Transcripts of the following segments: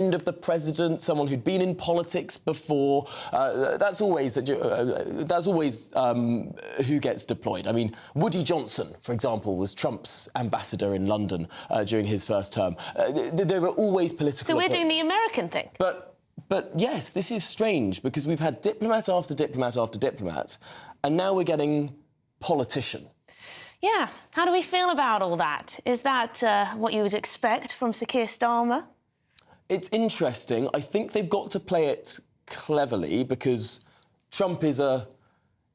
of the president, someone who'd been in politics before. That's always who gets deployed. I mean, Woody Johnson, for example, was Trump's ambassador in London during his first term. There were always political. So we're doing the American thing. But yes, this is strange because we've had diplomat after diplomat after diplomat, and now we're getting politician. Yeah. How do we feel about all that? Is that what you would expect from Sir Keir Starmer? It's interesting. I think they've got to play it cleverly because Trump is a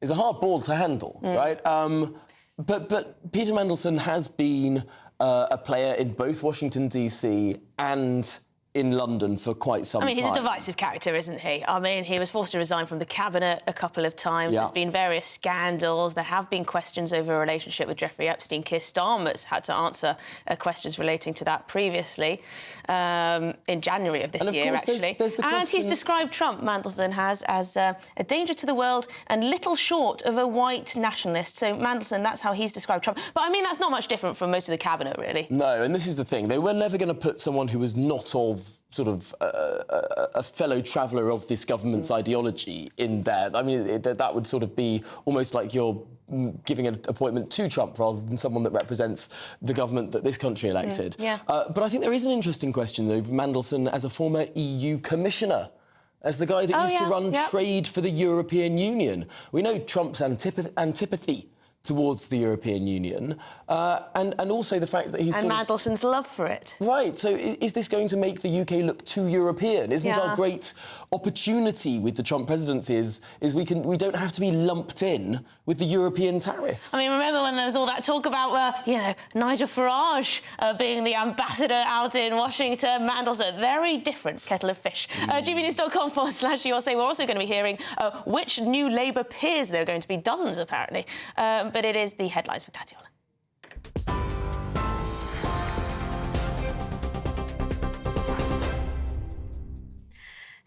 hard ball to handle, right? But Peter Mandelson has been a player in both Washington, D.C. and in London for quite some time. I mean, he's a divisive character, isn't he? I mean, he was forced to resign from the cabinet a couple of times. Yeah. There's been various scandals. There have been questions over a relationship with Jeffrey Epstein. Keir Starmer's had to answer questions relating to that previously, in January of this year, actually. There's the question... And he's described Trump, Mandelson has, as a danger to the world and little short of a white nationalist. So Mandelson, that's how he's described Trump. But, I mean, that's not much different from most of the cabinet, really. No, and this is the thing. They were never going to put someone who was not of sort of a fellow traveller of this government's ideology in there. I mean, that would sort of be almost like you're giving an appointment to Trump rather than someone that represents the government that this country elected. Yeah. But I think there is an interesting question of Mandelson as a former EU commissioner, as the guy that used to run trade for the European Union. We know Trump's antipathy towards the European Union, and also the fact that he's... And Mandelson's love for it. Right, so is this going to make the UK look too European? Isn't our great opportunity with the Trump presidency is we don't have to be lumped in with the European tariffs? I mean, remember when there was all that talk about, you know, Nigel Farage being the ambassador out in Washington, Mandelson, very different kettle of fish. GBNews.com/USA, we're also going to be hearing which new Labour peers there are going to be, dozens apparently. But it is the headlines for Tatiana.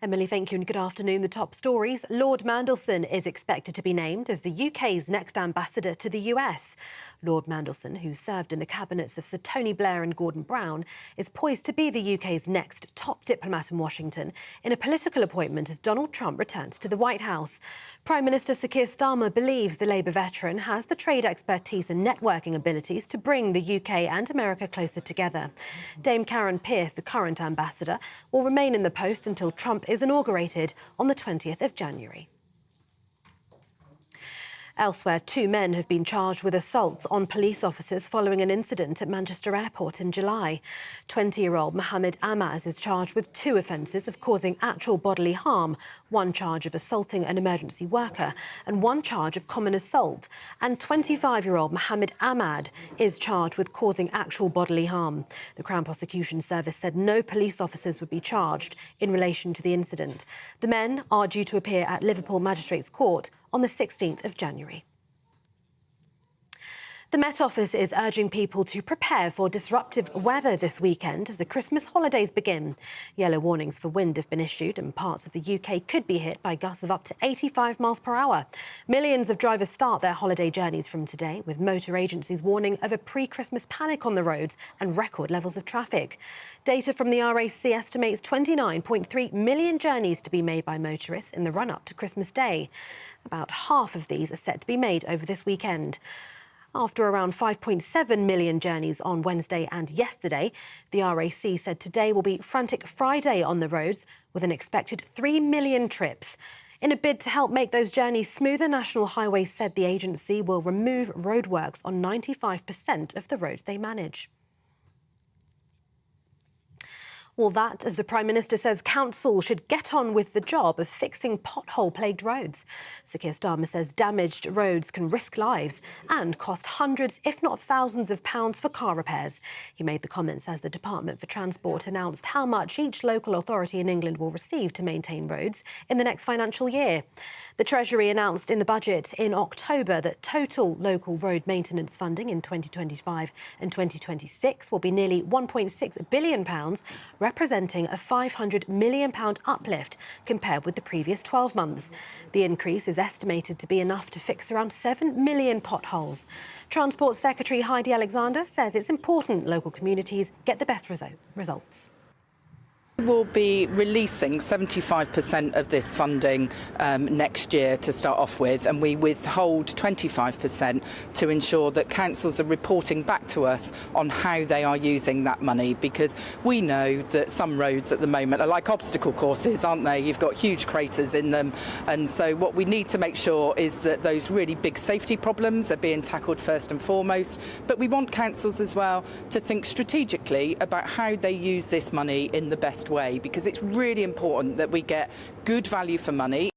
Emily, thank you and good afternoon. The top stories. Lord Mandelson is expected to be named as the UK's next ambassador to the US. Lord Mandelson, who served in the cabinets of Sir Tony Blair and Gordon Brown, is poised to be the UK's next top diplomat in Washington in a political appointment as Donald Trump returns to the White House. Prime Minister Sir Keir Starmer believes the Labour veteran has the trade expertise and networking abilities to bring the UK and America closer together. Dame Karen Pierce, the current ambassador, will remain in the post until Trump is inaugurated on the 20th of January. Elsewhere, 2 men have been charged with assaults on police officers following an incident at Manchester Airport in July. 20-year-old Mohammed Amaz is charged with 2 offences of causing actual bodily harm, 1 charge of assaulting an emergency worker and 1 charge of common assault. And 25-year-old Mohammed Ahmad is charged with causing actual bodily harm. The Crown Prosecution Service said no police officers would be charged in relation to the incident. The men are due to appear at Liverpool Magistrates Court on the 16th of January. The Met Office is urging people to prepare for disruptive weather this weekend as the Christmas holidays begin. Yellow warnings for wind have been issued and parts of the UK could be hit by gusts of up to 85 miles per hour. Millions of drivers start their holiday journeys from today, with motor agencies warning of a pre-Christmas panic on the roads and record levels of traffic. Data from the RAC estimates 29.3 million journeys to be made by motorists in the run-up to Christmas Day. About half of these are set to be made over this weekend. After around 5.7 million journeys on Wednesday and yesterday, the RAC said today will be Frantic Friday on the roads, with an expected 3 million trips. In a bid to help make those journeys smoother, National Highways said the agency will remove roadworks on 95% of the roads they manage. Well, that, as the Prime Minister says, council should get on with the job of fixing pothole-plagued roads. Sir Keir Starmer says damaged roads can risk lives and cost hundreds, if not thousands of pounds for car repairs. He made the comments as the Department for Transport announced how much each local authority in England will receive to maintain roads in the next financial year. The Treasury announced in the budget in October that total local road maintenance funding in 2025 and 2026 will be nearly £1.6 billion, representing a £500 million uplift compared with the previous 12 months. The increase is estimated to be enough to fix around 7 million potholes. Transport Secretary Heidi Alexander says it's important local communities get the best results. We'll be releasing 75% of this funding next year to start off with, and we withhold 25% to ensure that councils are reporting back to us on how they are using that money, because we know that some roads at the moment are like obstacle courses, aren't they? You've got huge craters in them, and so what we need to make sure is that those really big safety problems are being tackled first and foremost, but we want councils as well to think strategically about how they use this money in the best way, because it's really important that we get good value for money.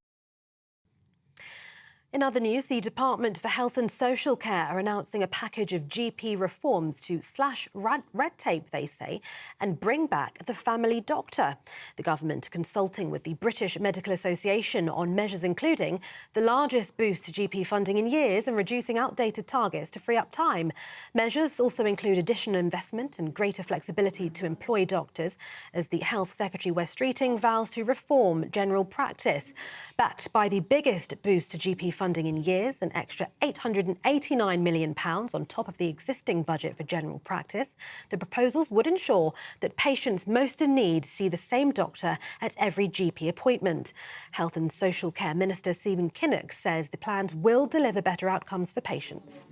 In other news, the Department for Health and Social Care are announcing a package of GP reforms to slash red tape, they say, and bring back the family doctor. The government consulting with the British Medical Association on measures including the largest boost to GP funding in years and reducing outdated targets to free up time. Measures also include additional investment and greater flexibility to employ doctors, as the Health Secretary Wes Streeting vows to reform general practice. Backed by the biggest boost to GP funding in years, an extra £889 million on top of the existing budget for general practice. The proposals would ensure that patients most in need see the same doctor at every GP appointment. Health and Social Care Minister Stephen Kinnock says the plans will deliver better outcomes for patients.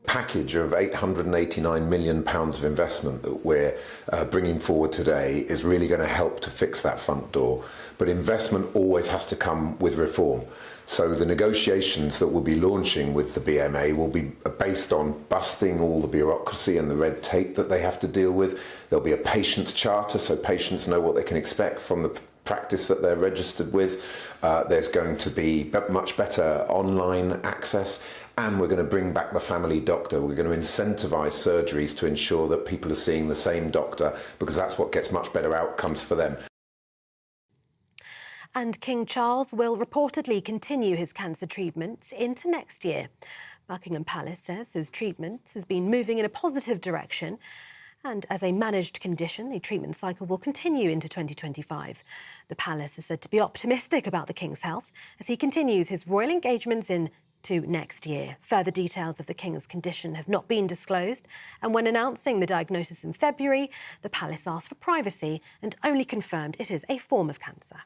Package of £889 million of investment that we're bringing forward today is really going to help to fix that front door. But investment always has to come with reform. So the negotiations that we'll be launching with the BMA will be based on busting all the bureaucracy and the red tape that they have to deal with. There'll be a patient's charter, so patients know what they can expect from the practice that they're registered with. There's going to be much better online access. And we're going to bring back the family doctor. We're going to incentivise surgeries to ensure that people are seeing the same doctor, because that's what gets much better outcomes for them. And King Charles will reportedly continue his cancer treatment into next year. Buckingham Palace says his treatment has been moving in a positive direction. And as a managed condition, the treatment cycle will continue into 2025. The palace is said to be optimistic about the King's health as he continues his royal engagements into next year. Further details of the King's condition have not been disclosed, and when announcing the diagnosis in February, the palace asked for privacy and only confirmed it is a form of cancer.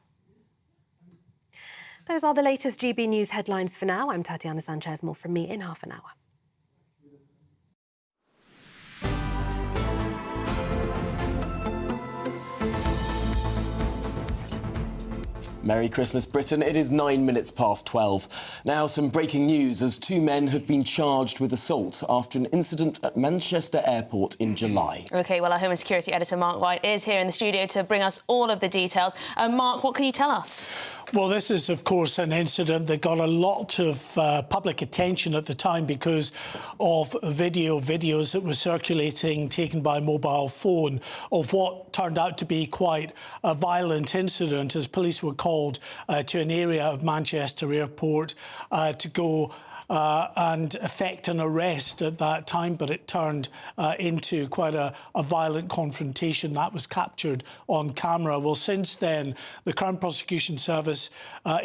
Those are the latest GB News headlines for now. I'm Tatiana Sanchez. More from me in half an hour. Merry Christmas, Britain. It is 9 minutes past 12. Now, some breaking news as two men have been charged with assault after an incident at Manchester Airport in July. OK, well, our Home and Security editor, Mark White, is here in the studio to bring us all of the details. Mark, what can you tell us? Well, this is, of course, an incident that got a lot of public attention at the time because of videos that were circulating, taken by mobile phone, of what turned out to be quite a violent incident as police were called to an area of Manchester Airport to go and effect an arrest at that time, but it turned into quite a violent confrontation that was captured on camera. Well, since then, the Crown Prosecution Service,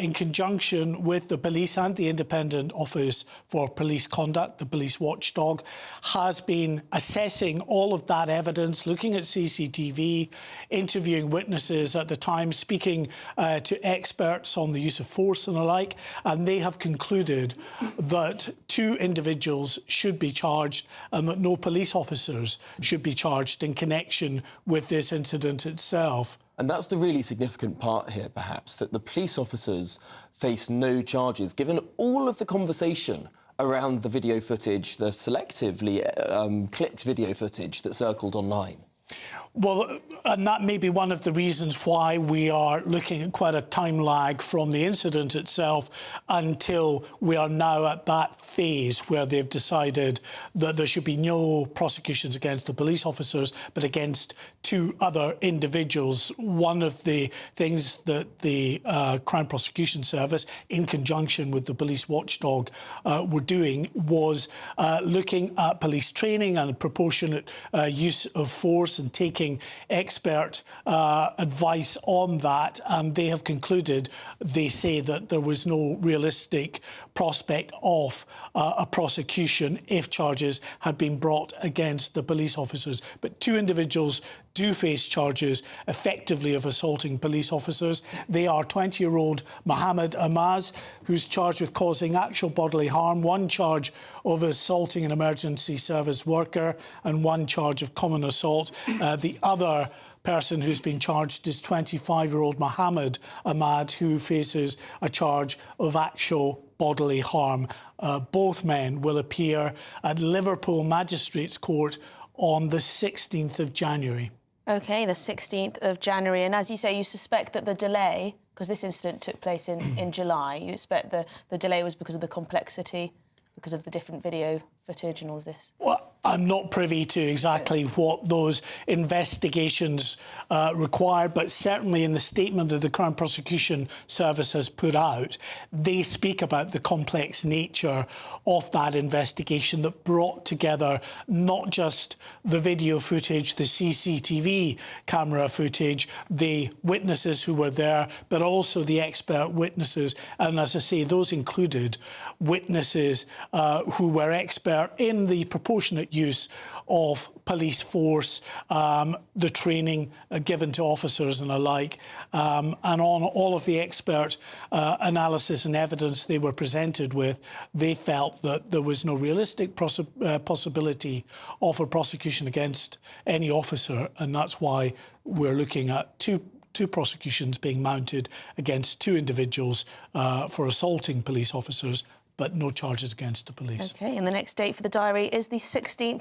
in conjunction with the police and the Independent Office for Police Conduct, the police watchdog, has been assessing all of that evidence, looking at CCTV, interviewing witnesses at the time, speaking to experts on the use of force and the like, and they have concluded that two individuals should be charged and that no police officers should be charged in connection with this incident itself. And that's the really significant part here, perhaps, that the police officers face no charges, given all of the conversation around the video footage, the selectively clipped video footage that circled online. Well, and that may be one of the reasons why we are looking at quite a time lag from the incident itself until we are now at that phase where they've decided that there should be no prosecutions against the police officers, but against two other individuals. One of the things that the Crown Prosecution Service, in conjunction with the police watchdog, were doing was looking at police training and proportionate use of force and taking expert advice on that, and they have concluded, they say, that there was no realistic prospect of a prosecution if charges had been brought against the police officers. But two individuals do face charges effectively of assaulting police officers. They are 20-year-old Mohammed Amaz, who's charged with causing actual bodily harm, one charge of assaulting an emergency service worker and one charge of common assault. The other person who's been charged is 25-year-old Mohammed Ahmad, who faces a charge of actual bodily harm. Both men will appear at Liverpool Magistrates Court on the 16th of January. OK, the 16th of January. And as you say, you suspect that the delay, because this incident took place in July, you expect the delay was because of the complexity, because of the different video footage and all of this? Well, I'm not privy to exactly what those investigations require, but certainly in the statement that the Crown Prosecution Service has put out, they speak about the complex nature of that investigation that brought together not just the video footage, the CCTV camera footage, the witnesses who were there, but also the expert witnesses. And as I say, those included witnesses who were expert in the proportionate use of police force, the training given to officers and the like, and on all of the expert analysis and evidence they were presented with, they felt that there was no realistic possibility of a prosecution against any officer, and that's why we're looking at two prosecutions being mounted against two individuals for assaulting police officers, but no charges against the police. OK, and the next date for the diary is the 16th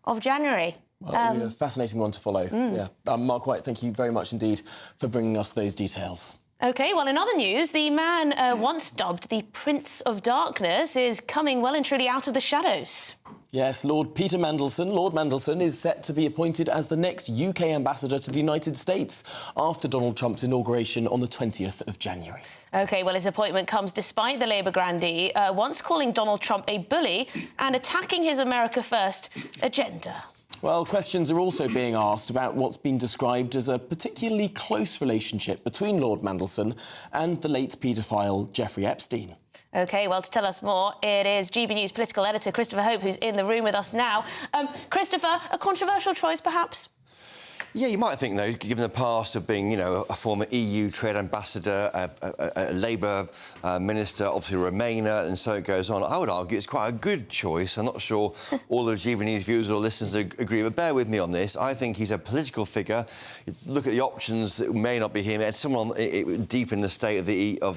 of January. Well, a fascinating one to follow. Yeah. Mark White, thank you very much indeed for bringing us those details. OK, well, in other news, the man once dubbed the Prince of Darkness is coming well and truly out of the shadows. Yes, Lord Peter Mandelson. Lord Mandelson is set to be appointed as the next UK ambassador to the United States after Donald Trump's inauguration on the 20th of January. OK, well, his appointment comes despite the Labour grandee once calling Donald Trump a bully and attacking his America First agenda. Well, questions are also being asked about what's been described as a particularly close relationship between Lord Mandelson and the late paedophile Jeffrey Epstein. OK, well, to tell us more, it is GB News political editor Christopher Hope who's in the room with us now. Christopher, a controversial choice, perhaps? Yeah, you might think, though, given the past of being, you know, a former EU trade ambassador, a Labour minister, obviously a Remainer, and so it goes on. I would argue it's quite a good choice. I'm not sure all the GBNews viewers or listeners agree, but bear with me on this. I think he's a political figure. You look at the options that may not be him. It's someone deep in the state of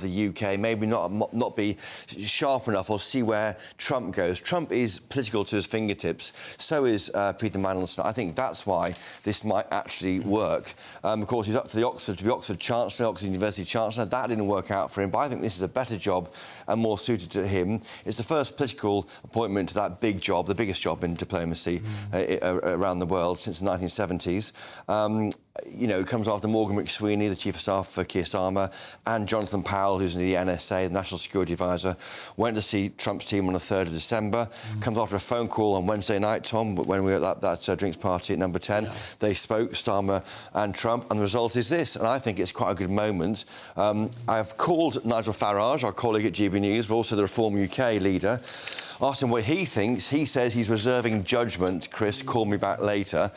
the UK, maybe not be sharp enough or see where Trump goes. Trump is political to his fingertips. So is Peter Mandelson. I think that's why this might actually work. Of course, he's up for to be Oxford Chancellor, Oxford University Chancellor. That didn't work out for him, but I think this is a better job and more suited to him. It's the first political appointment to that big job, the biggest job in diplomacy around the world since the 1970s. You know, it comes after Morgan McSweeney, the Chief of Staff for Keir Starmer, and Jonathan Powell, who's in the NSA, the National Security Advisor, went to see Trump's team on the 3rd of December. Comes after a phone call on Wednesday night, Tom, when we were at that drinks party at number 10. Yeah. They spoke, Starmer and Trump, and the result is this, and I think it's quite a good moment. I've called Nigel Farage, our colleague at GB News, but also the Reform UK leader, asked him what he thinks. He says he's reserving judgment. Chris, call me back later.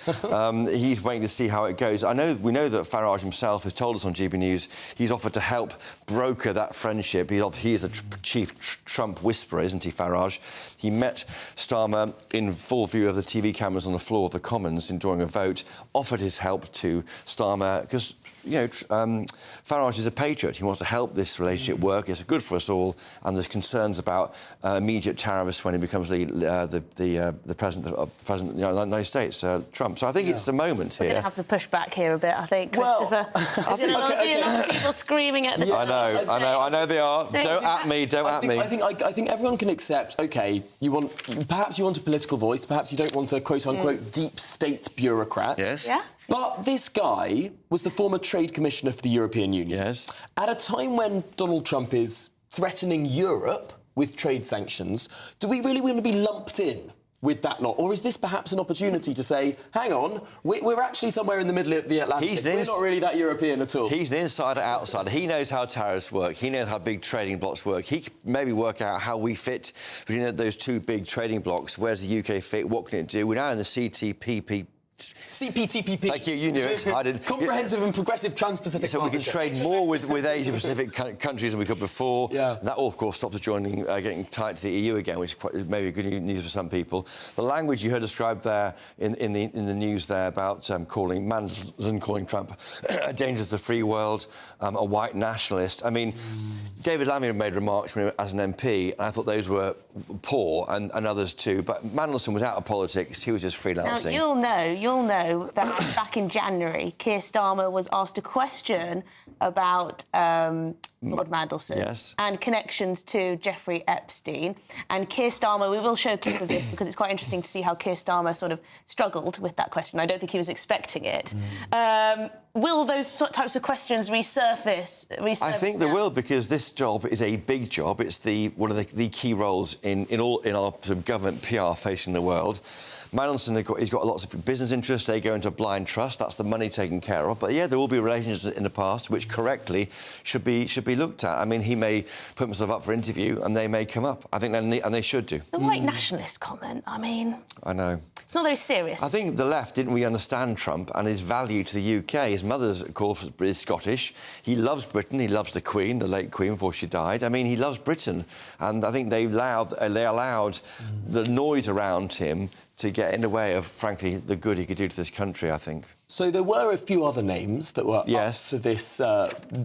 He's waiting to see how it goes. We know that Farage himself has told us on GB News he's offered to help broker that friendship. He is a chief Trump whisperer, isn't he, Farage? He met Starmer in full view of the TV cameras on the floor of the Commons during a vote, offered his help to Starmer because, you know, Farage is a patriot. He wants to help this relationship work. It's good for us all, and there's concerns about immediate tariffs when he becomes the president of the United States, Trump. So I think it's the moment here. We're going to have to push back here a bit, I think, Christopher. Well, There's a lot of people screaming at the Yeah, I know they are. Don't at me, don't at me. I think everyone can accept, OK, perhaps you want a political voice, perhaps you don't want a quote-unquote deep state bureaucrat. Yes. Yeah. But this guy was the former Trade Commissioner for the European Union. Yes. At a time when Donald Trump is threatening Europe with trade sanctions, do we really want to be lumped in with that lot? Or is this perhaps an opportunity to say, hang on, we're actually somewhere in the middle of the Atlantic. We're not really that European at all. He's an insider outsider. He knows how tariffs work. He knows how big trading blocks work. He could maybe work out how we fit between those two big trading blocks. Where's the UK fit? What can it do? We're now in the CTPP CPTPP. Thank you, you knew it. I didn't. Comprehensive and Progressive Trans-Pacific So we can trade more with Asia-Pacific countries than we could before. Yeah. That, of course, stopped us getting tied to the EU again, which is maybe good news for some people. The language you heard described there in the news there about calling Trump a danger to the free world, a white nationalist. I mean, David Lammy made remarks as an MP, and I thought those were poor, and others too. But Mandelson was out of politics. He was just freelancing. Now, you'll know that back in January, Keir Starmer was asked a question about Lord Mandelson and connections to Jeffrey Epstein. And Keir Starmer, we will show a clip of this because it's quite interesting to see how Keir Starmer sort of struggled with that question. I don't think he was expecting it. Will those types of questions resurface I think they will, because this job is a big job. It's one of the key roles in our sort of government PR facing the world. Mandelson, he's got lots of business interests. They go into blind trust. That's the money taken care of. But yeah, there will be relations in the past which correctly should be looked at. I mean, he may put himself up for interview, and they may come up. I think and they should do. The white nationalist comment. I mean, I know it's not very serious. I think the left didn't really understand Trump and his value to the UK. His mother's, of course, is Scottish. He loves Britain. He loves the Queen, the late Queen, before she died. I mean, he loves Britain, and I think they allowed the noise around him to get in the way of, frankly, the good he could do to this country, I think. So there were a few other names that were up for this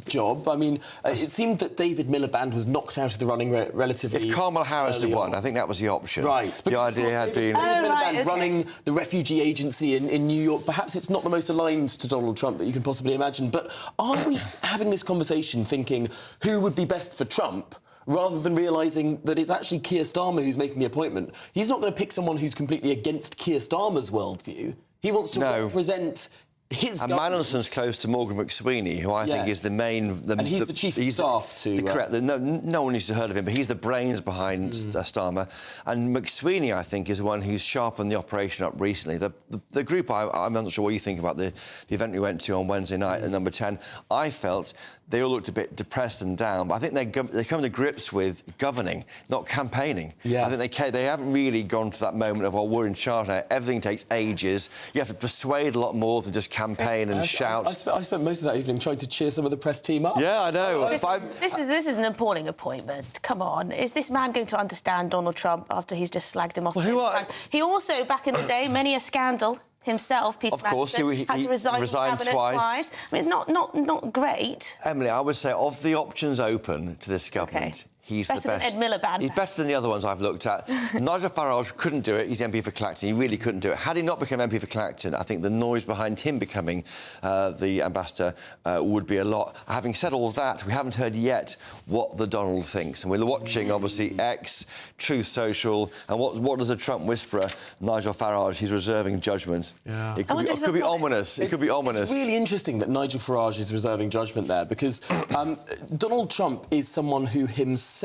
job. I mean, it seemed that David Miliband was knocked out of the running relatively. If Kamala Harris had won, I think that was the option. Right. The idea had been... David Miliband running the refugee agency in New York. Perhaps it's not the most aligned to Donald Trump that you can possibly imagine. But are we having this conversation thinking who would be best for Trump, rather than realising that it's actually Keir Starmer who's making the appointment? He's not going to pick someone who's completely against Keir Starmer's worldview. He wants to represent his government. And Mandelson's close to Morgan McSweeney, who I think is the main... and he's the chief of staff to... No one needs to heard of him, but he's the brains behind Starmer. And McSweeney, I think, is the one who's sharpened the operation up recently. The group, I'm not sure what you think about the event we went to on Wednesday night at Number 10. I felt they all looked a bit depressed and down, but I think they come to grips with governing, not campaigning. Yeah. I think they haven't really gone to that moment of, we're in charge now. Everything takes ages. You have to persuade a lot more than just campaign and shout. I spent most of that evening trying to cheer some of the press team up. Yeah, I know. This is an appalling appointment. Come on. Is this man going to understand Donald Trump after he's just slagged him off? Well, He also, back in the day, many a scandal himself, Peter Mandelson, had to resign from cabinet twice. I mean, not great. Emily, I would say of the options open to this government, he's better the best. Than Ed Miliband. He's better than the other ones I've looked at. Nigel Farage couldn't do it. He's MP for Clacton. He really couldn't do it. Had he not become MP for Clacton, I think the noise behind him becoming the ambassador would be a lot. Having said all that, we haven't heard yet what the Donald thinks. And we're watching, obviously, X, Truth Social, and what does the Trump whisperer, Nigel Farage, he's reserving judgment. Yeah. It could be ominous. It could be ominous. It's really interesting that Nigel Farage is reserving judgment there, because Donald Trump is someone who himself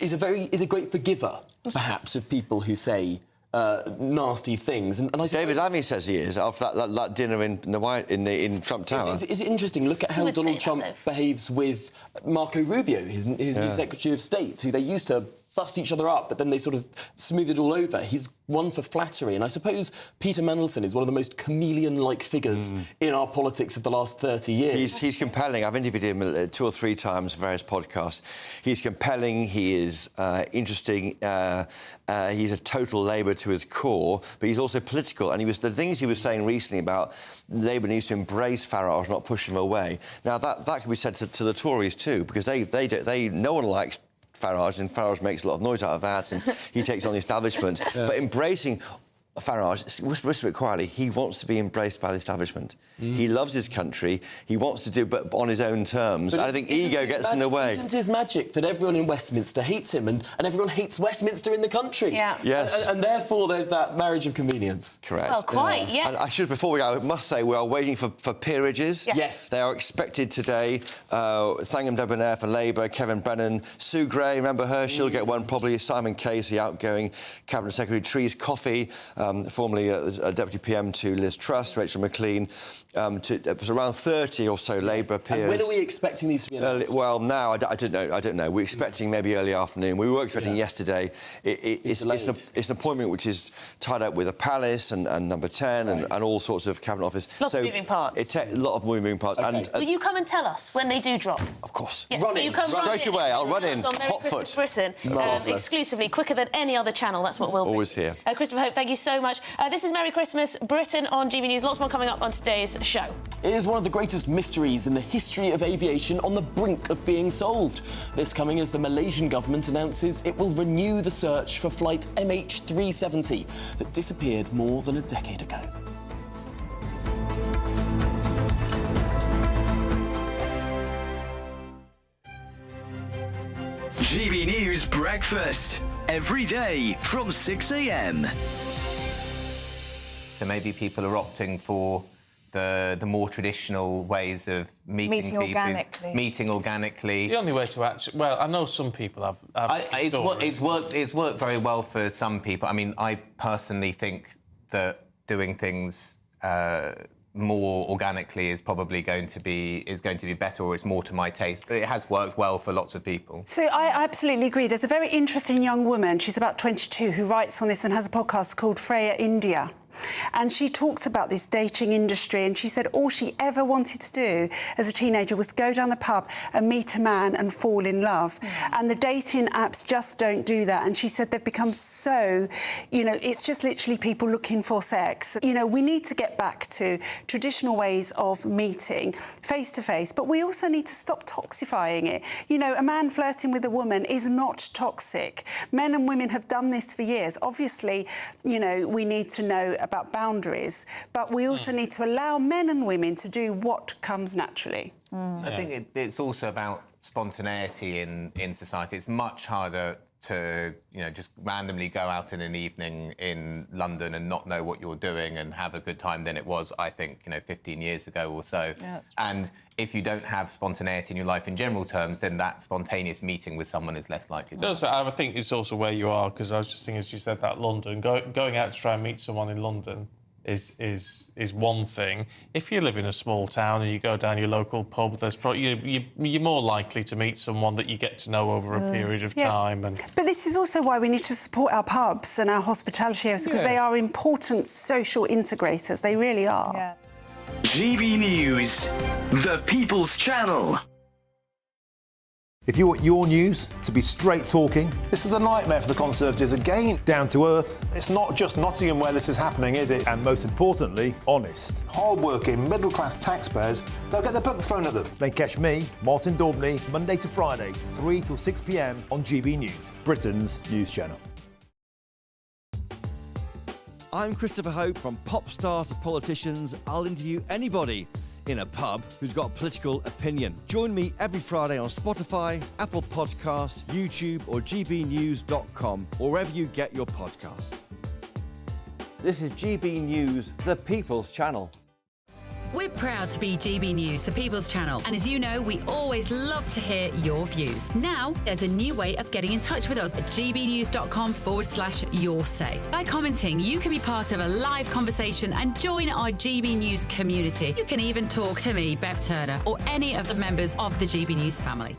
is a great forgiver, perhaps, of people who say nasty things. And I David Lammy says he is after that dinner in Trump Tower. Is it interesting? Look at how Donald Trump behaves with Marco Rubio, his new Secretary of State, who they used to bust each other up, but then they sort of smooth it all over. He's one for flattery, and I suppose Peter Mandelson is one of the most chameleon-like figures in our politics of the last 30 years. He's compelling. I've interviewed him 2 or 3 times for various podcasts. He's compelling, he is interesting, he's a total Labour to his core, but he's also political, and the things he was saying recently about Labour needs to embrace Farage, not push him away. Now, that can be said to the Tories too, because no one likes Farage, and Farage makes a lot of noise out of that, and he takes on the establishment. But embracing Farage, whisper it quietly, he wants to be embraced by the establishment. He loves his country. He wants to do it, but on his own terms. I think ego gets in the way. Isn't his magic that everyone in Westminster hates him, and everyone hates Westminster in the country? Yeah. Yes. And therefore, there's that marriage of convenience. Correct. Well, quite, yeah. And I should, before we go, I must say we are waiting for peerages. Yes. They are expected today. Thangam Debonair for Labour, Kevin Brennan, Sue Gray, remember her? She'll get one probably. Simon Casey, outgoing Cabinet Secretary, Trees Coffey, formerly a Deputy PM to Liz Truss, Rachel McLean, it was around 30 or so Labour peers. And when are we expecting these to be announced? Well, now, I don't know. We're expecting maybe early afternoon. We were expecting yesterday. It's an appointment which is tied up with a palace and Number 10 and all sorts of cabinet office. Lots of moving parts. A lot of moving parts. Okay. And, Will you come and tell us when they do drop? of course. Yes, Running. will you come Straight run away, in I'll run in, on Merry hot Christmas foot. Britain, Marvellous. exclusively, quicker than any other channel. That's what we'll Always be. here. Christopher Hope, thank you so much. This is Merry Christmas Britain on GB News. Lots more coming up on today's show. It is one of the greatest mysteries in the history of aviation on the brink of being solved. This coming as the Malaysian government announces it will renew the search for flight MH370 that disappeared more than a decade ago. GB News Breakfast, every day from 6 a.m. So maybe people are opting for the more traditional ways of meeting people. Meeting organically. The only way to actually... Well, I know some people have It's worked very well for some people. I mean, I personally think that doing things more organically is probably going to be better, or it's more to my taste. But it has worked well for lots of people. So I absolutely agree. There's a very interesting young woman, she's about 22, who writes on this and has a podcast called Freya India. And she talks about this dating industry, and she said all she ever wanted to do as a teenager was go down the pub and meet a man and fall in love. And the dating apps just don't do that. And she said they've become so, it's just literally people looking for sex. We need to get back to traditional ways of meeting face to face, but we also need to stop toxifying it. A man flirting with a woman is not toxic. Men and women have done this for years. Obviously, we need to know about boundaries, but we also need to allow men and women to do what comes naturally. I think it's also about spontaneity in society. It's much harder to just randomly go out in an evening in London and not know what you're doing and have a good time than it was, I think, 15 years ago or so. Yeah, and if you don't have spontaneity in your life in general terms, then that spontaneous meeting with someone is less likely to happen. I think it's also where you are, because I was just thinking, as you said, that London, going out to try and meet someone in London is one thing. If you live in a small town and you go down your local pub, there's probably you're more likely to meet someone that you get to know over a period of time. But this is also why we need to support our pubs and our hospitality areas, because they are important social integrators. They really are. Yeah. GB News, the People's Channel. If you want your news to be straight talking... This is a nightmare for the Conservatives again. Down to earth. It's not just Nottingham where this is happening, is it? And most importantly, honest. Hard-working, middle-class taxpayers, they'll get their book thrown at them. Then catch me, Martin Daubney, Monday to Friday, 3 till 6 p.m. on GB News, Britain's news channel. I'm Christopher Hope. From pop stars to politicians, I'll interview anybody in a pub who's got a political opinion. Join me every Friday on Spotify, Apple Podcasts, YouTube or gbnews.com, or wherever you get your podcasts. This is GB News, the People's Channel. We're proud to be GB News, the People's Channel. And as you know, we always love to hear your views. Now, there's a new way of getting in touch with us at gbnews.com/your say. By commenting, you can be part of a live conversation and join our GB News community. You can even talk to me, Bev Turner, or any of the members of the GB News family.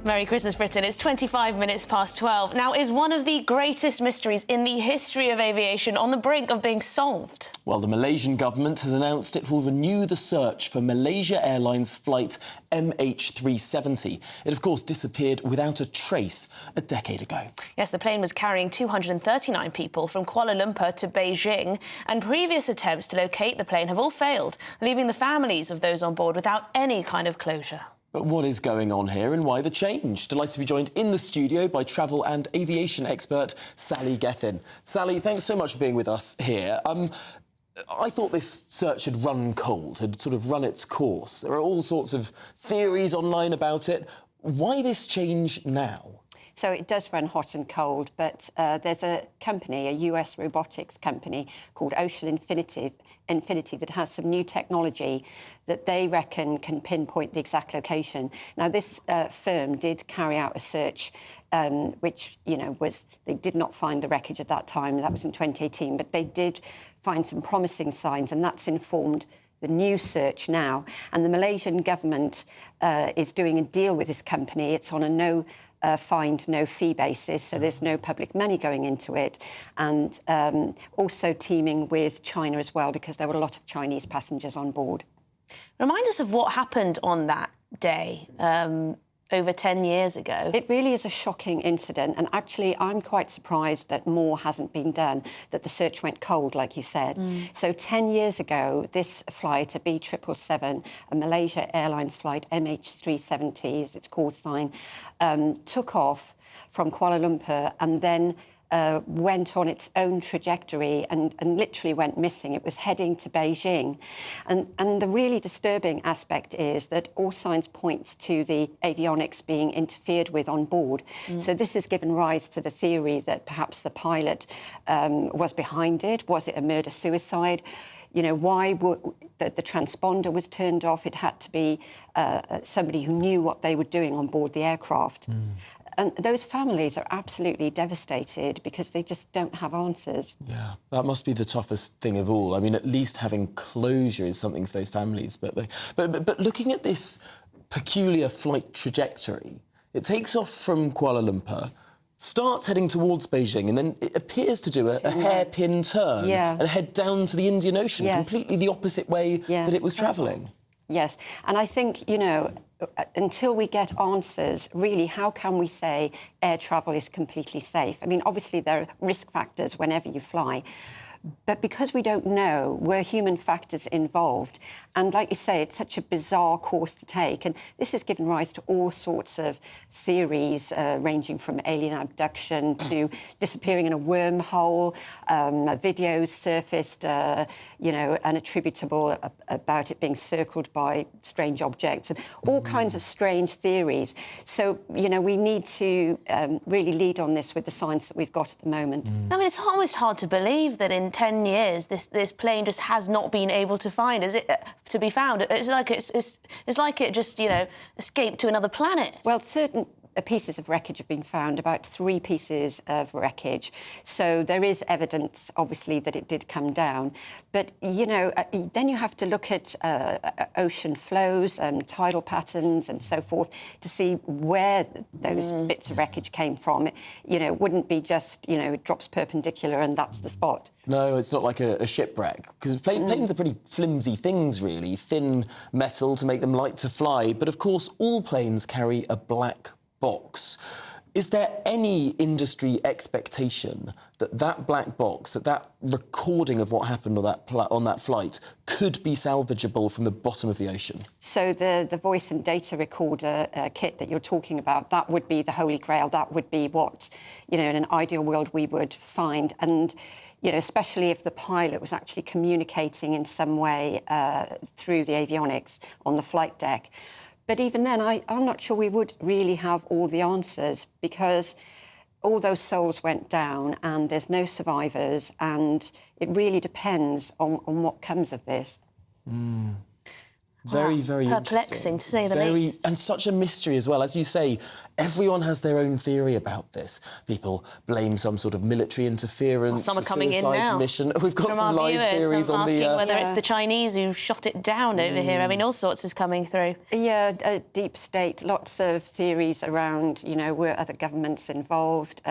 Merry Christmas, Britain. It's 25 minutes past 12. Now, is one of the greatest mysteries in the history of aviation on the brink of being solved? Well, the Malaysian government has announced it will renew the search for Malaysia Airlines flight MH370. It, of course, disappeared without a trace a decade ago. Yes, the plane was carrying 239 people from Kuala Lumpur to Beijing, and previous attempts to locate the plane have all failed, leaving the families of those on board without any kind of closure. But what is going on here and why the change? Delighted to be joined in the studio by travel and aviation expert Sally Gethin. Sally, thanks so much for being with us here. I thought this search had run cold, had sort of run its course. There are all sorts of theories online about it. Why this change now? So it does run hot and cold, but there's a company, a US robotics company called Ocean Infinity that has some new technology that they reckon can pinpoint the exact location. Now, this firm did carry out a search which, they did not find the wreckage at that time. That was in 2018, but they did find some promising signs, and that's informed the new search now. And the Malaysian government is doing a deal with this company. It's on a no find, no fee basis, so there's no public money going into it. And also teaming with China as well, because there were a lot of Chinese passengers on board. Remind us of what happened on that day. Over 10 years ago. It really is a shocking incident, and actually I'm quite surprised that more hasn't been done, that the search went cold, like you said. So 10 years ago, this flight, a B777, a Malaysia Airlines flight, MH370 is its call sign, took off from Kuala Lumpur and then went on its own trajectory and literally went missing. It was heading to Beijing. And the really disturbing aspect is that all signs point to the avionics being interfered with on board. So this has given rise to the theory that perhaps the pilot was behind it. Was it a murder-suicide? Why the transponder was turned off? It had to be somebody who knew what they were doing on board the aircraft. And those families are absolutely devastated because they just don't have answers. Yeah, that must be the toughest thing of all. I mean, at least having closure is something for those families. But looking at this peculiar flight trajectory, it takes off from Kuala Lumpur, starts heading towards Beijing, and then it appears to do a hairpin turn and head down to the Indian Ocean, completely the opposite way that it was travelling. Yes, and I think, until we get answers, really, how can we say air travel is completely safe? I mean, obviously, there are risk factors whenever you fly. But because we don't know, were human factors involved? And like you say, it's such a bizarre course to take. And this has given rise to all sorts of theories, ranging from alien abduction to disappearing in a wormhole. Videos surfaced, unattributable about it being circled by strange objects and all kinds of strange theories. So, we need to really lead on this with the science that we've got at the moment. I mean, it's almost hard to believe that in 10 years this plane just has not been able to be found. It's like it just escaped to another planet. Well, certain pieces of wreckage have been found, about 3 pieces of wreckage. So there is evidence, obviously, that it did come down. But, then you have to look at ocean flows and tidal patterns and so forth to see where those bits of wreckage came from. It wouldn't be just, it drops perpendicular and that's the spot. No, it's not like a shipwreck, because planes are pretty flimsy things, really, thin metal to make them light to fly. But, of course, all planes carry a black box. Is there any industry expectation that black box, that recording of what happened on that flight could be salvageable from the bottom of the ocean? So the voice and data recorder kit that you're talking about, that would be the holy grail. That would be what, in an ideal world we would find. And especially if the pilot was actually communicating in some way through the avionics on the flight deck. But even then, I'm not sure we would really have all the answers, because all those souls went down and there's no survivors, and it really depends on what comes of this. Very, very perplexing, to say the least. And such a mystery as well. As you say, everyone has their own theory about this. People blame some sort of military interference, some are coming in now. Mission. We've got some live theories on the... whether it's the Chinese who shot it down over here. I mean, all sorts is coming through. Yeah, deep state, lots of theories around, were other governments involved.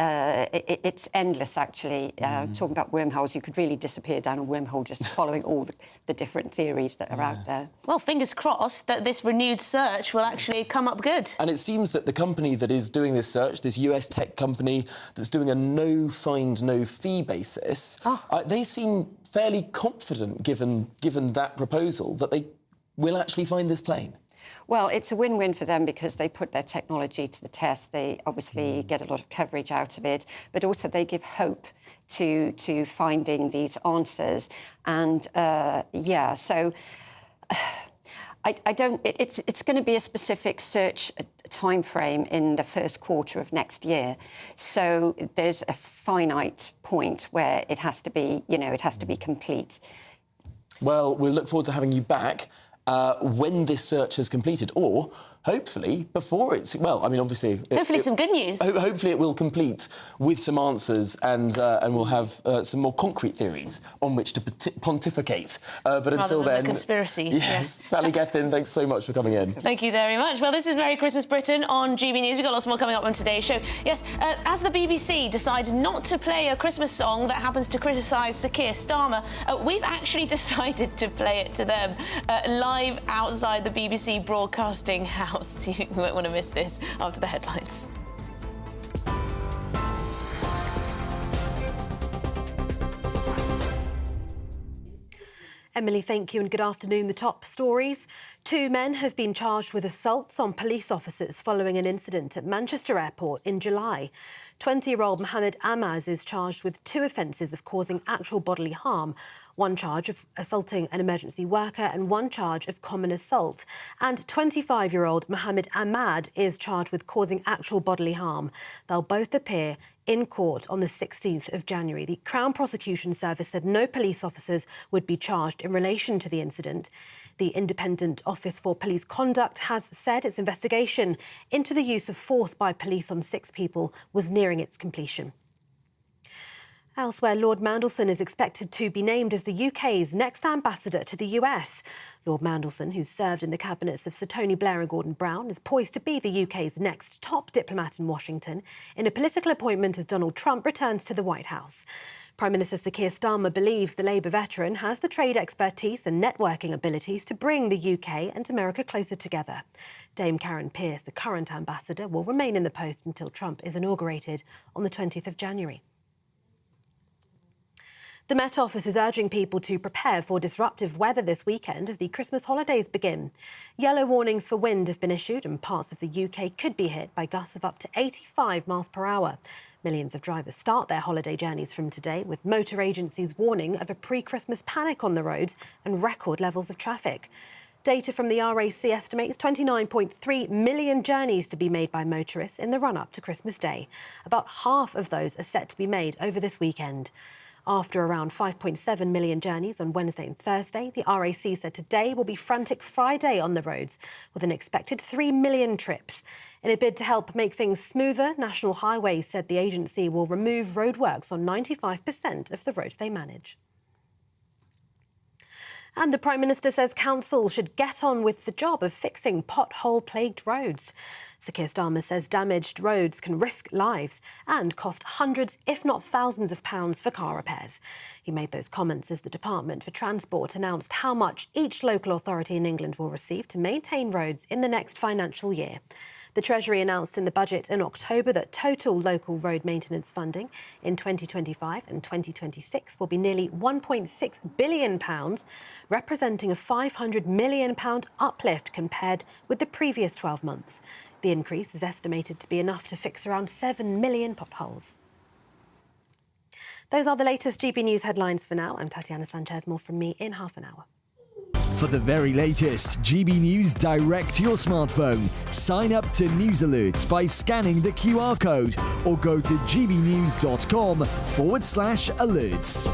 It's endless, actually. Talking about wormholes, you could really disappear down a wormhole just following all the different theories that are out there. Well, fingers crossed that this renewed search will actually come up good. And it seems that the company that is doing this search, this US tech company that's doing a no-find, no-fee basis, they seem fairly confident, given that proposal, that they will actually find this plane. Well, it's a win-win for them because they put their technology to the test. They obviously get a lot of coverage out of it, but also they give hope to finding these answers. And, so I don't. It's going to be a specific search time frame in the first quarter of next year. So there's a finite point where it has to be, it has to be complete. Well, we'll look forward to having you back when this search is completed, or hopefully before it's... Well, I mean, obviously... Hopefully some good news. Hopefully it will complete with some answers and we'll have some more concrete theories on which to pontificate. But until then... The conspiracies. Yes. Sally Gethin, thanks so much for coming in. Thank you very much. Well, this is Merry Christmas Britain on GB News. We've got lots more coming up on today's show. Yes, as the BBC decides not to play a Christmas song that happens to criticise Sir Keir Starmer, we've actually decided to play it to them live outside the BBC Broadcasting House. You won't want to miss this after the headlines. Emily, thank you and good afternoon. The top stories. 2 men have been charged with assaults on police officers following an incident at Manchester Airport in July. 20-year-old Mohammed Amaz is charged with 2 offences of causing actual bodily harm, 1 charge of assaulting an emergency worker and 1 charge of common assault. And 25-year-old Mohammed Ahmad is charged with causing actual bodily harm. They'll both appear in court on the 16th of January. The Crown Prosecution Service said no police officers would be charged in relation to the incident. The Independent Office for Police Conduct has said its investigation into the use of force by police on 6 people was nearing its completion. Elsewhere, Lord Mandelson is expected to be named as the UK's next ambassador to the US. Lord Mandelson, who served in the cabinets of Sir Tony Blair and Gordon Brown, is poised to be the UK's next top diplomat in Washington in a political appointment as Donald Trump returns to the White House. Prime Minister Sir Keir Starmer believes the Labour veteran has the trade expertise and networking abilities to bring the UK and America closer together. Dame Karen Pierce, the current ambassador, will remain in the post until Trump is inaugurated on the 20th of January. The Met Office is urging people to prepare for disruptive weather this weekend as the Christmas holidays begin. Yellow warnings for wind have been issued and parts of the UK could be hit by gusts of up to 85 miles per hour. Millions of drivers start their holiday journeys from today, with motor agencies warning of a pre-Christmas panic on the roads and record levels of traffic. Data from the RAC estimates 29.3 million journeys to be made by motorists in the run-up to Christmas Day. About half of those are set to be made over this weekend. After around 5.7 million journeys on Wednesday and Thursday, the RAC said today will be Frantic Friday on the roads, with an expected 3 million trips. In a bid to help make things smoother, National Highways said the agency will remove roadworks on 95% of the roads they manage. And the Prime Minister says council should get on with the job of fixing pothole-plagued roads. Sir Keir Starmer says damaged roads can risk lives and cost hundreds, if not thousands of pounds for car repairs. He made those comments as the Department for Transport announced how much each local authority in England will receive to maintain roads in the next financial year. The Treasury announced in the budget in October that total local road maintenance funding in 2025 and 2026 will be nearly £1.6 billion, representing a £500 million uplift compared with the previous 12 months. The increase is estimated to be enough to fix around 7 million potholes. Those are the latest GB News headlines for now. I'm Tatiana Sanchez. More from me in half an hour. For the very latest GB News direct to your smartphone, sign up to News Alerts by scanning the QR code or go to gbnews.com/alerts.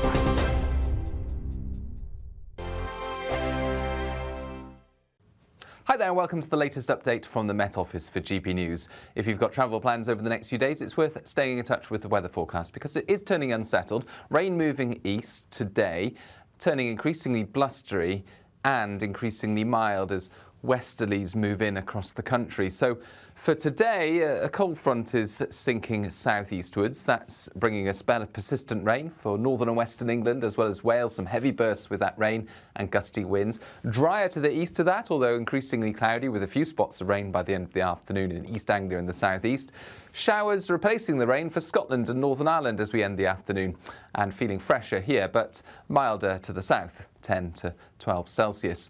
Hi there and welcome to the latest update from the Met Office for GB News. If you've got travel plans over the next few days, it's worth staying in touch with the weather forecast because it is turning unsettled. Rain moving east today, turning increasingly blustery and increasingly mild as westerlies move in across the country. So for today, a cold front is sinking southeastwards. That's bringing a spell of persistent rain for northern and western England, as well as Wales. Some heavy bursts with that rain and gusty winds. Drier to the east of that, although increasingly cloudy with a few spots of rain by the end of the afternoon in East Anglia and the southeast. Showers replacing the rain for Scotland and Northern Ireland as we end the afternoon, and feeling fresher here, but milder to the south, 10 to 12 Celsius.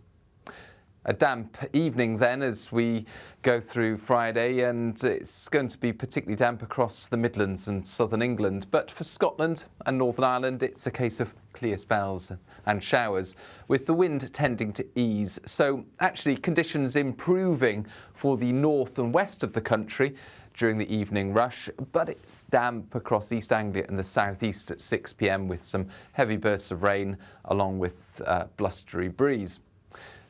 A damp evening then as we go through Friday, and it's going to be particularly damp across the Midlands and southern England. But for Scotland and Northern Ireland, it's a case of clear spells and showers, with the wind tending to ease. So actually conditions improving for the north and west of the country during the evening rush, but it's damp across East Anglia and the southeast at 6 p.m. with some heavy bursts of rain along with blustery breeze.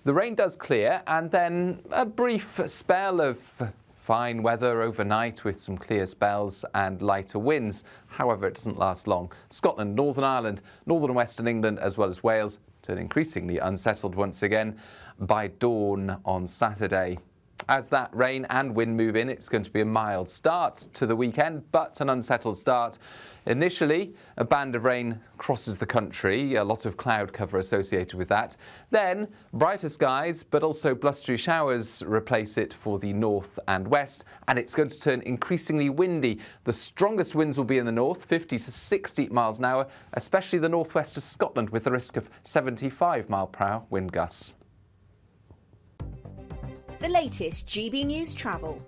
The rain does clear, and then a brief spell of fine weather overnight with some clear spells and lighter winds. However, it doesn't last long. Scotland, Northern Ireland, Northern and Western England, as well as Wales, turn increasingly unsettled once again by dawn on Saturday. As that rain and wind move in, it's going to be a mild start to the weekend, but an unsettled start. Initially, a band of rain crosses the country, a lot of cloud cover associated with that. Then, brighter skies, but also blustery showers replace it for the north and west, and it's going to turn increasingly windy. The strongest winds will be in the north, 50 to 60 miles an hour, especially the northwest of Scotland, with the risk of 75-mile-per-hour wind gusts. The latest GB News travel.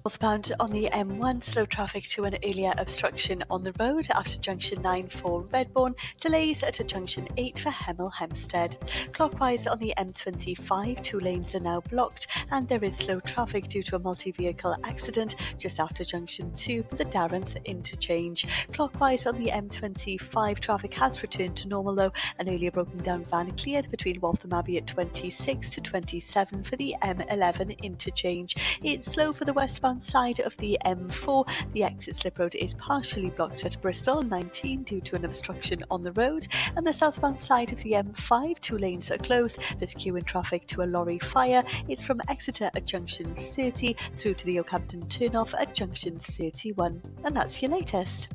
Northbound on the M1, slow traffic to an earlier obstruction on the road after junction 9 for Redbourne, delays at junction 8 for Hemel Hempstead. Clockwise on the M25, 2 lanes are now blocked and there is slow traffic due to a multi-vehicle accident just after junction 2 for the Darenth interchange. Clockwise on the M25, traffic has returned to normal though. An earlier broken down van cleared between Waltham Abbey at 26 to 27 for the M11 interchange. It's slow for the westbound side of the M4. The exit slip road is partially blocked at Bristol 19 due to an obstruction on the road, and the southbound side of the M5, 2 lanes are closed. There's queue in traffic to a lorry fire. It's from Exeter at junction 30 through to the Oakhampton turnoff at junction 31. And that's your latest.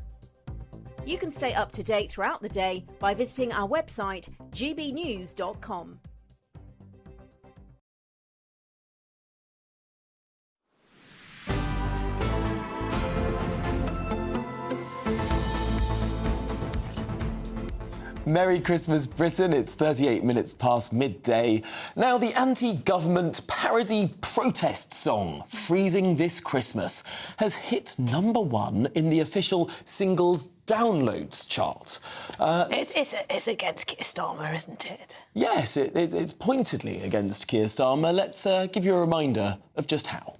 You can stay up to date throughout the day by visiting our website gbnews.com. Merry Christmas, Britain. It's 38 minutes past midday. Now, the anti-government parody protest song, Freezing This Christmas, has hit #1 in the official singles downloads chart. It's against Keir Starmer, isn't it? Yes, it's pointedly against Keir Starmer. Let's give you a reminder of just how.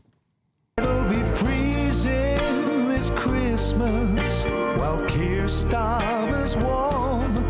It'll be freezing this Christmas while Keir Starmer's warm.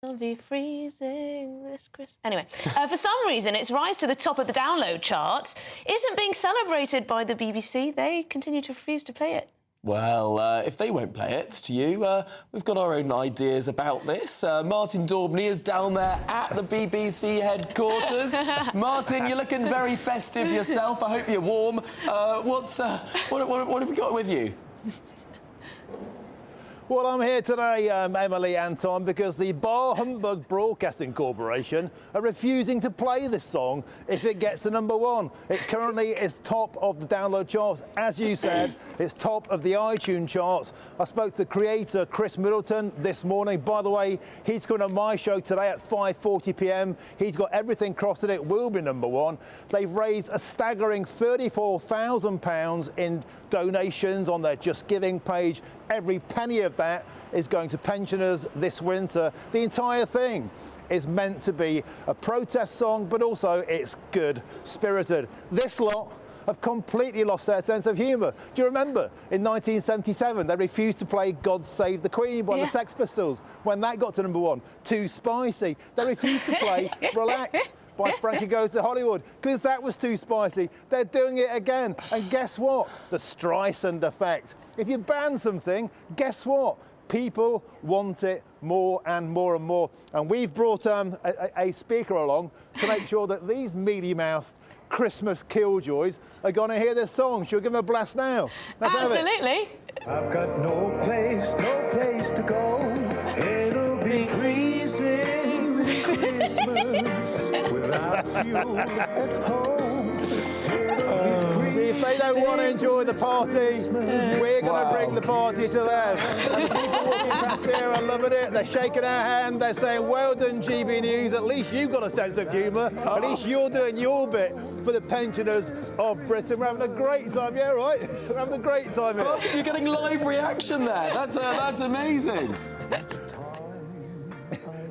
I'll be freezing this Christmas. Anyway, for some reason, its rise to the top of the download charts isn't being celebrated by the BBC. They continue to refuse to play it. Well, if they won't play it to you, we've got our own ideas about this. Martin Daubney is down there at the BBC headquarters. Martin, you're looking very festive yourself. I hope you're warm. What have you got with you? Well, I'm here today, Emily and Tom, because the Bar Humbug Broadcasting Corporation are refusing to play this song if it gets to #1. It currently is top of the download charts. As you said, it's top of the iTunes charts. I spoke to creator Chris Middleton this morning. By the way, he's coming on my show today at 5:40 p.m. He's got everything crossed that it will be #1. They've raised a staggering £34,000 in donations on their Just Giving page. Every penny of that is going to pensioners this winter. The entire thing is meant to be a protest song, but also it's good-spirited. This lot have completely lost their sense of humour. Do you remember in 1977 they refused to play God Save the Queen by the Sex Pistols when that got to #1? Too spicy. They refused to play Relax by Frankie Goes to Hollywood because that was too spicy. They're doing it again, and guess what? The Streisand effect. If you ban something, guess what? People want it more and more and more. And we've brought a speaker along to make sure that these mealy-mouthed Christmas killjoys are going to hear this song. Should we give them a blast now? Let's Absolutely. I've got no place to go. It'll be freezing this Christmas without you at home. So you say they want to enjoy the party, we're going to bring the party to them. And the people walking past here are loving it. They're shaking our hand. They're saying, well done, GB News. At least you've got a sense of humour. At least you're doing your bit for the pensioners of Britain. We're having a great time. Yeah, right? We're having a great time here. Martin, you're getting live reaction there. That's amazing.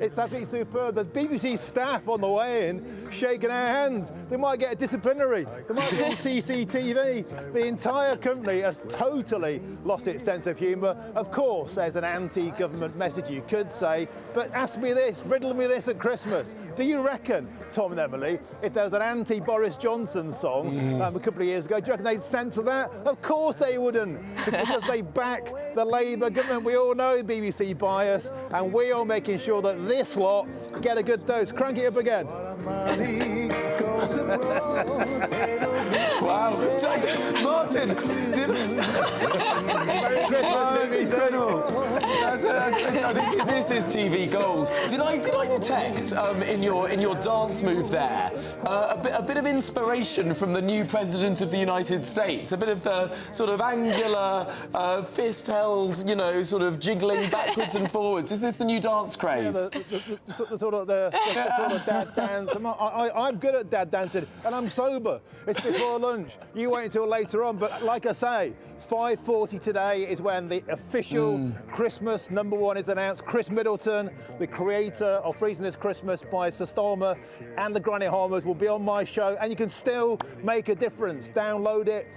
It's absolutely superb. There's BBC staff on the way in shaking our hands. They might get a disciplinary. They might be on CCTV. The entire company has totally lost its sense of humour. Of course, there's an anti-government message you could say, but ask me this, riddle me this at Christmas. Do you reckon, Tom and Emily, if there was an anti-Boris Johnson song a couple of years ago, do you reckon they'd censor that? Of course they wouldn't. It's because they back the Labour government. We all know BBC bias, and we are making sure that this lot get a good dose. Crank it up again. Wow. Martin, that's incredible. This is TV gold. Did I detect in your dance move there a bit of inspiration from the new president of the United States? A bit of the sort of angular, fist-held, you know, sort of jiggling backwards and forwards. Is this the new dance craze? Yeah, the sort of dad dance. I'm good at dad dancing, and I'm sober. It's before lunch. You wait until later on. But like I say, 5:40 today is when the official Christmas #1 is announced. Chris Middleton, the creator of Freezing This Christmas by Sir Stormer and the Granny Harmers, will be on my show, and you can still make a difference. Download it.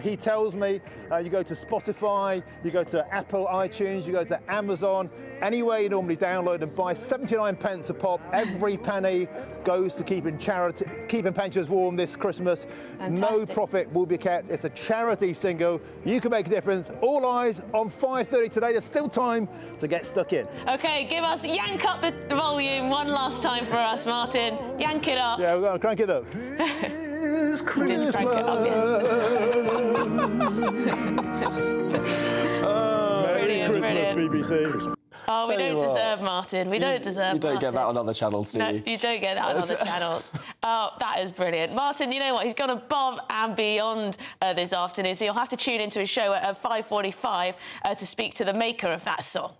He tells me you go to Spotify, you go to Apple iTunes, you go to Amazon, anywhere you normally download and buy 79 pence a pop. Every penny goes to keeping pensioners warm this Christmas. Fantastic. No profit will be kept. It's a charity single. You can make a difference. All eyes on 5:30 today. There's still time to get stuck in. OK, yank up the volume one last time for us, Martin. Yank it up. Yeah, we're going to crank it up. Didn't crank it up yet. Merry Christmas, BBC. Oh, we don't deserve Martin. We don't deserve Martin. You don't get that on other channels, do you? No, you don't get that on other channels. Oh, that is brilliant. Martin, you know what? He's gone above and beyond this afternoon, so you'll have to tune into his show at 5:45 to speak to the maker of that song.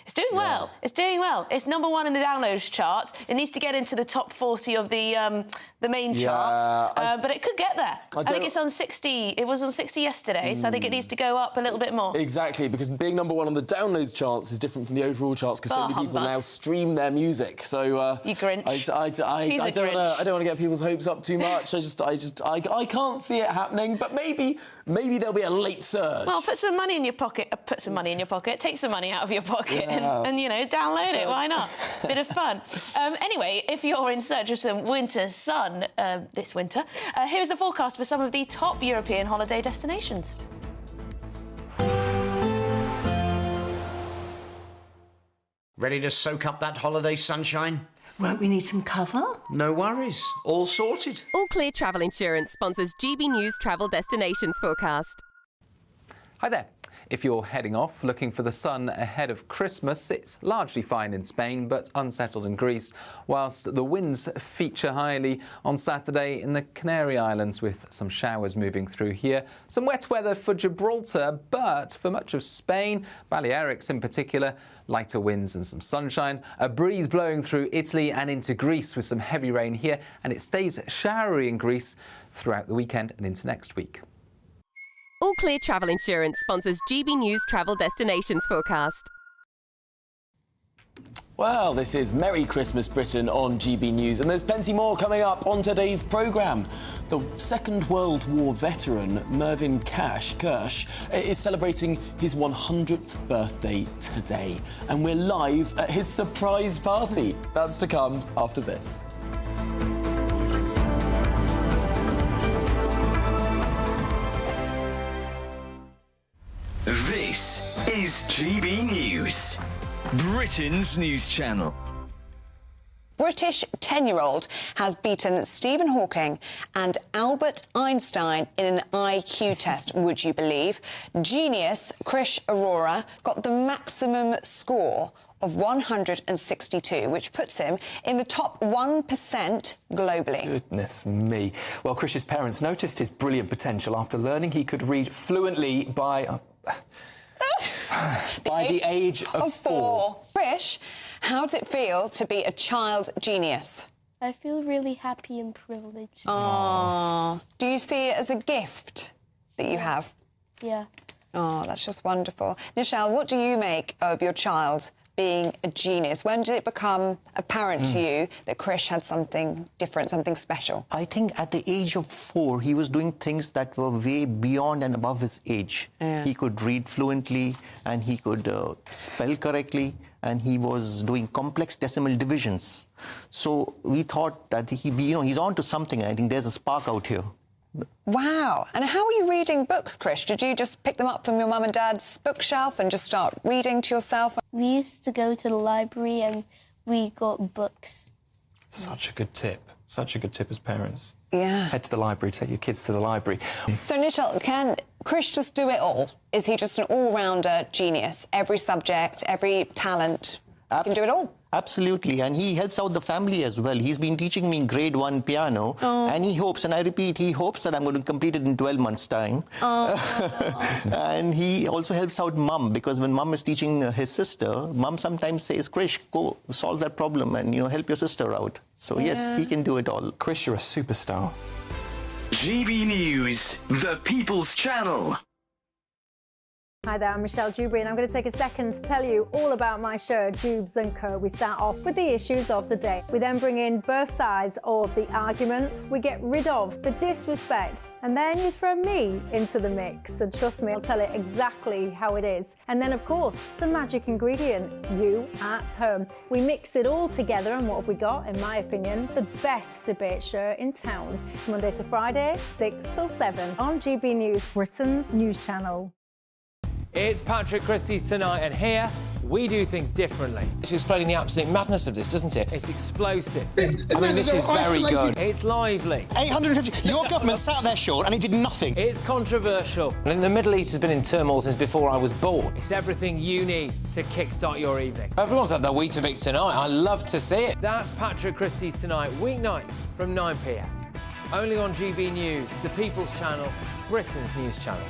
It's doing well. It's doing well. It's #1 in the downloads charts. It needs to get into the top 40 of the main charts, but it could get there. I think it's on 60. It was on 60 yesterday, so I think it needs to go up a little bit more. Exactly, because being #1 on the downloads charts is different from the overall charts because so many people now stream their music. So you Grinch. I don't want to get people's hopes up too much. I can't see it happening, but maybe there'll be a late surge. Well, put some money in your pocket. Take some money out of your pocket and you know, download it. Why not? Bit of fun. Anyway, if you're in search of some winter sun this winter, here's the forecast for some of the top European holiday destinations. Ready to soak up that holiday sunshine? Won't we need some cover? No worries. All sorted. All Clear Travel Insurance sponsors GB News Travel Destinations Forecast. Hi there. If you're heading off looking for the sun ahead of Christmas, it's largely fine in Spain but unsettled in Greece, whilst the winds feature highly on Saturday in the Canary Islands with some showers moving through here. Some wet weather for Gibraltar, but for much of Spain, Balearics in particular, lighter winds and some sunshine. A breeze blowing through Italy and into Greece with some heavy rain here, and it stays showery in Greece throughout the weekend and into next week. All Clear Travel Insurance sponsors GB News Travel Destinations Forecast. Well, this is Merry Christmas Britain on GB News, and there's plenty more coming up on today's programme. The Second World War veteran Mervyn Kirsch is celebrating his 100th birthday today, and we're live at his surprise party. That's to come after this. This is GB News, Britain's news channel. British 10-year-old has beaten Stephen Hawking and Albert Einstein in an IQ test, would you believe? Genius Krish Arora got the maximum score of 162, which puts him in the top 1% globally. Goodness me. Well, Krish's parents noticed his brilliant potential after learning he could read fluently by the age of 4. Krish, how does it feel to be a child genius? I feel really happy and privileged. Aww. Do you see it as a gift that you have? Yeah. Oh, that's just wonderful. Nichelle, what do you make of your child being a genius? When did it become apparent to you that Krish had something different, something special? I think at the age of 4, he was doing things that were way beyond and above his age. Yeah. He could read fluently and he could spell correctly, and he was doing complex decimal divisions. So we thought that he's on to something. I think there's a spark out here. Wow. And how are you reading books, Krish? Did you just pick them up from your mum and dad's bookshelf and just start reading to yourself? We used to go to the library and we got books. Such a good tip. Such a good tip as parents. Yeah. Head to the library, take your kids to the library. So, Nichelle, can Krish just do it all? Is he just an all-rounder genius? Every subject, every talent, he can do it all? Absolutely, and he helps out the family as well. He's been teaching me grade 1 piano, and he hopes, and I repeat, he hopes that I'm going to complete it in 12 months' time. And he also helps out Mum, because when Mum is teaching his sister, Mum sometimes says, Krish, go solve that problem and, help your sister out. So, yes, he can do it all. Krish, you're a superstar. GB News, the People's Channel. Hi there, I'm Michelle Dewberry, and I'm going to take a second to tell you all about my show, Dubes & Co. We start off with the issues of the day. We then bring in both sides of the arguments. We get rid of the disrespect, and then you throw me into the mix. And trust me, I'll tell it exactly how it is. And then, of course, the magic ingredient, you at home. We mix it all together, and what have we got? In my opinion, the best debate show in town. Monday to Friday, 6 till 7 on GB News, Britain's news channel. It's Patrick Christie's Tonight, and here we do things differently. It's explaining the absolute madness of this, doesn't it? It's explosive. I mean, this is very good. It's lively. 850. Your government sat there, Sean, and it did nothing. It's controversial. And the Middle East has been in turmoil since before I was born. It's everything you need to kickstart your evening. Everyone's had their Weetabix tonight. I love to see it. That's Patrick Christie's Tonight, weeknights from 9 p.m. Only on GB News, the People's Channel, Britain's news channel.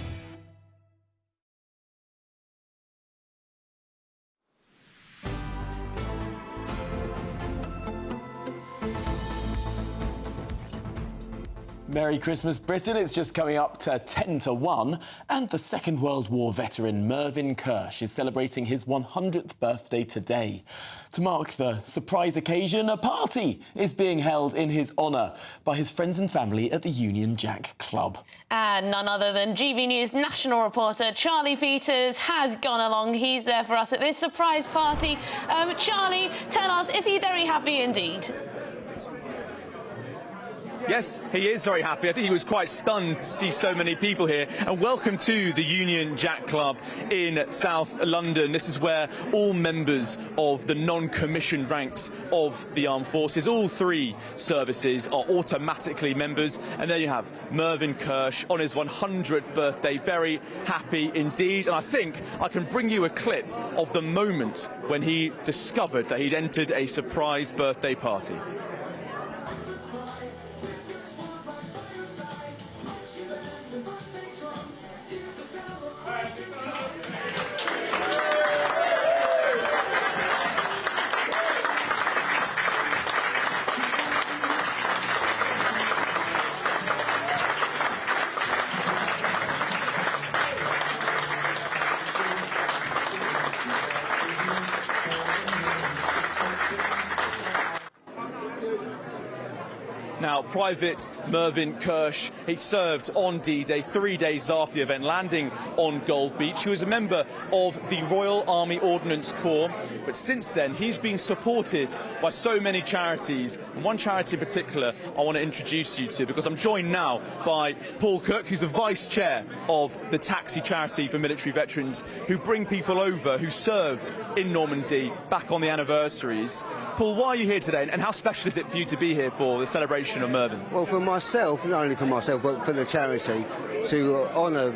Merry Christmas, Britain. It's just coming up to 10 to 1, and the Second World War veteran Mervyn Kirsch is celebrating his 100th birthday today. To mark the surprise occasion, a party is being held in his honour by his friends and family at the Union Jack Club. And none other than GB News national reporter Charlie Peters has gone along. He's there for us at this surprise party. Charlie, tell us, is he very happy indeed? Yes, he is very happy. I think he was quite stunned to see so many people here. And welcome to the Union Jack Club in South London. This is where all members of the non-commissioned ranks of the armed forces, all 3 services, are automatically members. And there you have Mervyn Kirsch on his 100th birthday. Very happy indeed. And I think I can bring you a clip of the moment when he discovered that he'd entered a surprise birthday party. Now, Private Mervyn Kirsch, he served on D-Day 3 days after the event, landing on Gold Beach. He was a member of the Royal Army Ordnance Corps, but since then he's been supported by so many charities, and one charity in particular I want to introduce you to, because I'm joined now by Paul Cook, who's the Vice Chair of the Taxi Charity for Military Veterans, who bring people over who served in Normandy back on the anniversaries. Paul, why are you here today, and how special is it for you to be here for the celebration of Mervyn? Well, for myself, not only for myself, but for the charity, to honour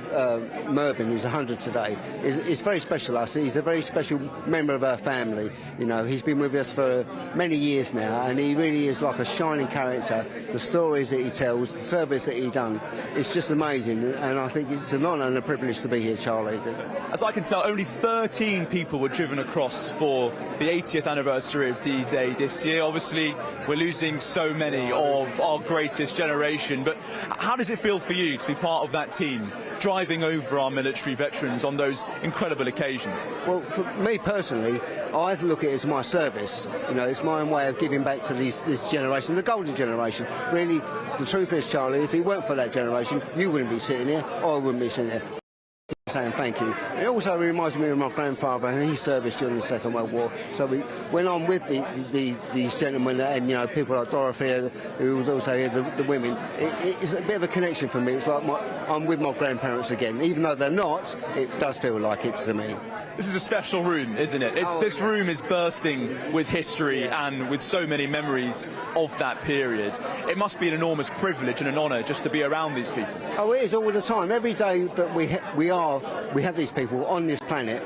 Mervyn, who's 100 today, is very special to us. He's a very special member of our family. You know, he's been with us for many years now, and he really is like a shining character. The stories that he tells, the service that he done, it's just amazing, and I think it's an honour and a privilege to be here, Charlie. As I can tell, only 13 people were driven across for the 80th anniversary of D-Day this year. Obviously, we're losing so many of our greatest generation, but how does it feel for you to be part of that team, driving over our military veterans on those incredible occasions? Well, for me personally, I look at it as my service. You know, it's my own way of giving back to this generation, the golden generation. Really, the truth is, Charlie, if it weren't for that generation, you wouldn't be sitting here, I wouldn't be sitting here. Saying thank you. It also reminds me of my grandfather, and he served during the Second World War. So when I'm with these gentlemen, and you know, people like Dorothea, who was also here, the women, it's a bit of a connection for me. It's like I'm with my grandparents again, even though they're not. It does feel like it to me. This is a special room, isn't it? This room is bursting with history and with so many memories of that period. It must be an enormous privilege and an honour just to be around these people. Oh, it is all the time. Every day that we have these people on this planet,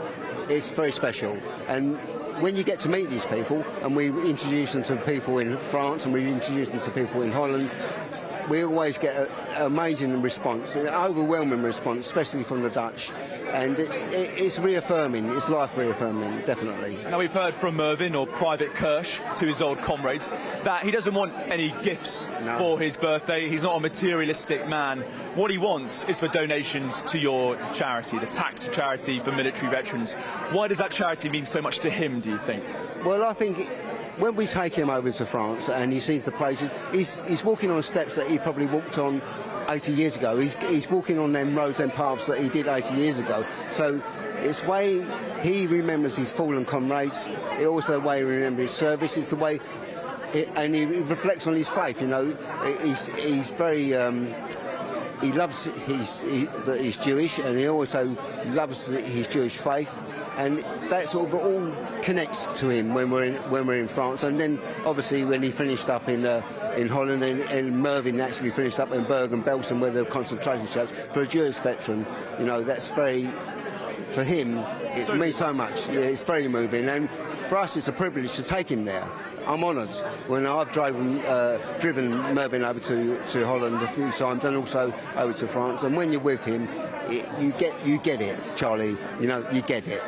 it's very special. And when you get to meet these people, and we introduce them to people in France, and we introduce them to people in Holland, we always get an amazing response, an overwhelming response, especially from the Dutch. And it's reaffirming, it's life reaffirming, definitely. Now, we've heard from Mervyn, or Private Kirsch, to his old comrades, that he doesn't want any gifts for his birthday. He's not a materialistic man. What he wants is for donations to your charity, the tax charity for military veterans. Why does that charity mean so much to him, do you think? Well, I think when we take him over to France and he sees the places, he's walking on steps that he probably walked on 80 years ago. He's walking on them roads and paths that he did 80 years ago. So it's the way he remembers his fallen comrades. It's also the way he remembers his service. It's the way, and he reflects on his faith. You know, he's very. He loves that he's Jewish, and he also loves his Jewish faith, and that sort of all connects to him when we're in France. And then obviously when he finished up in Holland, and Mervyn actually finished up in Bergen-Belsen, where the concentration camps, for a Jewish veteran, you know, that's very, for him, it means so much. Yeah, it's very moving, and for us it's a privilege to take him there. I'm honoured when I've driven Mervyn over to Holland a few times, and also over to France. And when you're with him, you get it, Charlie. You know, you get it.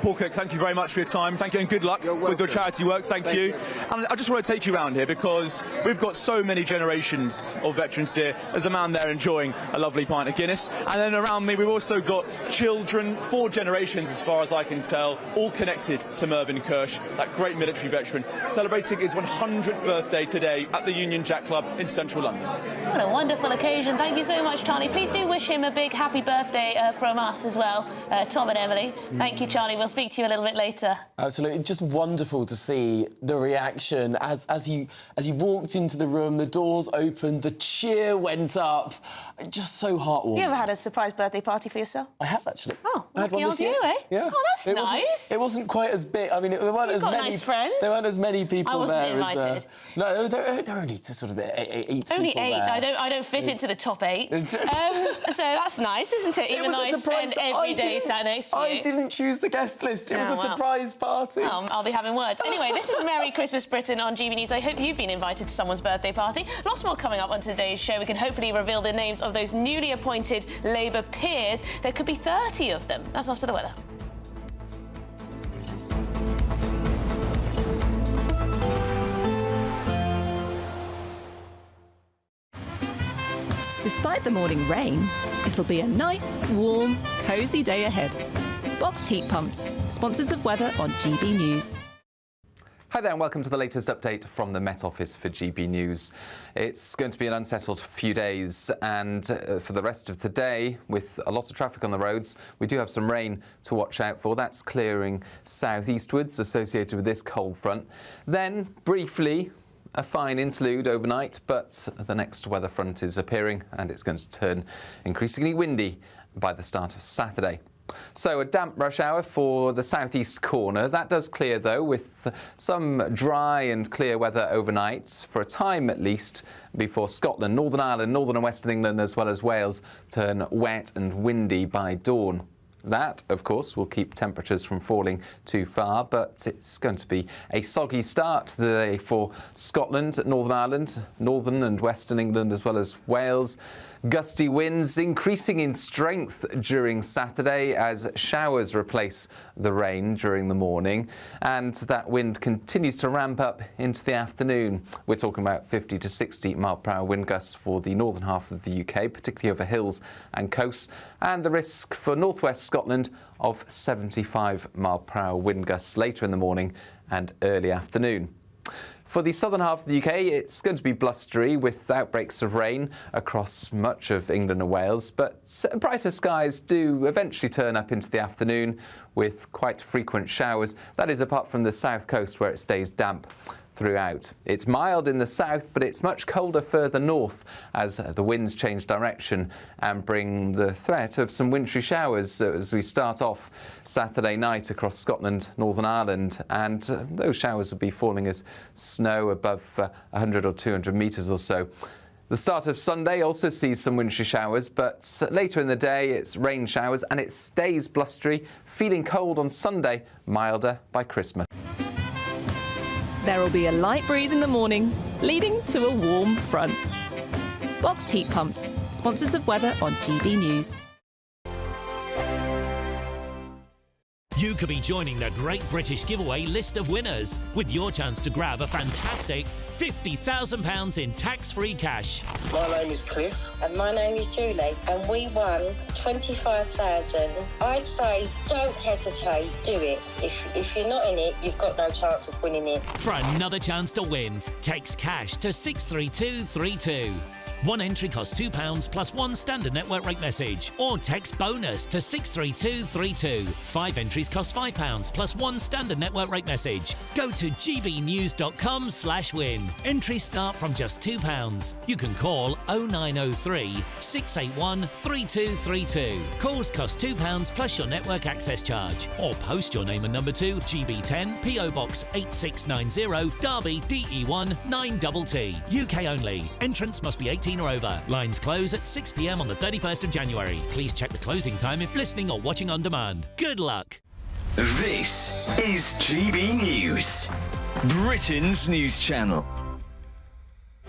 Paul Cook, thank you very much for your time. Thank you, and good luck with your charity work. Thank you. And I just want to take you around here because we've got so many generations of veterans here. There's a man there enjoying a lovely pint of Guinness. And then around me, we've also got children, 4 generations as far as I can tell, all connected to Mervyn Kirsch, that great military veteran, celebrating his 100th birthday today at the Union Jack Club in central London. What a wonderful occasion. Thank you so much, Charlie. Please do wish him a big happy birthday from us as well, Tom and Emily. Thank you, Charlie. We'll speak to you a little bit later. Absolutely, just wonderful to see the reaction as he walked into the room. The doors opened, the cheer went up. Just so heartwarming. You ever had a surprise birthday party for yourself? I have actually. Oh, I had one this year. You, eh? Yeah. Oh, that's nice. It wasn't quite as big. I mean, there weren't as many. Nice friends. There weren't as many people I wasn't there. invited. No, there are only sort of 8 only people 8. there. I don't fit into the top 8. So that's nice, isn't it? Even though I spend every day sat next to you. I didn't choose the guest list. It was a surprise party. I'll be having words. Anyway, this is Merry Christmas Britain on GB News. I hope you've been invited to someone's birthday party. Lots more coming up on today's show. We can hopefully reveal the names of those newly appointed Labour peers. There could be 30 of them. That's after the weather. Despite the morning rain, it'll be a nice, warm, cosy day ahead. Boxed heat pumps, sponsors of weather on GB News. Hi there and welcome to the latest update from the Met Office for GB News. It's going to be an unsettled few days, and for the rest of today, with a lot of traffic on the roads, we do have some rain to watch out for. That's clearing southeastwards associated with this cold front. Then, briefly, a fine interlude overnight, but the next weather front is appearing and it's going to turn increasingly windy by the start of Saturday. So a damp rush hour for the southeast corner. That does clear, though, with some dry and clear weather overnight, for a time at least, before Scotland, Northern Ireland, Northern and Western England, as well as Wales, turn wet and windy by dawn. That, of course, will keep temperatures from falling too far, but it's going to be a soggy start to the day for Scotland, Northern Ireland, Northern and Western England, as well as Wales. Gusty winds increasing in strength during Saturday as showers replace the rain during the morning, and that wind continues to ramp up into the afternoon. We're talking about 50 to 60 mile-per-hour wind gusts for the northern half of the UK, particularly over hills and coasts, and the risk for northwest Scotland of 75 mile-per-hour wind gusts later in the morning and early afternoon. For the southern half of the UK, it's going to be blustery with outbreaks of rain across much of England and Wales, but brighter skies do eventually turn up into the afternoon with quite frequent showers. That is apart from the south coast where it stays damp throughout. It's mild in the south, but it's much colder further north as the winds change direction and bring the threat of some wintry showers as we start off Saturday night across Scotland, Northern Ireland, and those showers will be falling as snow above 100 or 200 metres or so. The start of Sunday also sees some wintry showers, but later in the day it's rain showers and it stays blustery, feeling cold on Sunday, milder by Christmas. There will be a light breeze in the morning, leading to a warm front. Boxed heat pumps, sponsors of weather on GB News. You could be joining the Great British Giveaway list of winners with your chance to grab a fantastic £50,000 in tax-free cash. My name is Cliff. And my name is Julie. And we won 25,000. I'd say don't hesitate, do it. If you're not in it, you've got no chance of winning it. For another chance to win, text cash to 63232. One entry costs £2 plus one standard network rate message, or text bonus to 63232. 5 entries cost £5 plus one standard network rate message. Go to gbnews.com/win. Entries start from just £2. You can call 0903 681 3232. Calls cost £2 plus your network access charge, or post your name and number to GB10 PO Box 8690 Derby DE1 9TT. UK only. Entrance must be 18 or over. Lines close at 6 p.m. on the 31st of January. Please check the closing time if listening or watching on demand. Good luck. This is GB News, Britain's news channel.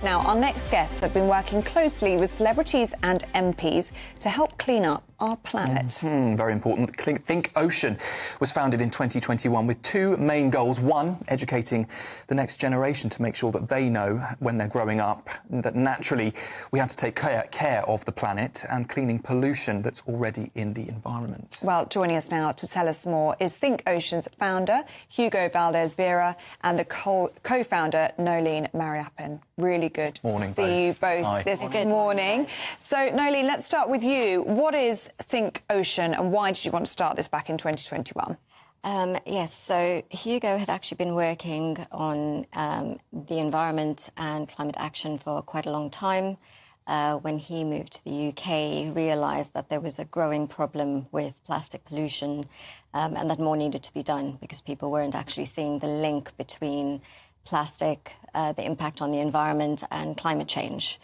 Now, our next guests have been working closely with celebrities and MPs to help clean up our planet. Very important. Think Ocean was founded in 2021 with two main goals. One, educating the next generation to make sure that they know when they're growing up that naturally we have to take care of the planet and cleaning pollution that's already in the environment. Well, joining us now to tell us more is Think Ocean's founder, Hugo Valdez-Vera, and the co-founder, Nolene Mariappan. Really good to see you both this morning. So, Nolene, let's start with you. What is Think Ocean and why did you want to start this back in 2021? Yes, so Hugo had actually been working on the environment and climate action for quite a long time. When he moved to the UK, he realised that there was a growing problem with plastic pollution and that more needed to be done because people weren't actually seeing the link between plastic, the impact on the environment and climate change.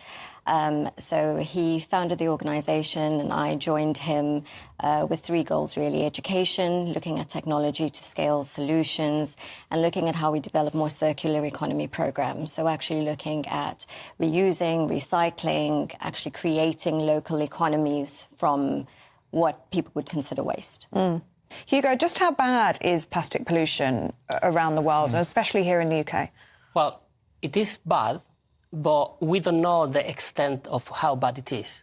So he founded the organisation and I joined him with 3 goals, really. Education, looking at technology to scale solutions, and looking at how we develop more circular economy programs. So actually looking at reusing, recycling, actually creating local economies from what people would consider waste. Hugo, just how bad is plastic pollution around the world, and especially here in the UK? Well, it is bad, but we don't know the extent of how bad it is.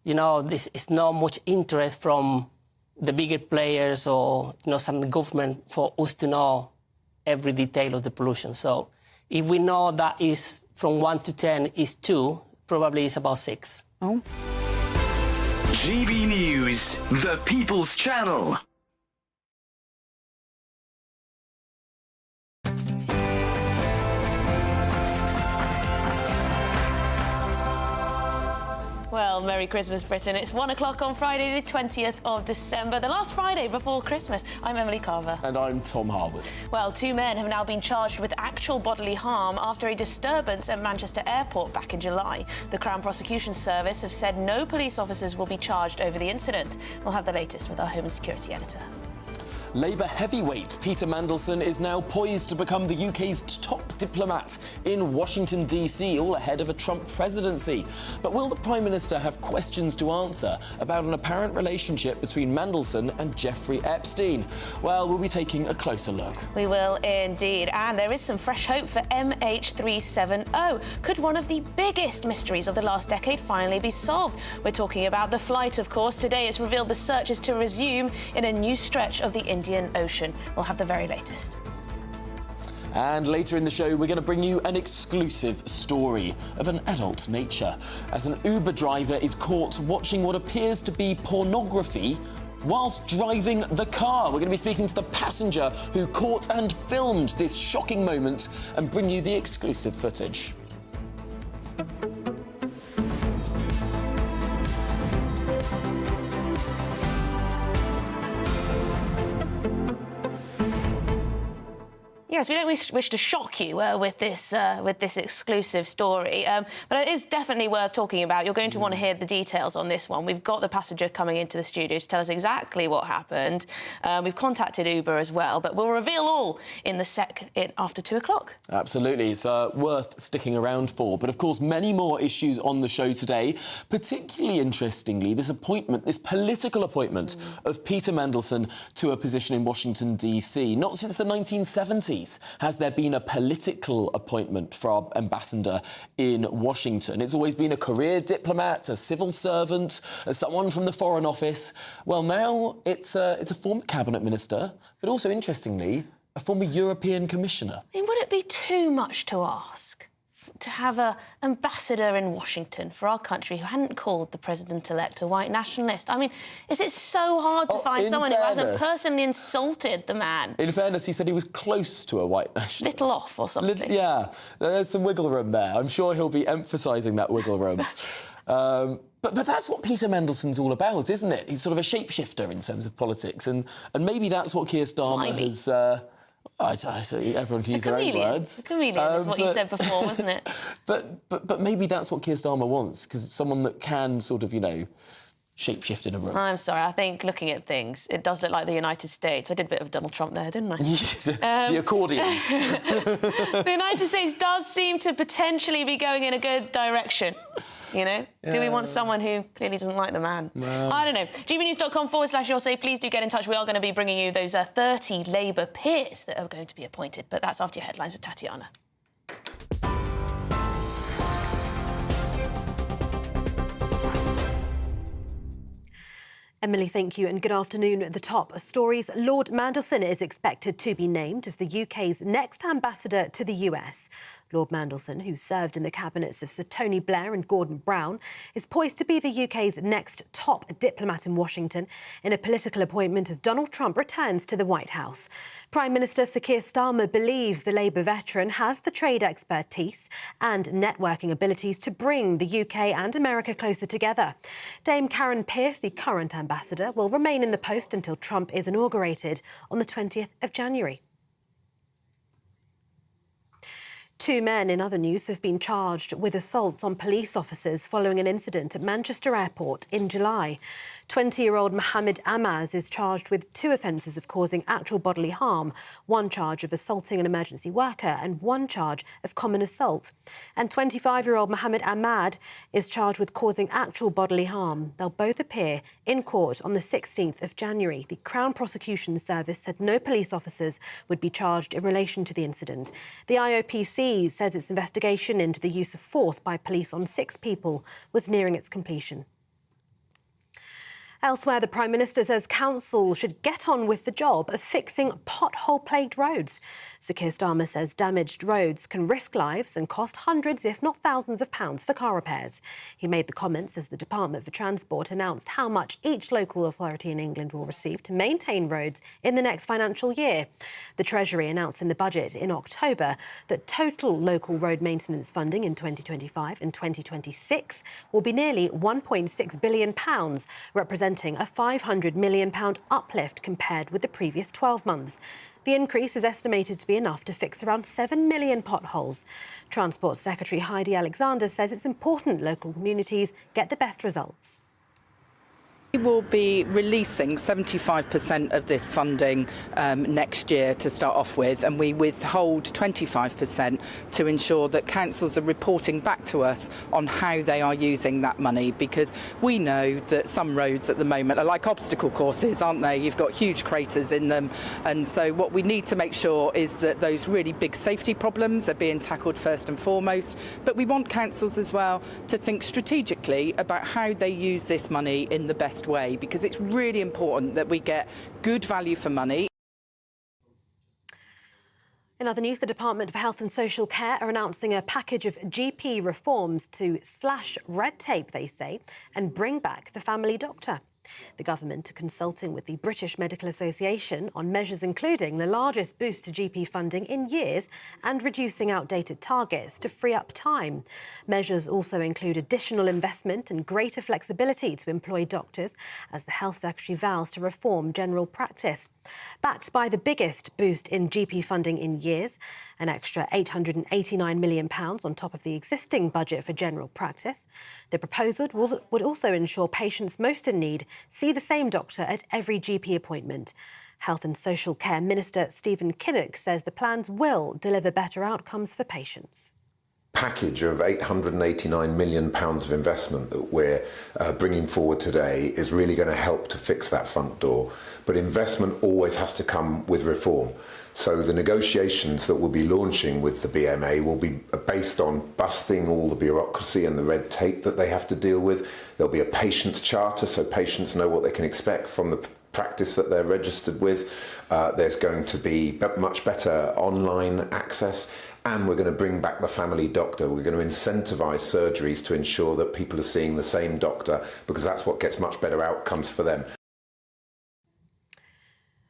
You know, this is not much interest from the bigger players or, you know, some government for us to know every detail of the pollution. So if we know that is from 1 to 10 is 2, probably it's about 6. GB News, the People's Channel. Well, Merry Christmas, Britain. It's 1 o'clock on Friday, the 20th of December, the last Friday before Christmas. I'm Emily Carver. And I'm Tom Harwood. Well, 2 men have now been charged with actual bodily harm after a disturbance at Manchester Airport back in July. The Crown Prosecution Service have said no police officers will be charged over the incident. We'll have the latest with our Home and Security Editor. Labour heavyweight Peter Mandelson is now poised to become the UK's top diplomat in Washington, D.C., all ahead of a Trump presidency. But will the Prime Minister have questions to answer about an apparent relationship between Mandelson and Jeffrey Epstein? Well, we'll be taking a closer look. We will indeed. And there is some fresh hope for MH370. Could one of the biggest mysteries of the last decade finally be solved? We're talking about the flight, of course. Today it's revealed the search is to resume in a new stretch of the Indian Ocean. We'll have the very latest. And later in the show, we're going to bring you an exclusive story of an adult nature as an Uber driver is caught watching what appears to be pornography whilst driving the car. We're going to be speaking to the passenger who caught and filmed this shocking moment and bring you the exclusive footage. Yes, we don't wish to shock you with this exclusive story, but it is definitely worth talking about. You're going to want to hear the details on this one. We've got the passenger coming into the studio to tell us exactly what happened. We've contacted Uber as well, but we'll reveal all in the after 2 o'clock. Absolutely, it's worth sticking around for. But of course, many more issues on the show today. Particularly interestingly, this political appointment of Peter Mandelson to a position in Washington, D.C. Not since the 1970s. Has there been a political appointment for our ambassador in Washington. It's always been a career diplomat, a civil servant, someone from the Foreign Office. Well, now it's a former cabinet minister, but also, interestingly, a former European commissioner. I mean, would it be too much to ask to have an ambassador in Washington for our country who hadn't called the president-elect a white nationalist? I mean, is it so hard to find someone who hasn't personally insulted the man? In fairness, he said he was close to a white nationalist. Little off or something. Yeah, there's some wiggle room there. I'm sure he'll be emphasising that wiggle room. But that's what Peter Mandelson's all about, isn't it? He's sort of a shapeshifter in terms of politics, and maybe that's what Keir Starmer has... everyone can use their own words. A chameleon is what you said before, wasn't it? But maybe that's what Keir Starmer wants, because it's someone that can sort of, shape-shift in a room. I'm sorry, I think looking at things, it does look like the United States. I did a bit of Donald Trump there, didn't I? The accordion. The United States does seem to potentially be going in a good direction, Do we want someone who clearly doesn't like the man? No. I don't know. GBnews.com/yoursay. Please do get in touch. We are going to be bringing you those 30 Labour peers that are going to be appointed. But that's after your headlines with Tatiana. Emily, thank you, and good afternoon. At the top stories, Lord Mandelson is expected to be named as the UK's next ambassador to the US. Lord Mandelson, who served in the cabinets of Sir Tony Blair and Gordon Brown, is poised to be the UK's next top diplomat in Washington in a political appointment as Donald Trump returns to the White House. Prime Minister Sir Keir Starmer believes the Labour veteran has the trade expertise and networking abilities to bring the UK and America closer together. Dame Karen Pierce, the current ambassador, will remain in the post until Trump is inaugurated on the 20th of January. 2 men, in other news, have been charged with assaults on police officers following an incident at Manchester Airport in July. 20-year-old Mohammed Amaz is charged with 2 offences of causing actual bodily harm, 1 charge of assaulting an emergency worker and 1 charge of common assault. And 25-year-old Mohammed Ahmad is charged with causing actual bodily harm. They'll both appear in court on the 16th of January. The Crown Prosecution Service said no police officers would be charged in relation to the incident. The IOPC says its investigation into the use of force by police on 6 people was nearing its completion. Elsewhere, the Prime Minister says council should get on with the job of fixing pothole-plagued roads. Sir Keir Starmer says damaged roads can risk lives and cost hundreds, if not thousands of pounds for car repairs. He made the comments as the Department for Transport announced how much each local authority in England will receive to maintain roads in the next financial year. The Treasury announced in the budget in October that total local road maintenance funding in 2025 and 2026 will be nearly £1.6 billion, representing a £500 million uplift compared with the previous 12 months. The increase is estimated to be enough to fix around 7 million potholes. Transport Secretary Heidi Alexander says it's important local communities get the best results. We will be releasing 75% of this funding next year to start off with, and we withhold 25% to ensure that councils are reporting back to us on how they are using that money, because we know that some roads at the moment are like obstacle courses, aren't they? You've got huge craters in them, and so what we need to make sure is that those really big safety problems are being tackled first and foremost, but we want councils as well to think strategically about how they use this money in the best way, because it's really important that we get good value for money. In other news, the Department for Health and Social Care are announcing a package of GP reforms to slash red tape, they say, and bring back the family doctor. The government are consulting with the British Medical Association on measures including the largest boost to GP funding in years and reducing outdated targets to free up time. Measures also include additional investment and greater flexibility to employ doctors as the Health Secretary vows to reform general practice. Backed by the biggest boost in GP funding in years, an extra £889 million on top of the existing budget for general practice. The proposal would also ensure patients most in need see the same doctor at every GP appointment. Health and Social Care Minister Stephen Kinnock says the plans will deliver better outcomes for patients. Package of £889 million of investment that we're bringing forward today is really going to help to fix that front door. But investment always has to come with reform. So the negotiations that we'll be launching with the BMA will be based on busting all the bureaucracy and the red tape that they have to deal with. There'll be a patient's charter so patients know what they can expect from the practice that they're registered with. There's going to be much better online access. And we're going to bring back the family doctor. We're going to incentivise surgeries to ensure that people are seeing the same doctor, because that's what gets much better outcomes for them.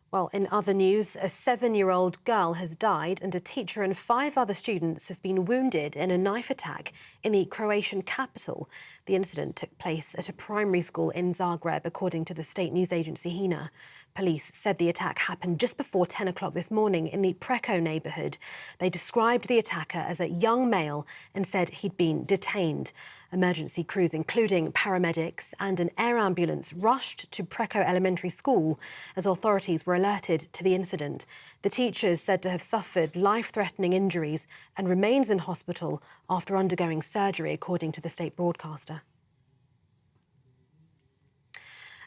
Well, in other news, a 7-year-old girl has died and a teacher and 5 other students have been wounded in a knife attack in the Croatian capital. The incident took place at a primary school in Zagreb, according to the state news agency HINA. Police said the attack happened just before 10 o'clock this morning in the Preko neighbourhood. They described the attacker as a young male and said he'd been detained. Emergency crews, including paramedics and an air ambulance, rushed to Preko Elementary School as authorities were alerted to the incident. The teacher is said to have suffered life-threatening injuries and remains in hospital after undergoing surgery, according to the state broadcaster.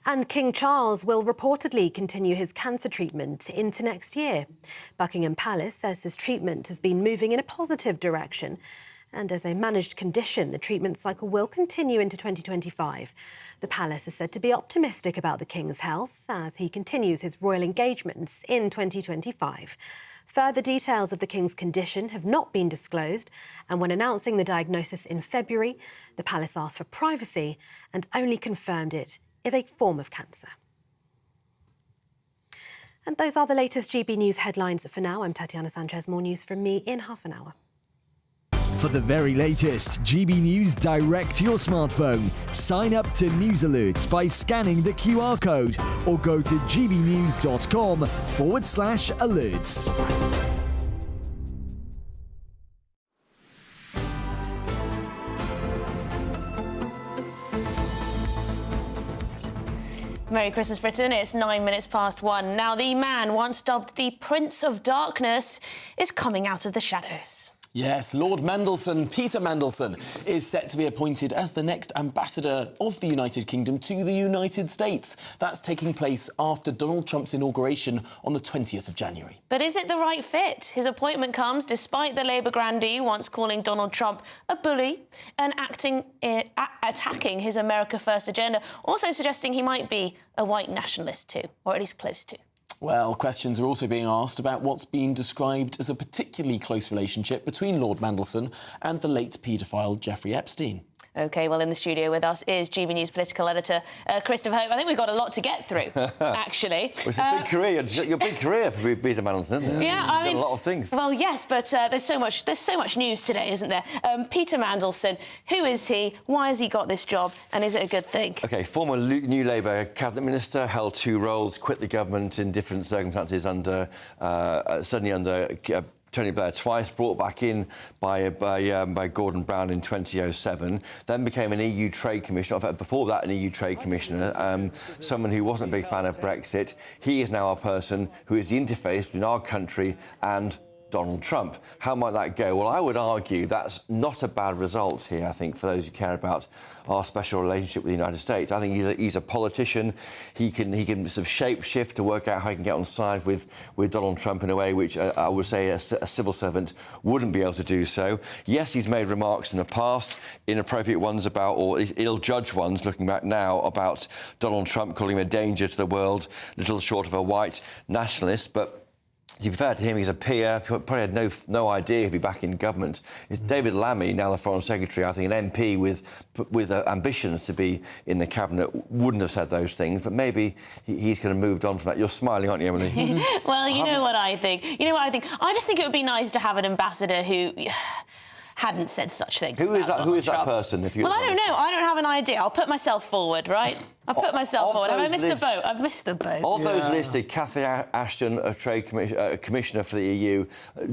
And King Charles will reportedly continue his cancer treatment into next year. Buckingham Palace says his treatment has been moving in a positive direction. And as a managed condition, the treatment cycle will continue into 2025. The palace is said to be optimistic about the King's health as he continues his royal engagements in 2025. Further details of the King's condition have not been disclosed, and when announcing the diagnosis in February, the palace asked for privacy and only confirmed it is a form of cancer. And those are the latest GB News headlines for now. I'm Tatiana Sanchez. More news from me in half an hour. For the very latest GB News direct to your smartphone, sign up to News Alerts by scanning the QR code or go to gbnews.com/alerts. Merry Christmas, Britain. It's 9 minutes past 1. Now, the man once dubbed the Prince of Darkness is coming out of the shadows. Yes, Lord Mandelson, Peter Mandelson, is set to be appointed as the next ambassador of the United Kingdom to the United States. That's taking place after Donald Trump's inauguration on the 20th of January. But is it the right fit? His appointment comes despite the Labour grandee once calling Donald Trump a bully and attacking his America First agenda, also suggesting he might be a white nationalist too, or at least close to. Well, questions are also being asked about what's been described as a particularly close relationship between Lord Mandelson and the late paedophile Jeffrey Epstein. OK, well, in the studio with us is GB News political editor Christopher Hope. I think we've got a lot to get through, actually. Well, it's a big career. Your big career for Peter Mandelson, isn't it? Yeah, I mean, done a lot of things. Well, yes, but there's so much news today, isn't there? Peter Mandelson, who is he? Why has he got this job? And is it a good thing? OK, former New Labour cabinet minister, held two roles, quit the government in different circumstances suddenly under Tony Blair, twice brought back in by Gordon Brown in 2007, then became an EU Trade Commissioner. In fact, before that, an EU Trade Commissioner, someone who wasn't a big fan of Brexit. He is now a person who is the interface between our country and Donald Trump. How might that go? Well, I would argue that's not a bad result here, I think, for those who care about our special relationship with the United States. I think he's a politician. He can sort of shape-shift to work out how he can get on side with Donald Trump in a way which I would say a civil servant wouldn't be able to do so. Yes, he's made remarks in the past, inappropriate ones about, or ill-judged ones, looking back now, about Donald Trump, calling him a danger to the world, little short of a white nationalist, but to be fair to him, he's a peer, probably had no idea he'd be back in government. It's David Lammy, now the Foreign Secretary, I think an MP with ambitions to be in the Cabinet, wouldn't have said those things, but maybe he's kind of moved on from that. You're smiling, aren't you, Emily? Well, you know what I think. I just think it would be nice to have an ambassador who hadn't said such things. Who is that Trump. person? Well, I don't know. I don't have an idea. I'll put myself forward, right? I'll put myself forward. Have I missed the boat? I've missed the boat. Of those listed, Cathy Ashton, a trade commissioner for the EU,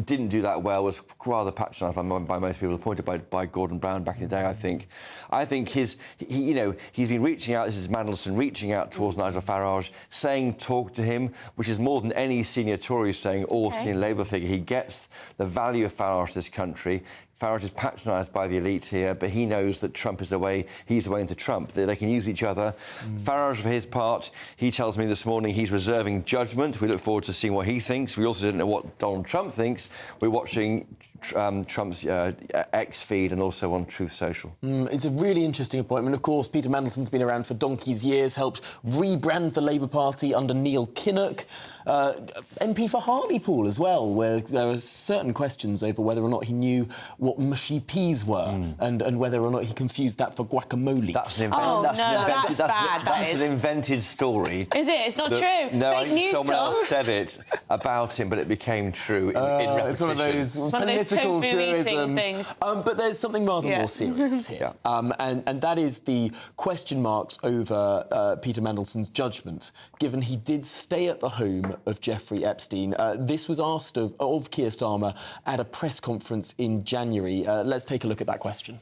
didn't do that well, was rather patronised by most people, appointed by Gordon Brown back in the day, I think. I think he's been reaching out, this is Mandelson, reaching out towards Nigel Farage, saying talk to him, which is more than any senior Tory saying or senior Labour figure. He gets the value of Farage to this country. Farage is patronised by the elite here, but he knows that Trump is the way, he's the way into Trump. They can use each other. Farage, for his part, he tells me this morning he's reserving judgment. We look forward to seeing what he thinks. We also don't know what Donald Trump thinks. We're watching Trump's X feed and also on Truth Social. It's a really interesting appointment. Of course, Peter Mandelson's been around for donkey's years, helped rebrand the Labour Party under Neil Kinnock. MP for Hartlepool as well, where there are certain questions over whether or not he knew what mushy peas were and whether or not he confused that for guacamole. That's an that's an invented story. Is it? It's not true. No, Fake news someone stuff. else said it about him, but it became true in repetition. It's one of those political truisms. But there's something rather more serious here, and that is the question marks over Peter Mandelson's judgment, given he did stay at the home of Jeffrey Epstein. This was asked of Keir Starmer at a press conference in January. Let's take a look at that question.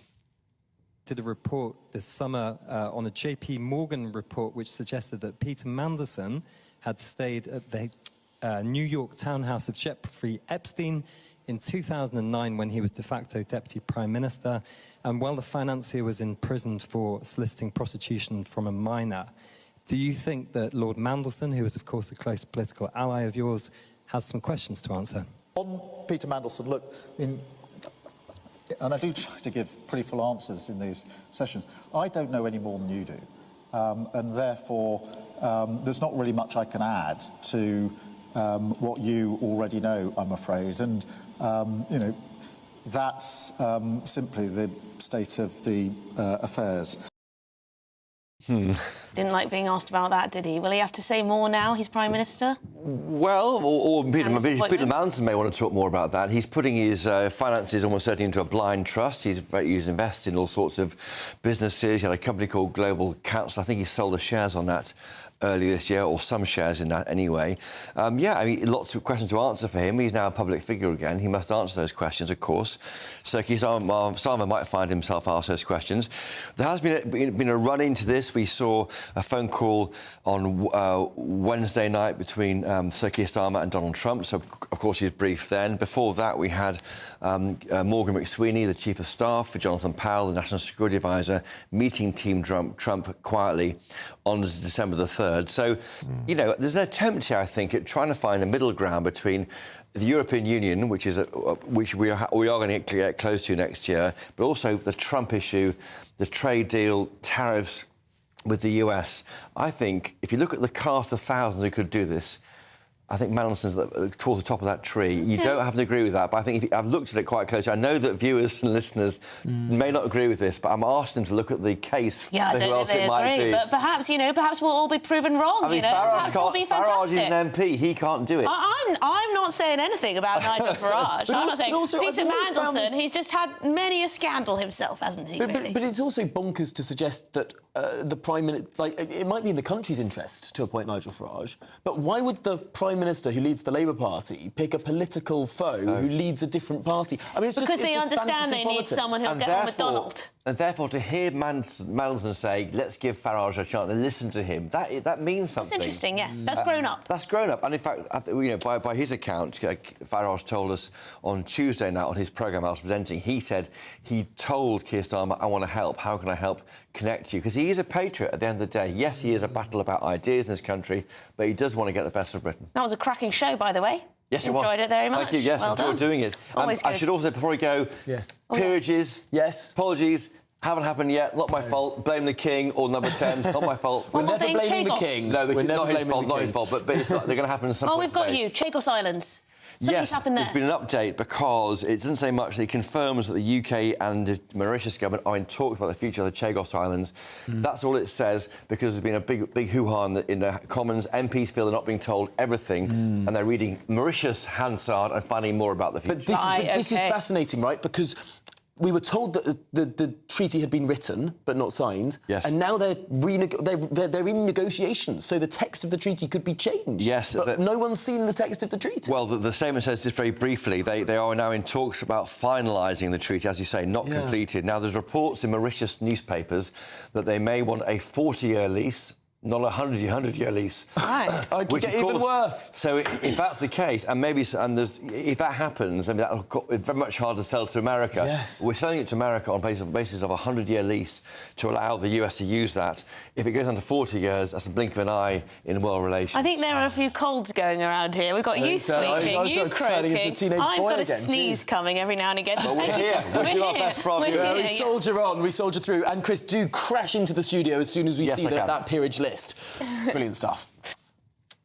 Did a report this summer on a JP Morgan report which suggested that Peter Mandelson had stayed at the New York townhouse of Jeffrey Epstein in 2009 when he was de facto deputy prime minister, and while the financier was imprisoned for soliciting prostitution from a minor. Do you think that Lord Mandelson, who is of course a close political ally of yours, has some questions to answer? On Peter Mandelson, look, and I do try to give pretty full answers in these sessions, I don't know any more than you do, and therefore there's not really much I can add to what you already know, I'm afraid, and that's simply the state of the affairs. Didn't like being asked about that, did he? Will he have to say more now he's Prime Minister? Well, or Peter Mandelson may want to talk more about that. He's putting his finances almost certainly into a blind trust. He's invested in all sorts of businesses. He had a company called Global Counsel. I think he sold the shares on that earlier this year, or some shares in that anyway. Yeah, I mean, lots of questions to answer for him. He's now a public figure again. He must answer those questions, of course. So Keir Starmer might find himself asked those questions. There has been a run into this. We saw a phone call on Wednesday night between Sir Keir Starmer and Donald Trump. So, of course, he was briefed then. Before that, we had Morgan McSweeney, the Chief of Staff for Jonathan Powell, the National Security Advisor, meeting Team Trump quietly on December the 3rd. So, you know, there's an attempt here, I think, at trying to find a middle ground between the European Union, which we are going to get close to next year, but also the Trump issue, the trade deal, tariffs with the US. I think if you look at the cast of thousands who could do this, I think Mandelson's towards the top of that tree. You don't have to agree with that, but I think I've looked at it quite closely. I know that viewers and listeners may not agree with this, but I'm asking them to look at the case for who else it might be. But perhaps, you know, perhaps we'll all be proven wrong. I mean, perhaps we'll be fantastic. Farage is an MP. He can't do it. I'm not saying anything about Nigel Farage. I'm not saying Peter Mandelson. He's just had many a scandal himself, hasn't he? But it's also bonkers to suggest that the Prime Minister, like, it might be in the country's interest to appoint Nigel Farage, but why would the Prime Minister who leads the Labour Party pick a political foe who leads a different party? I mean, it's because just, they understand they need someone who'll get on with Donald. And therefore, to hear Mandelson say, let's give Farage a chance and listen to him, that means something. That's interesting, yes. That's grown up. That's grown up. And in fact, you know, by his account, Farage told us on Tuesday night on his programme I was presenting, he said he told Keir Starmer, I want to help. How can I help connect you? Because he is a patriot at the end of the day. Yes, he is a battle about ideas in this country, but he does want to get the best of Britain. That was a cracking show, by the way. Yes, it was. Enjoyed it very much. Thank you. Yes, well enjoyed doing it. Always I should also, before we go, peerages. Yes. Apologies. Haven't happened yet. Not my fault. Blame the king or number 10. Not my fault. We're never blaming the king. No, we're never not his blaming fault. Not his fault. But it's not, they're going to happen at some point. Oh, we've got today. you. Chagos Islands. Something's happened there. There's been an update because it doesn't say much. It confirms that the UK and the Mauritius government are in talks about the future of the Chagos Islands. That's all it says because there's been a big hoo-ha in the Commons. MPs feel they're not being told everything and they're reading Mauritius, Hansard and finding more about the future. But this is fascinating, right? Because we were told that the treaty had been written but not signed. Yes. And now they're in negotiations, so the text of the treaty could be changed. Yes. But no one's seen the text of the treaty. Well, the statement says, just very briefly, they are now in talks about finalising the treaty, as you say, not completed. Now, there's reports in Mauritius newspapers that they may want a 40-year lease, not a 100-year lease. Right. I could get even worse. So if that's the case, and if that happens, I mean, it's very much hard to sell to America. Yes. We're selling it to America on the basis of a 100-year lease to allow the US to use that. If it goes on to 40 years, that's a blink of an eye in world relations. I think there are a few colds going around here. We've got you squeaking, you croaking. I've got a sneeze coming every now and again. But we're here. We'll do our best for our viewers. We soldier on, we soldier through. And Chris, do crash into the studio as soon as we see that peerage list. Brilliant stuff.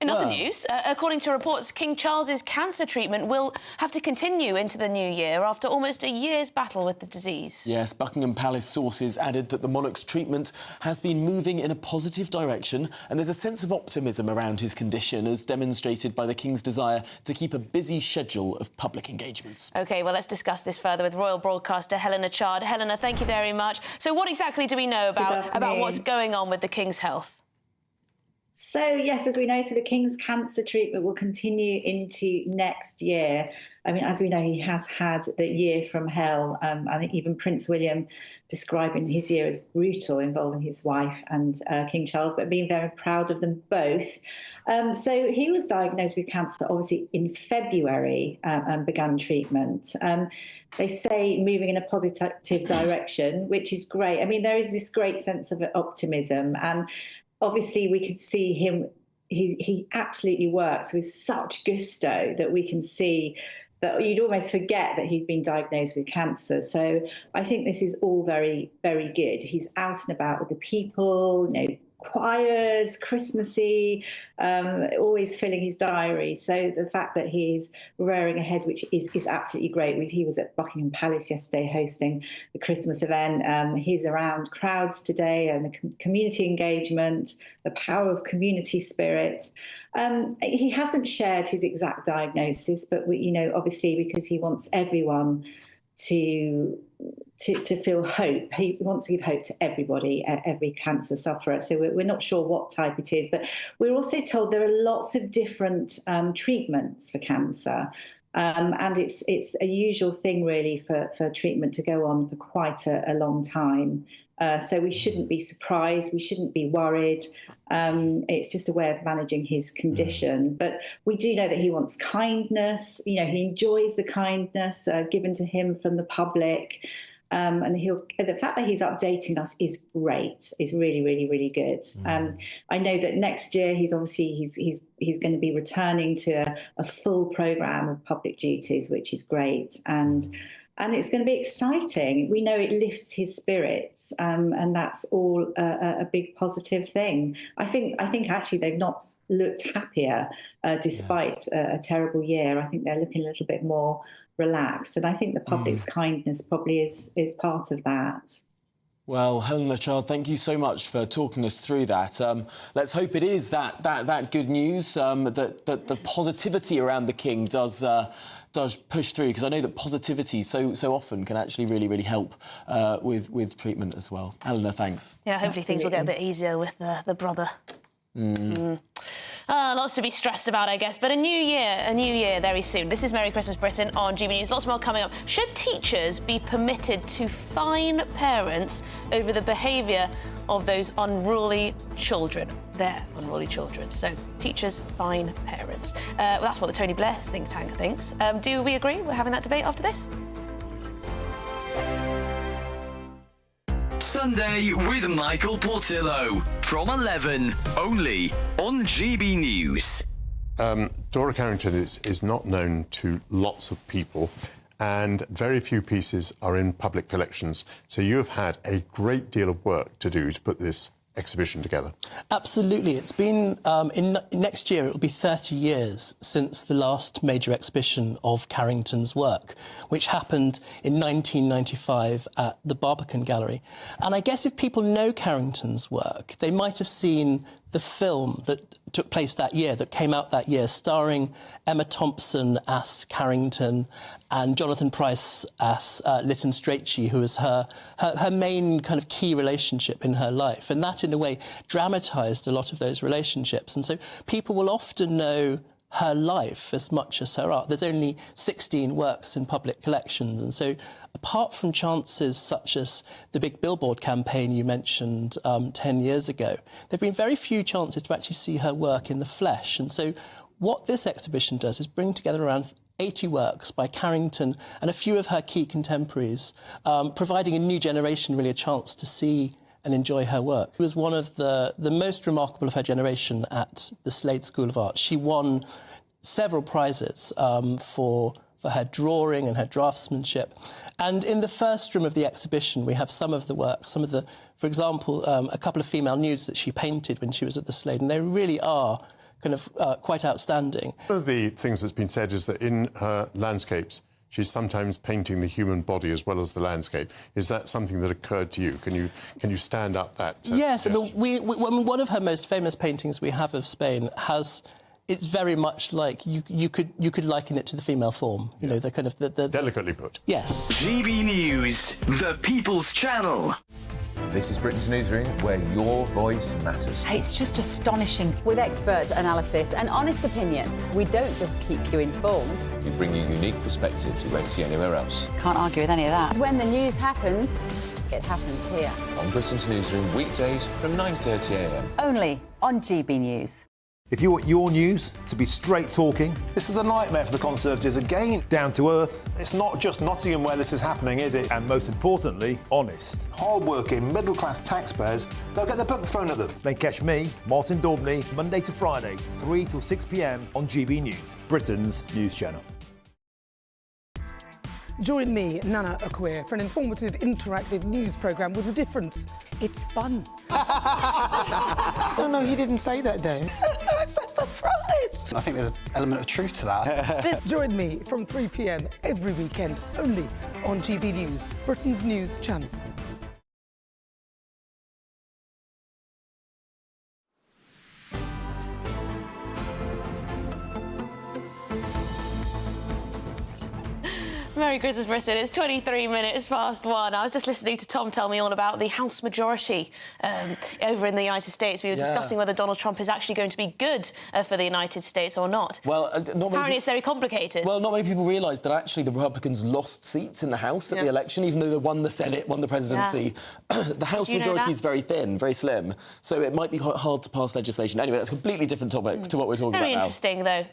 In other news, according to reports, King Charles's cancer treatment will have to continue into the new year after almost a year's battle with the disease. Yes, Buckingham Palace sources added that the monarch's treatment has been moving in a positive direction and there's a sense of optimism around his condition as demonstrated by the King's desire to keep a busy schedule of public engagements. OK, well, let's discuss this further with royal broadcaster Helena Chard. Helena, thank you very much. So what exactly do we know about what's going on with the King's health? So, yes, as we know, the King's cancer treatment will continue into next year. I mean, as we know, he has had the year from hell. I think even Prince William describing his year as brutal, involving his wife and King Charles, but being very proud of them both. So he was diagnosed with cancer, obviously, in February and began treatment. They say moving in a positive direction, which is great. I mean, there is this great sense of optimism and obviously, we could see him, he absolutely works with such gusto that we can see that you'd almost forget that he'd been diagnosed with cancer. So I think this is all very, very good. He's out and about with the people, you know, choirs, Christmassy, always filling his diary. So the fact that he's raring ahead, which is absolutely great. He was at Buckingham Palace yesterday hosting the Christmas event. He's around crowds today and the community engagement, the power of community spirit. He hasn't shared his exact diagnosis, but you know, obviously because he wants everyone to feel hope. He wants to give hope to everybody, every cancer sufferer. So we're not sure what type it is, but we're also told there are lots of different treatments for cancer. And it's a usual thing, really, for treatment to go on for quite a long time. So we shouldn't be surprised. We shouldn't be worried. It's just a way of managing his condition. But we do know that he wants kindness. You know, he enjoys the kindness given to him from the public. And the fact that he's updating us is great. Is really, really, really good. I know that next year he's going to be returning to a full programme of public duties, which is great. And it's going to be exciting. We know it lifts his spirits, and that's all a big positive thing. I think actually they've not looked happier despite a terrible year. I think they're looking a little bit more relaxed, and I think the public's kindness probably is part of that. Well, Helen Lachard, thank you so much for talking us through that. Let's hope it is that good news, that the positivity around the King does push through, because I know that positivity so often can actually really help with treatment as well. Helena, thanks. Yeah, hopefully things will get a bit easier with the brother. Lots to be stressed about, I guess, but a new year very soon. This is Merry Christmas Britain on GB News. Lots more coming up. Should teachers be permitted to fine parents over the behaviour of those unruly children? Their unruly children. So teachers fine parents. Well, that's what the Tony Blair think tank thinks. Do we agree? We're having that debate after this. Sunday with Michael Portillo from 11, only on GB News. Dora Carrington is not known to lots of people, and very few pieces are in public collections. So you have had a great deal of work to do to put this exhibition together. Absolutely. It's been, next year, it will be 30 years since the last major exhibition of Carrington's work, which happened in 1995 at the Barbican Gallery. And I guess if people know Carrington's work, they might have seen the film that took place that year, that came out that year, starring Emma Thompson as Carrington and Jonathan Pryce as Lytton Strachey, who was her main kind of key relationship in her life. And that, in a way, dramatised a lot of those relationships. And so people will often know her life as much as her art. There's only 16 works in public collections, and so apart from chances such as the big billboard campaign you mentioned 10 years ago, there have been very few chances to actually see her work in the flesh. And so what this exhibition does is bring together around 80 works by Carrington and a few of her key contemporaries, providing a new generation really a chance to see and enjoy her work. She was one of the most remarkable of her generation at the Slade School of Art. She won several prizes for her drawing and her draftsmanship. And in the first room of the exhibition, we have some of the work, for example, a couple of female nudes that she painted when she was at the Slade, and they really are kind of quite outstanding. One of the things that's been said is that in her landscapes, she's sometimes painting the human body as well as the landscape. Is that something that occurred to you? Can you stand up that? Yes, I mean, one of her most famous paintings we have of Spain has. It's very much like you could liken it to the female form. You know, the kind of the delicately put. Yes. GB News, the People's Channel. This is Britain's Newsroom, where your voice matters. It's just astonishing. With expert analysis and honest opinion, we don't just keep you informed. We bring you unique perspectives you won't see anywhere else. Can't argue with any of that. When the news happens, it happens here. On Britain's Newsroom, weekdays from 9:30 a.m. Only on GB News. If you want your news to be straight talking... This is a nightmare for the Conservatives again. Down to earth. It's not just Nottingham where this is happening, is it? And most importantly, honest. Hard-working, middle-class taxpayers, they'll get their book thrown at them. Then catch me, Martin Daubney, Monday to Friday, 3 till 6 p.m. on GB News, Britain's news channel. Join me, Nana Akwe, for an informative, interactive news programme with a difference. It's fun. No, he didn't say that, though. I'm so surprised. I think there's an element of truth to that. Join me from 3 p.m. every weekend, only on GB News, Britain's news channel. Merry Christmas, Britain. It's 23 minutes past 1. I was just listening to Tom tell me all about the House majority over in the United States. We were discussing whether Donald Trump is actually going to be good for the United States or not. Well, apparently it's very complicated. Well, not many people realise that actually the Republicans lost seats in the House at the election, even though they won the Senate, won the presidency. The House majority is very thin, very slim, so it might be quite hard to pass legislation. Anyway, that's a completely different topic to what we're talking about now. Very interesting, though.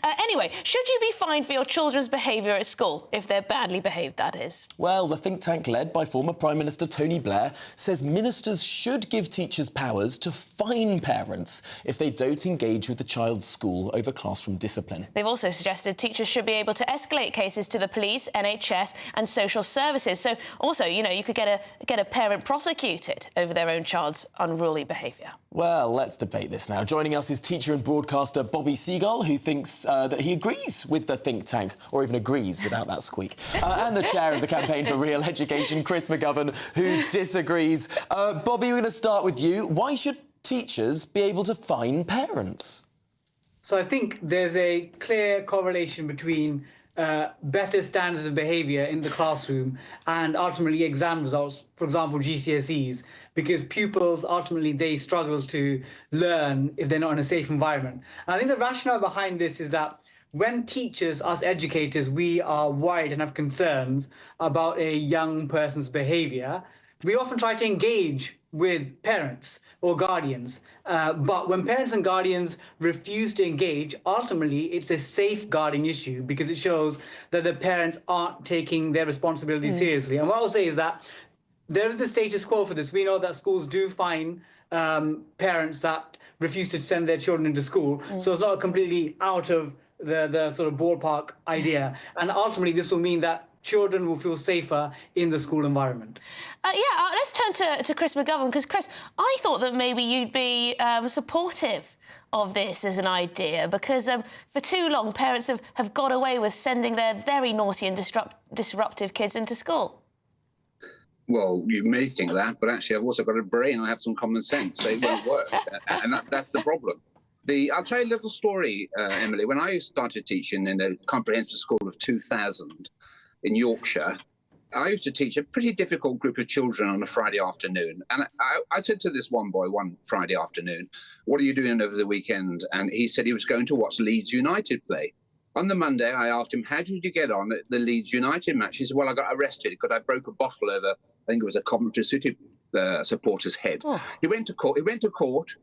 Anyway, should you be fined for your children's behaviour at school, if they're badly behaved, that is? Well, the think tank led by former Prime Minister Tony Blair says ministers should give teachers powers to fine parents if they don't engage with the child's school over classroom discipline. They've also suggested teachers should be able to escalate cases to the police, NHS and social services. So also, you know, you could get a parent prosecuted over their own child's unruly behaviour. Well, let's debate this now. Joining us is teacher and broadcaster Bobby Seagull, who thinks that he agrees with the think tank, or even agrees without that squeak, and the chair of the Campaign for Real Education, Chris McGovern, who disagrees. Bobby, we're going to start with you. Why should teachers be able to fine parents? So I think there's a clear correlation between better standards of behaviour in the classroom and ultimately exam results, for example, GCSEs, because pupils, ultimately, they struggle to learn if they're not in a safe environment. And I think the rationale behind this is that when teachers, us educators, we are worried and have concerns about a young person's behaviour, we often try to engage with parents or guardians. But when parents and guardians refuse to engage, ultimately it's a safeguarding issue because it shows that the parents aren't taking their responsibility seriously. And what I'll say is that there is the status quo for this. We know that schools do fine parents that refuse to send their children into school. So it's not completely out of the sort of ballpark idea. And ultimately this will mean that children will feel safer in the school environment. Let's turn to Chris McGovern, because, Chris, I thought that maybe you'd be supportive of this as an idea, because for too long parents have got away with sending their very naughty and disruptive kids into school. Well, you may think that, but actually I've also got a brain and I have some common sense, so it won't work. And that's the problem. I'll tell you a little story, Emily. When I started teaching in a comprehensive school of 2,000 in Yorkshire, I used to teach a pretty difficult group of children on a Friday afternoon. And I said to this one boy one Friday afternoon, "What are you doing over the weekend?" And he said he was going to watch Leeds United play. On the Monday, I asked him, "How did you get on at the Leeds United match?" He said, "Well, I got arrested because I broke a bottle over, I think it was a Coventry City supporter's head." He went to court.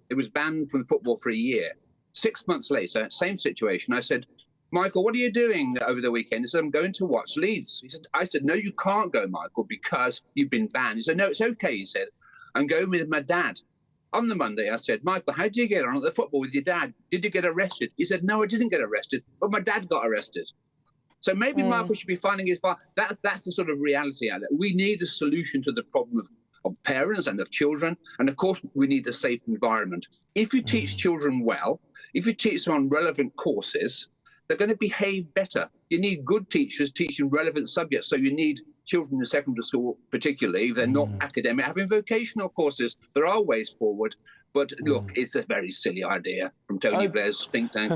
It was banned from football for a year. 6 months later, same situation. I said, "Michael, what are you doing over the weekend?" He said, "I'm going to watch Leeds." I said, "No, you can't go, Michael, because you've been banned." He said, "No, it's okay." He said, "I'm going with my dad." On the Monday, I said, "Michael, how did you get on at the football with your dad? Did you get arrested?" He said, "No, I didn't get arrested, but my dad got arrested." So maybe Michael should be finding his father. That's the sort of reality out there. We need a solution to the problem of parents and of children. And of course, we need a safe environment. If you teach children well, if you teach them on relevant courses, they're going to behave better. You need good teachers teaching relevant subjects. So you need children in secondary school, particularly, if they're not academic, having vocational courses. There are ways forward. But look, it's a very silly idea from Tony Blair's think tank.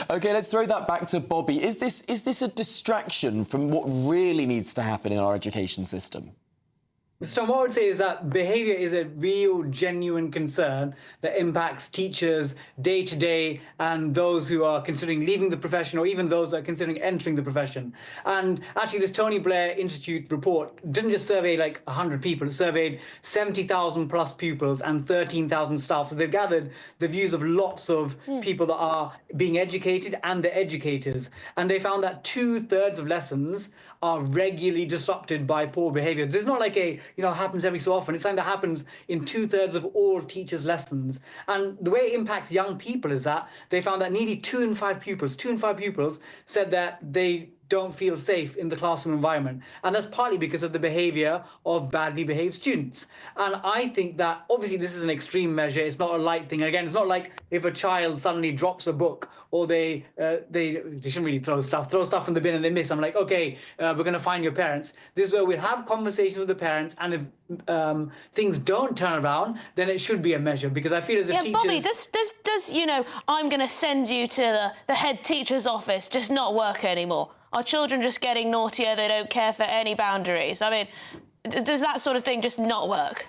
OK, let's throw that back to Bobby. Is this a distraction from what really needs to happen in our education system? So what I would say is that behaviour is a real, genuine concern that impacts teachers day to day and those who are considering leaving the profession or even those that are considering entering the profession. And actually, this Tony Blair Institute report didn't just survey like 100 people, it surveyed 70,000 plus pupils and 13,000 staff. So they've gathered the views of lots of people that are being educated and the educators. And they found that 2/3 of lessons are regularly disrupted by poor behaviour. There's not like happens every so often. It's something that happens in 2/3 of all teachers' lessons. And the way it impacts young people is that they found that nearly 2 in 5 pupils said that they don't feel safe in the classroom environment. And that's partly because of the behaviour of badly behaved students. And I think that, obviously, this is an extreme measure. It's not a light thing. And again, it's not like if a child suddenly drops a book or they shouldn't really throw stuff in the bin and they miss. I'm like, OK, we're going to find your parents. This is where we'll have conversations with the parents. And if things don't turn around, then it should be a measure. Because I feel as if teachers... Bobby, does I'm going to send you to the head teacher's office just not work anymore? are children just getting naughtier? They don't care for any boundaries. I mean, does that sort of thing just not work?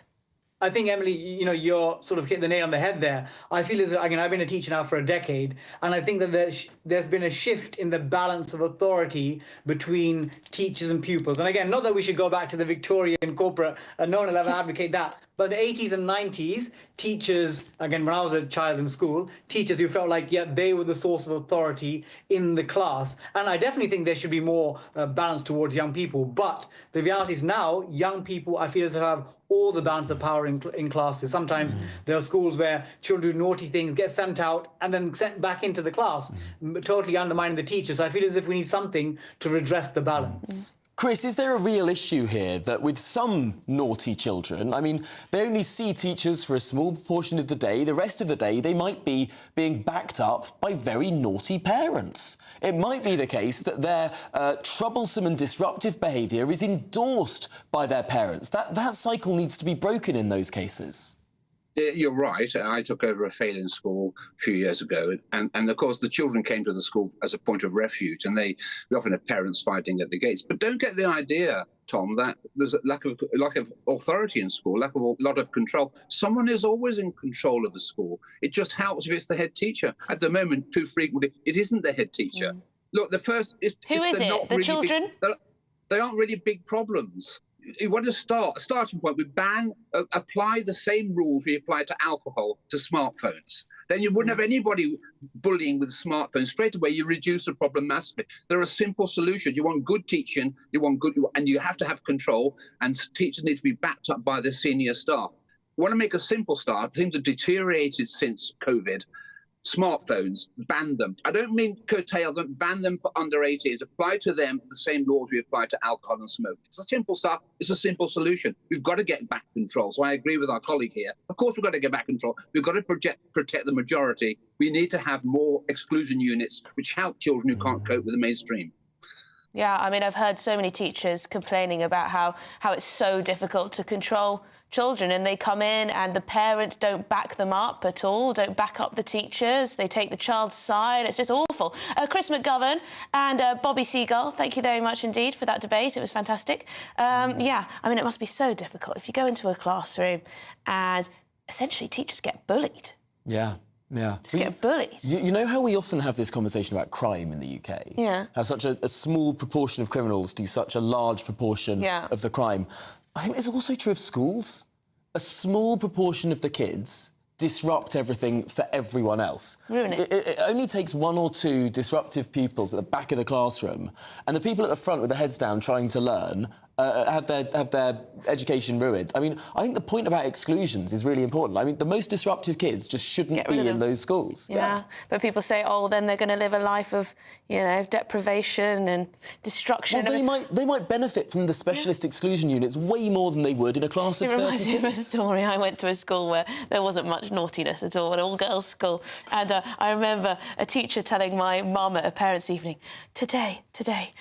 I think, Emily, you're sort of hit the nail on the head there. I feel as, again, I've been a teacher now for a decade, and I think that there's been a shift in the balance of authority between teachers and pupils. And again, not that we should go back to the Victorian corporate, no one will ever advocate that. But the 80s and 90s, teachers, again, when I was a child in school, teachers who felt like, yeah, they were the source of authority in the class. And I definitely think there should be more balance towards young people. But the reality is now, young people, I feel as though have all the balance of power in classes. Sometimes there are schools where children do naughty things, get sent out, and then sent back into the class, totally undermining the teacher. So I feel as if we need something to redress the balance. Chris, is there a real issue here that with some naughty children, I mean, they only see teachers for a small proportion of the day. The rest of the day, they might be being backed up by very naughty parents. It might be the case that their troublesome and disruptive behaviour is endorsed by their parents. That cycle needs to be broken in those cases. You're right. I took over a failing school a few years ago, and of course the children came to the school as a point of refuge, and we often have parents fighting at the gates. But don't get the idea, Tom, that there's a lack of authority in school, lack of a lot of control. Someone is always in control of the school. It just helps if it's the head teacher. At the moment, too frequently, it isn't the head teacher. Look, the first is who is it? The children? They aren't really big problems. You want to starting point, we apply the same rules we apply to alcohol to smartphones. Then you wouldn't have anybody bullying with smartphones. Straight away, you reduce the problem massively. There are simple solutions. You want good teaching, and you have to have control, and teachers need to be backed up by the senior staff. I want to make a simple start. Things have deteriorated since COVID. Smartphones, ban them. I don't mean curtail them, ban them for under 18s. Apply to them the same laws we apply to alcohol and smoking. It's a simple start. It's a simple solution. We've got to get back control. So I agree with our colleague here. Of course, we've got to get back control. We've got to protect the majority. We need to have more exclusion units which help children who can't cope with the mainstream. Yeah, I mean, I've heard so many teachers complaining about how it's so difficult to control children, and they come in and the parents don't back them up at all, don't back up the teachers. They take the child's side. It's just awful. Chris McGovern and Bobby Seagull, thank you very much indeed for that debate. It was fantastic. Yeah, I mean, it must be so difficult if you go into a classroom and essentially teachers get bullied. Yeah. Just get bullied. You know how we often have this conversation about crime in the UK? Yeah. How such a small proportion of criminals do such a large proportion of the crime. I think it's also true of schools. A small proportion of the kids disrupt everything for everyone else. Ruin it. It only takes one or two disruptive pupils at the back of the classroom, and the people at the front with their heads down trying to learn have their education ruined. I mean, I think the point about exclusions is really important. I mean, the most disruptive kids just shouldn't be in those schools. Yeah, but people say, oh, then they're going to live a life of, deprivation and destruction. Well, they might benefit from the specialist exclusion units way more than they would in a class of 30 kids. It reminds me of a story. I went to a school where there wasn't much naughtiness at all, an all-girls school. And I remember a teacher telling my mum at a parents' evening, today,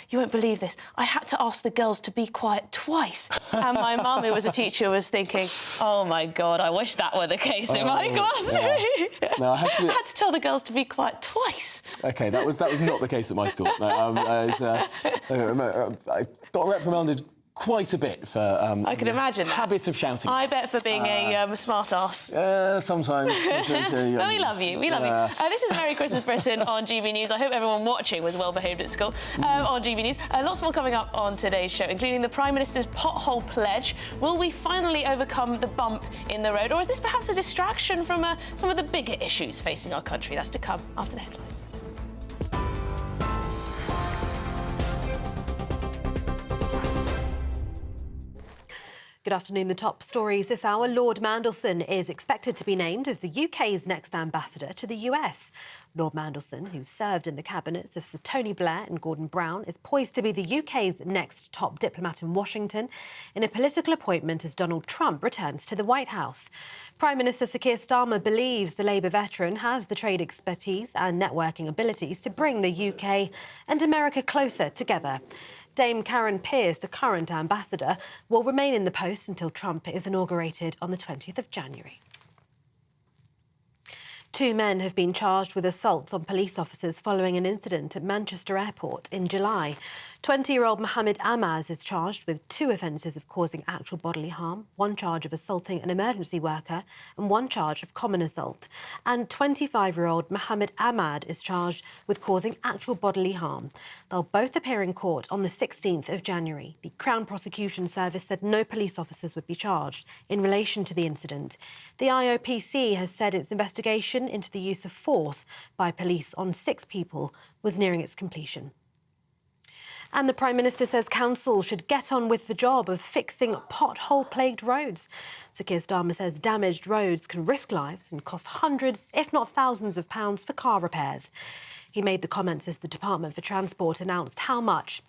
you won't believe this, I had to ask the girls to be quiet twice. And my mum, who was a teacher, was thinking, oh, my God, I wish that were the case in my classroom. Yeah. No, I had to tell the girls to be quiet twice. OK, that was not the case at my school. No, I got reprimanded quite a bit for I can imagine that. Habit of shouting. I bet for being a smart ass. Sometimes. No, we love you. We love you. This is Merry Christmas Britain on GB News. I hope everyone watching was well behaved at school on GB News. Lots more coming up on today's show, including the Prime Minister's pothole pledge. Will we finally overcome the bump in the road, or is this perhaps a distraction from some of the bigger issues facing our country? That's to come after the headlines. Good afternoon. The top stories this hour. Lord Mandelson is expected to be named as the UK's next ambassador to the US. Lord Mandelson, who served in the cabinets of Sir Tony Blair and Gordon Brown, is poised to be the UK's next top diplomat in Washington in a political appointment as Donald Trump returns to the White House. Prime Minister Sir Keir Starmer believes the Labour veteran has the trade expertise and networking abilities to bring the UK and America closer together. Dame Karen Pierce, the current ambassador, will remain in the post until Trump is inaugurated on the 20th of January. 2 men have been charged with assaults on police officers following an incident at Manchester Airport in July. 20-year-old Mohammed Amaz is charged with 2 offences of causing actual bodily harm, 1 charge of assaulting an emergency worker and 1 charge of common assault. And 25-year-old Mohammed Ahmad is charged with causing actual bodily harm. They'll both appear in court on the 16th of January. The Crown Prosecution Service said no police officers would be charged in relation to the incident. The IOPC has said its investigation into the use of force by police on 6 people was nearing its completion. And the Prime Minister says council should get on with the job of fixing pothole-plagued roads. Sir Keir Starmer says damaged roads can risk lives and cost hundreds, if not thousands of pounds for car repairs. He made the comments as the Department for Transport announced how much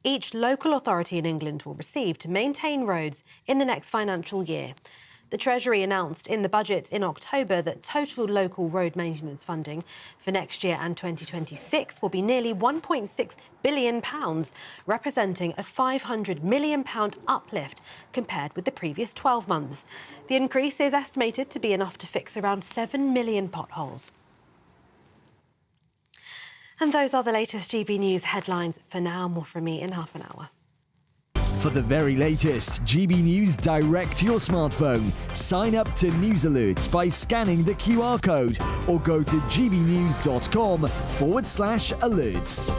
each local authority in England will receive to maintain roads in the next financial year. The Treasury announced in the budget in October that total local road maintenance funding for next year and 2026 will be nearly £1.6 billion, representing a £500 million uplift compared with the previous 12 months. The increase is estimated to be enough to fix around 7 million potholes. And those are the latest GB News headlines for now. More from me in half an hour. For the very latest GB News direct to your smartphone, sign up to News Alerts by scanning the QR code or go to gbnews.com/alerts.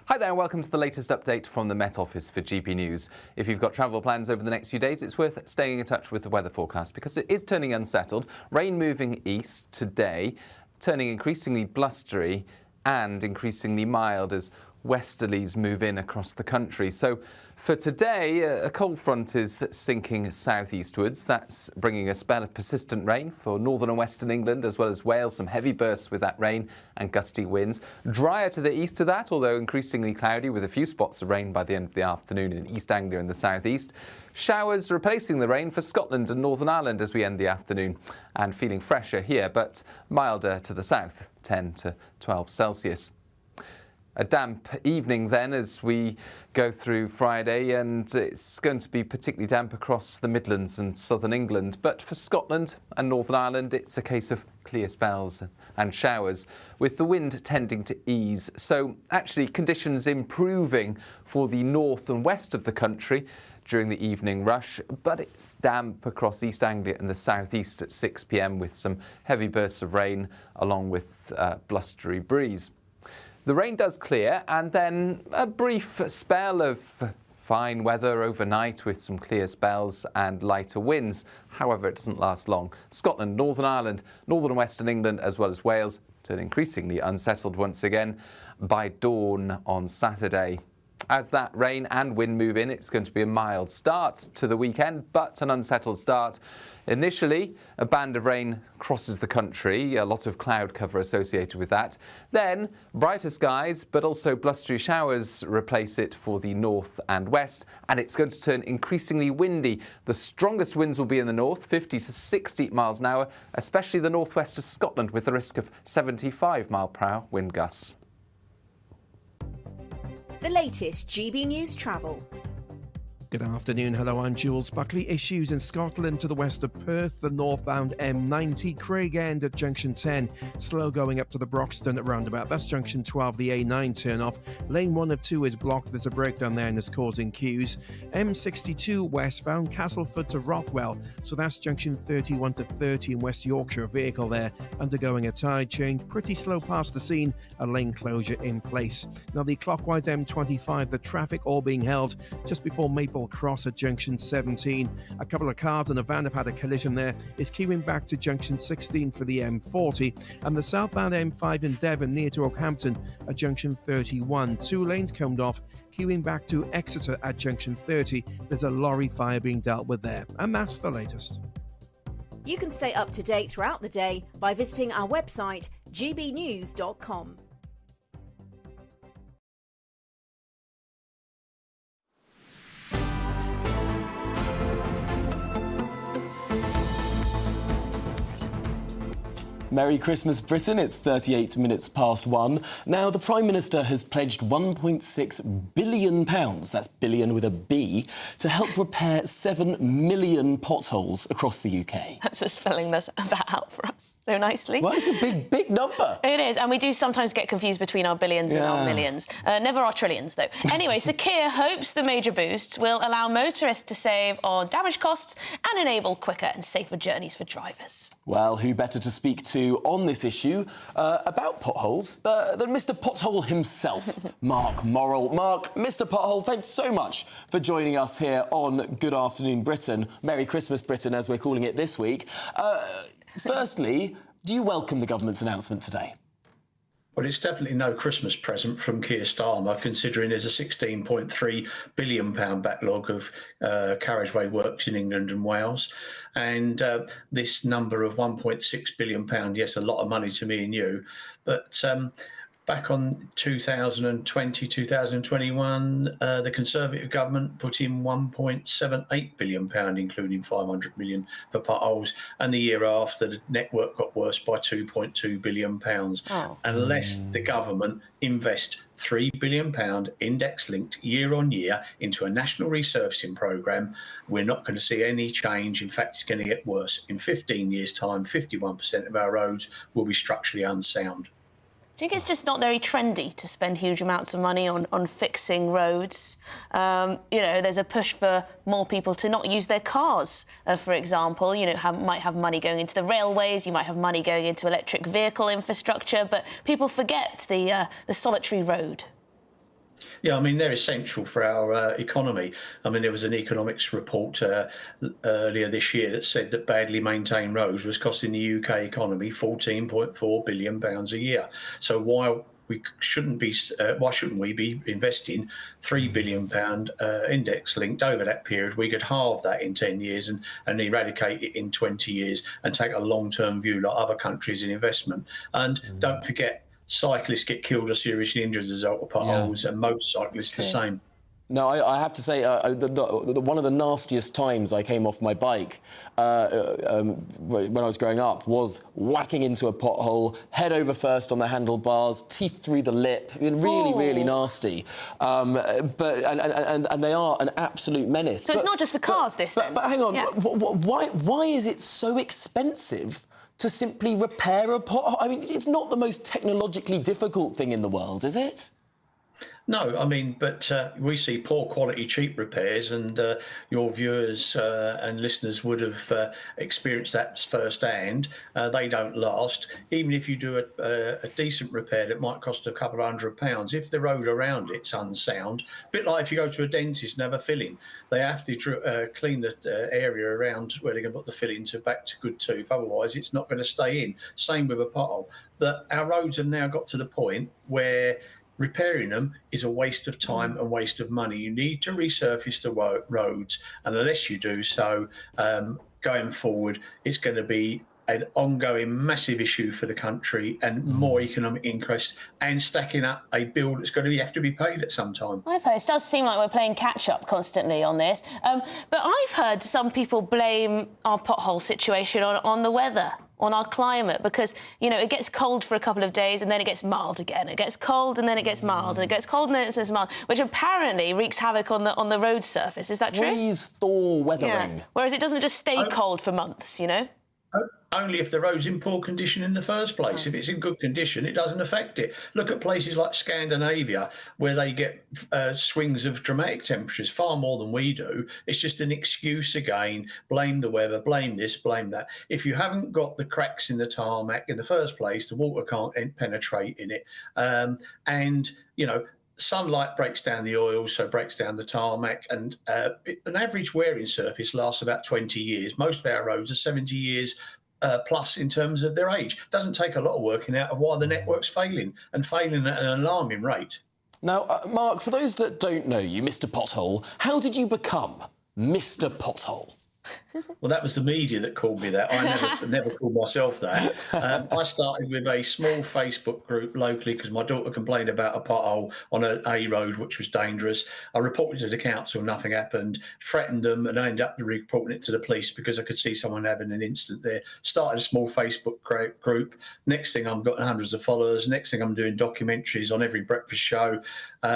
Hi there and welcome to the latest update from the Met Office for GB News. If you've got travel plans over the next few days, it's worth staying in touch with the weather forecast because it is turning unsettled. Rain moving east today, turning increasingly blustery and increasingly mild as westerlies move in across the country. So for today, a cold front is sinking southeastwards. That's bringing a spell of persistent rain for northern and western England, as well as Wales. Some heavy bursts with that rain and gusty winds. Drier to the east of that, although increasingly cloudy with a few spots of rain by the end of the afternoon in East Anglia and the southeast. Showers replacing the rain for Scotland and Northern Ireland as we end the afternoon, and feeling fresher here, but milder to the south, 10 to 12 Celsius. A damp evening then as we go through Friday, and it's going to be particularly damp across the Midlands and southern England. But for Scotland and Northern Ireland, it's a case of clear spells and showers, with the wind tending to ease. So actually conditions improving for the north and west of the country during the evening rush, but it's damp across East Anglia and the southeast at 6 p.m. with some heavy bursts of rain along with blustery breeze. The rain does clear, and then a brief spell of fine weather overnight with some clear spells and lighter winds. However, it doesn't last long. Scotland, Northern Ireland, northern and western England, as well as Wales, turn increasingly unsettled once again by dawn on Saturday. As that rain and wind move in, it's going to be a mild start to the weekend, but an unsettled start. Initially, a band of rain crosses the country, a lot of cloud cover associated with that. Then, brighter skies, but also blustery showers replace it for the north and west, and it's going to turn increasingly windy. The strongest winds will be in the north, 50 to 60 miles an hour, especially the northwest of Scotland, with the risk of 75-mile-per-hour wind gusts. The latest GB News travel. Good afternoon. Hello, I'm Jules Buckley. Issues in Scotland to the west of Perth, the northbound M90, Craig End at junction 10. Slow going up to the Broxton roundabout. That's junction 12, the A9 turn-off. Lane 1 of 2 is blocked. There's a breakdown there and it's causing queues. M62 westbound, Castleford to Rothwell. So that's junction 31 to 30 in West Yorkshire. Vehicle there undergoing a tide change. Pretty slow past the scene. A lane closure in place. Now the clockwise M25, the traffic all being held just before Maple Cross at junction 17. A couple of cars and a van have had a collision there. It's queuing back to junction 16 for the M40, and the southbound M5 in Devon near to Oakhampton at junction 31. 2 lanes combed off, queuing back to Exeter at junction 30. There's a lorry fire being dealt with there, and that's the latest. You can stay up to date throughout the day by visiting our website gbnews.com. Merry Christmas, Britain. It's 38 minutes past 1. Now, the Prime Minister has pledged £1.6 billion, that's billion with a B, to help repair 7 million potholes across the UK. That's for spelling that out for us so nicely. Well, it's a big, big number. It is, and we do sometimes get confused between our billions and our millions. Never our trillions, though. Anyway, Sir Keir hopes the major boost will allow motorists to save on damage costs and enable quicker and safer journeys for drivers. Well, who better to speak to on this issue about potholes than Mr. Pothole himself, Mark Morrill. Mark, Mr. Pothole, thanks so much for joining us here on Good Afternoon Britain. Merry Christmas, Britain, as we're calling it this week. Firstly, do you welcome the government's announcement today? Well, it's definitely no Christmas present from Keir Starmer, considering there's a £16.3 billion backlog of carriageway works in England and Wales. And this number of £1.6 billion, yes, a lot of money to me and you, but back on 2020, 2021, the Conservative government put in £1.78 billion, including £500 million for potholes. And the year after, the network got worse by £2.2 billion. Unless the government invest £3 billion index-linked year on year into a national resurfacing programme, we're not going to see any change. In fact, it's going to get worse. In 15 years' time, 51% of our roads will be structurally unsound. Do you think it's just not very trendy to spend huge amounts of money on fixing roads? You know, there's a push for more people to not use their cars, for example. You know, might have money going into the railways, you might have money going into electric vehicle infrastructure, but people forget the solitary road. Yeah, I mean, they're essential for our economy. I mean, there was an economics report earlier this year that said that badly maintained roads was costing the UK economy £14.4 billion a year. So why shouldn't we be investing £3 billion index linked over that period? We could halve that in 10 years and eradicate it in 20 years and take a long-term view like other countries in investment. And don't forget, cyclists get killed or seriously injured as a result of potholes, and motorcyclists the same. No, I have to say, one of the nastiest times I came off my bike when I was growing up was whacking into a pothole, head over first on the handlebars, teeth through the lip, really nasty. But they are an absolute menace. So it's not just for cars, then? But hang on, why is it so expensive to simply repair a pothole? I mean, it's not the most technologically difficult thing in the world, is it? No, I mean, but we see poor quality, cheap repairs, and your viewers and listeners would have experienced that firsthand. They don't last. Even if you do a decent repair that might cost a couple of £100, if the road around it's unsound, a bit like if you go to a dentist and have a filling, they have to clean the area around where they're going to put the filling back to good tooth. Otherwise, it's not going to stay in. Same with a pothole. But our roads have now got to the point where repairing them is a waste of time and waste of money. You need to resurface the roads, and unless you do so, going forward, it's going to be an ongoing massive issue for the country and more economic interest and stacking up a bill that's going to have to be paid at some time. I've heard, it does seem like we're playing catch-up constantly on this, but I've heard some people blame our pothole situation on the weather, on our climate, because, you know, it gets cold for a couple of days and then it gets mild again. It gets cold and then it gets mild, and it gets cold and then it gets mild, which apparently wreaks havoc on the road surface. Is that true? Freeze-thaw weathering. Yeah. Whereas it doesn't just stay cold for months, you know? Only if the road's in poor condition in the first place. If it's in good condition, it doesn't affect it. Look at places like Scandinavia, where they get swings of dramatic temperatures, far more than we do. It's just an excuse again. Blame the weather, blame this, blame that. If you haven't got the cracks in the tarmac in the first place, the water can't penetrate in it. And, you know, sunlight breaks down the oil, so breaks down the tarmac, and an average wearing surface lasts about 20 years. Most of our roads are 70 years plus in terms of their age. It doesn't take a lot of working out of why the network's failing, and failing at an alarming rate. Now, Mark, for those that don't know you, Mr. Pothole, how did you become Mr. Pothole? Well, that was the media that called me that. I never called myself that. I started with a small Facebook group locally because my daughter complained about a pothole on a road which was dangerous. I reported to the council, nothing happened, threatened them, and I ended up reporting it to the police because I could see someone having an incident there. Started a small Facebook group. Next thing, I've got hundreds of followers. Next thing, I'm doing documentaries on every breakfast show,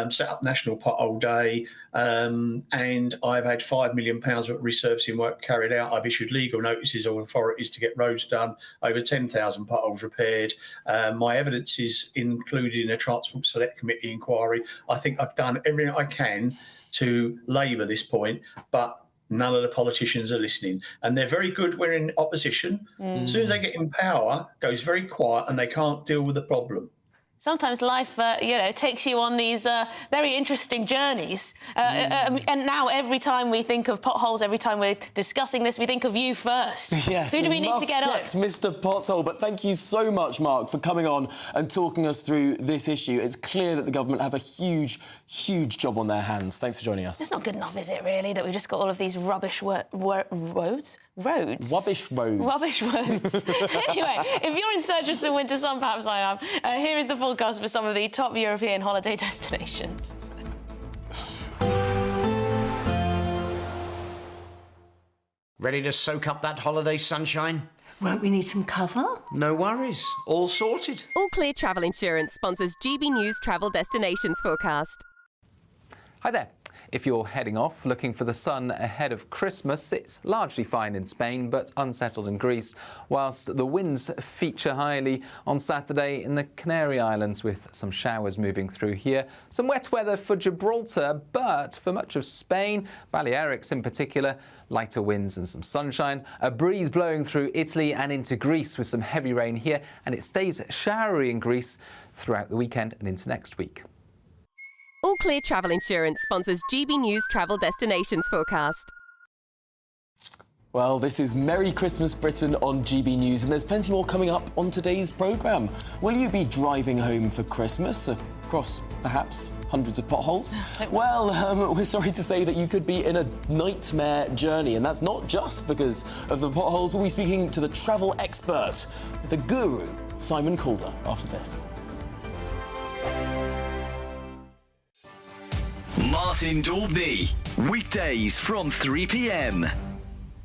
set up National Pothole Day, and I've had £5 million of resurfacing work carried out. I've issued legal notices to authorities to get roads done, over 10,000 potholes repaired. My evidence is included in a Transport Select Committee inquiry. I think I've done everything I can to labour this point, but none of the politicians are listening. And they're very good when in opposition. As soon as they get in power, it goes very quiet and they can't deal with the problem. Sometimes life, takes you on these very interesting journeys. And now every time we think of potholes, every time we're discussing this, we think of you first. Yes, who do we need to get on? Mr. Pothole. But thank you so much, Mark, for coming on and talking us through this issue. It's clear that the government have a huge, huge job on their hands. Thanks for joining us. It's not good enough, is it, really, that we've just got all of these rubbish roads? Rubbish roads. Rubbish roads. Anyway, if you're in search of some winter sun, perhaps I am, here is the forecast for some of the top European holiday destinations. Ready to soak up that holiday sunshine? Won't we need some cover? No worries. All sorted. All Clear Travel Insurance sponsors GB News Travel Destinations Forecast. Hi there. If you're heading off looking for the sun ahead of Christmas, it's largely fine in Spain but unsettled in Greece, whilst the winds feature highly on Saturday in the Canary Islands with some showers moving through here. Some wet weather for Gibraltar, but for much of Spain, Balearics in particular, lighter winds and some sunshine. A breeze blowing through Italy and into Greece with some heavy rain here, and it stays showery in Greece throughout the weekend and into next week. All Clear Travel Insurance sponsors GB News Travel Destinations Forecast. Well, this is Merry Christmas Britain on GB News, and there's plenty more coming up on today's programme. Will you be driving home for Christmas across perhaps hundreds of potholes? Well, we're sorry to say that you could be in a nightmare journey, and that's not just because of the potholes. We'll be speaking to the travel expert, the guru, Simon Calder, after this. Martin Daubney, weekdays from 3 p.m.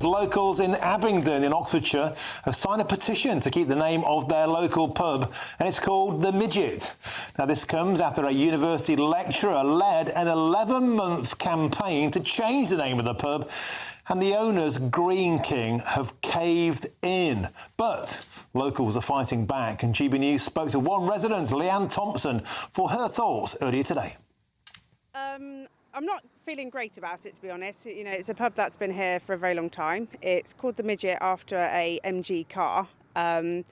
Locals in Abingdon in Oxfordshire have signed a petition to keep the name of their local pub, and it's called The Midget. Now, this comes after a university lecturer led an 11-month campaign to change the name of the pub, and the owners, Green King, have caved in. But locals are fighting back, and GB News spoke to one resident, Leanne Thompson, for her thoughts earlier today. I'm not feeling great about it, to be honest. You know, it's a pub that's been here for a very long time. It's called The Midget after a MG car, and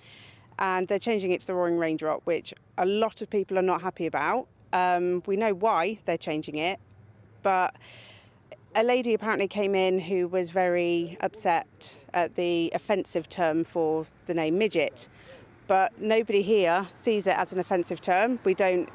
they're changing it to the Roaring Range Rock, which a lot of people are not happy about. We know why they're changing it, but a lady apparently came in who was very upset at the offensive term for the name midget. But nobody here sees it as an offensive term. You don't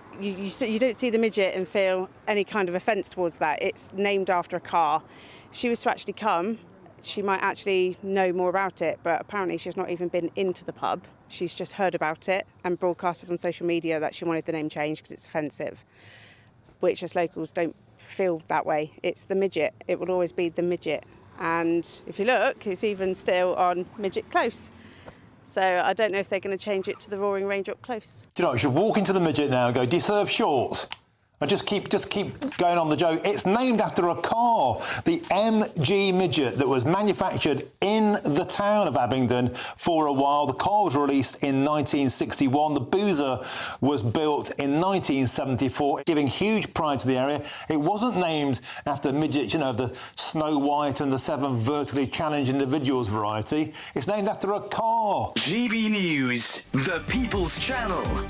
see the midget and feel any kind of offence towards that. It's named after a car. If she was to actually come, she might actually know more about it, but apparently she's not even been into the pub. She's just heard about it and broadcasted on social media that she wanted the name changed because it's offensive, which as locals don't feel that way. It's the midget. It will always be the midget. And if you look, it's even still on Midget Close. So I don't know if they're going to change it to the Roaring Range Rock Close. Do you know, you should walk into the Midget now and go, do you serve shorts? And just keep going on the joke. It's named after a car, the MG Midget, that was manufactured in the town of Abingdon for a while. The car was released in 1961. The Boozer was built in 1974, giving huge pride to the area. It wasn't named after midgets, you know, the Snow White and the 7 vertically challenged individuals variety. It's named after a car. GB News, the People's Channel.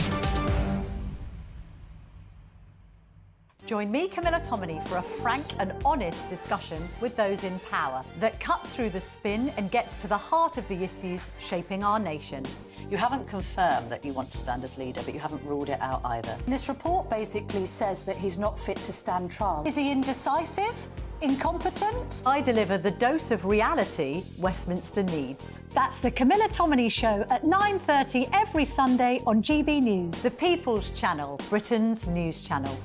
Join me, Camilla Tominey, for a frank and honest discussion with those in power that cuts through the spin and gets to the heart of the issues shaping our nation. You haven't confirmed that you want to stand as leader, but you haven't ruled it out either. This report basically says that he's not fit to stand trial. Is he indecisive? Incompetent? I deliver the dose of reality Westminster needs. That's the Camilla Tominey Show at 9:30 every Sunday on GB News. The People's Channel, Britain's news channel.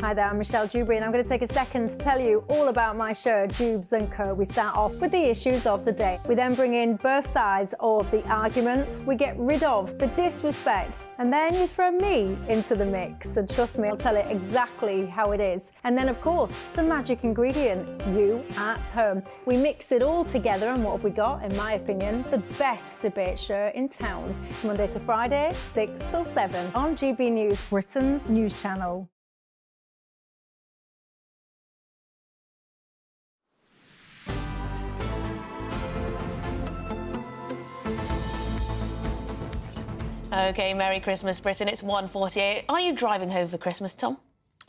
Hi there, I'm Michelle Dewberry and I'm going to take a second to tell you all about my show, Dubes & Co. We start off with the issues of the day. We then bring in both sides of the arguments. We get rid of the disrespect. And then you throw me into the mix. And trust me, I'll tell it exactly how it is. And then, of course, the magic ingredient, you at home. We mix it all together and what have we got, in my opinion, the best debate show in town. Monday to Friday, 6 till 7 on GB News, Britain's news channel. OK, Merry Christmas, Britain. It's 1:48. Are you driving home for Christmas, Tom?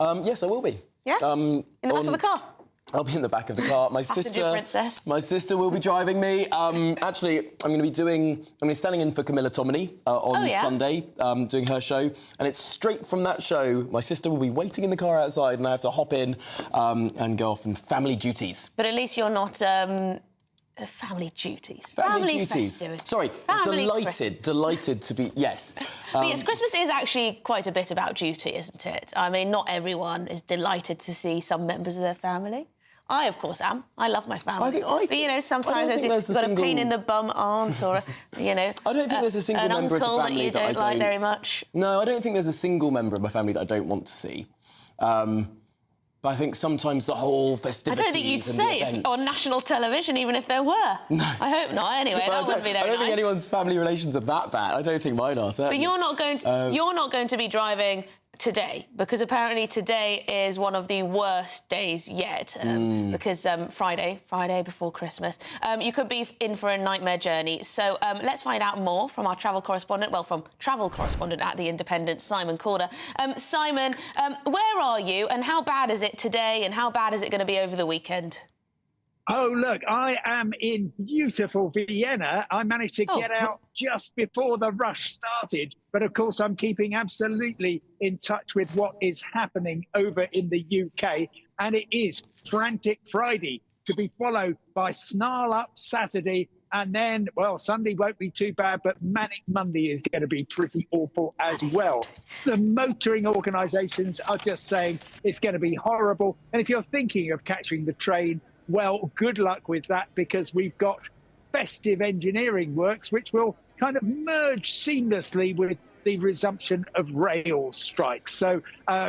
Yes, I will be. Yeah? In the back of the car? I'll be in the back of the car. My princess. My sister will be driving me. Actually, I'm going to be standing in for Camilla Tominey on Sunday, doing her show. And it's straight from that show. My sister will be waiting in the car outside and I have to hop in and go off on family duties. But at least you're not... family duties. Family duties. Festivities. Sorry, Family delighted to be... Yes. But yes, Christmas is actually quite a bit about duty, isn't it? I mean, not everyone is delighted to see some members of their family. I, of course, am. I love my family. But, you know, sometimes you've got a pain in the bum aunt or, you know... I don't think there's a single member of the family that you don't like very much. No, I don't think there's a single member of my family that I don't want to see. But I think sometimes the whole festivities... I don't think you'd say it on national television, even if there were. No. I hope not. Anyway, that wouldn't be very nice. I don't think anyone's family relations are that bad. I don't think mine are, certainly. But you're not going to be driving today, because apparently today is one of the worst days yet, because Friday before Christmas, you could be in for a nightmare journey. So let's find out more from our travel correspondent, from travel correspondent at The Independent, Simon Calder. Simon, where are you and how bad is it today and how bad is it going to be over the weekend? Oh, look, I am in beautiful Vienna. I managed to get out just before the rush started. But of course, I'm keeping absolutely in touch with what is happening over in the UK. And it is Frantic Friday to be followed by Snarl Up Saturday. And then, well, Sunday won't be too bad, but Manic Monday is going to be pretty awful as well. The motoring organisations are just saying it's going to be horrible. And if you're thinking of catching the train, well, good luck with that, because we've got festive engineering works which will kind of merge seamlessly with the resumption of rail strikes. So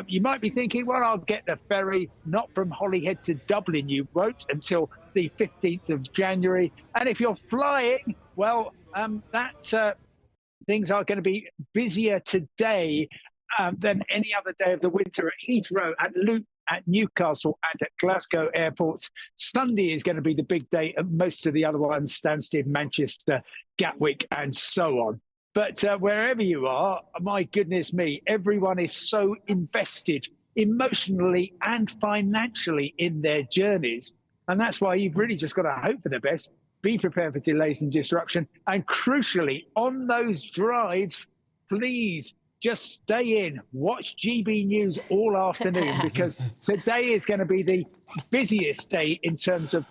you might be thinking, well, I'll get the ferry, not from Holyhead to Dublin, you won't, until the 15th of January. And if you're flying, well, things are going to be busier today than any other day of the winter at Heathrow, at Luton, at Newcastle and at Glasgow airports. Sunday is going to be the big day, and most of the other ones, Stansted, Manchester, Gatwick and so on. But wherever you are, my goodness me, everyone is so invested emotionally and financially in their journeys. And that's why you've really just got to hope for the best, be prepared for delays and disruption. And crucially, on those drives, please just stay in, watch GB News all afternoon, because today is going to be the busiest day in terms of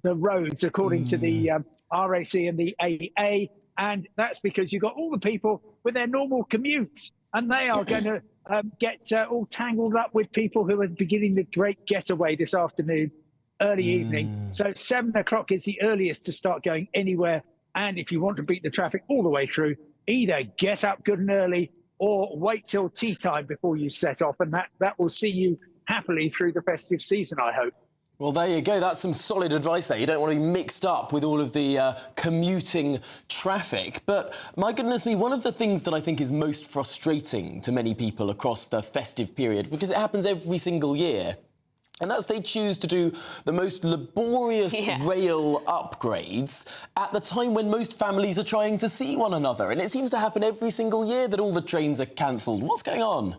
the roads, according to the RAC and the AA. And that's because you've got all the people with their normal commutes, and they are going to get all tangled up with people who are beginning the great getaway this afternoon, early evening. So 7 o'clock is the earliest to start going anywhere. And if you want to beat the traffic all the way through, either get up good and early or wait till tea time before you set off, and that will see you happily through the festive season, I hope. Well, there you go. That's some solid advice there. You don't want to be mixed up with all of the commuting traffic. But, my goodness me, one of the things that I think is most frustrating to many people across the festive period, because it happens every single year, and that's they choose to do the most laborious rail upgrades at the time when most families are trying to see one another. And it seems to happen every single year that all the trains are cancelled. What's going on?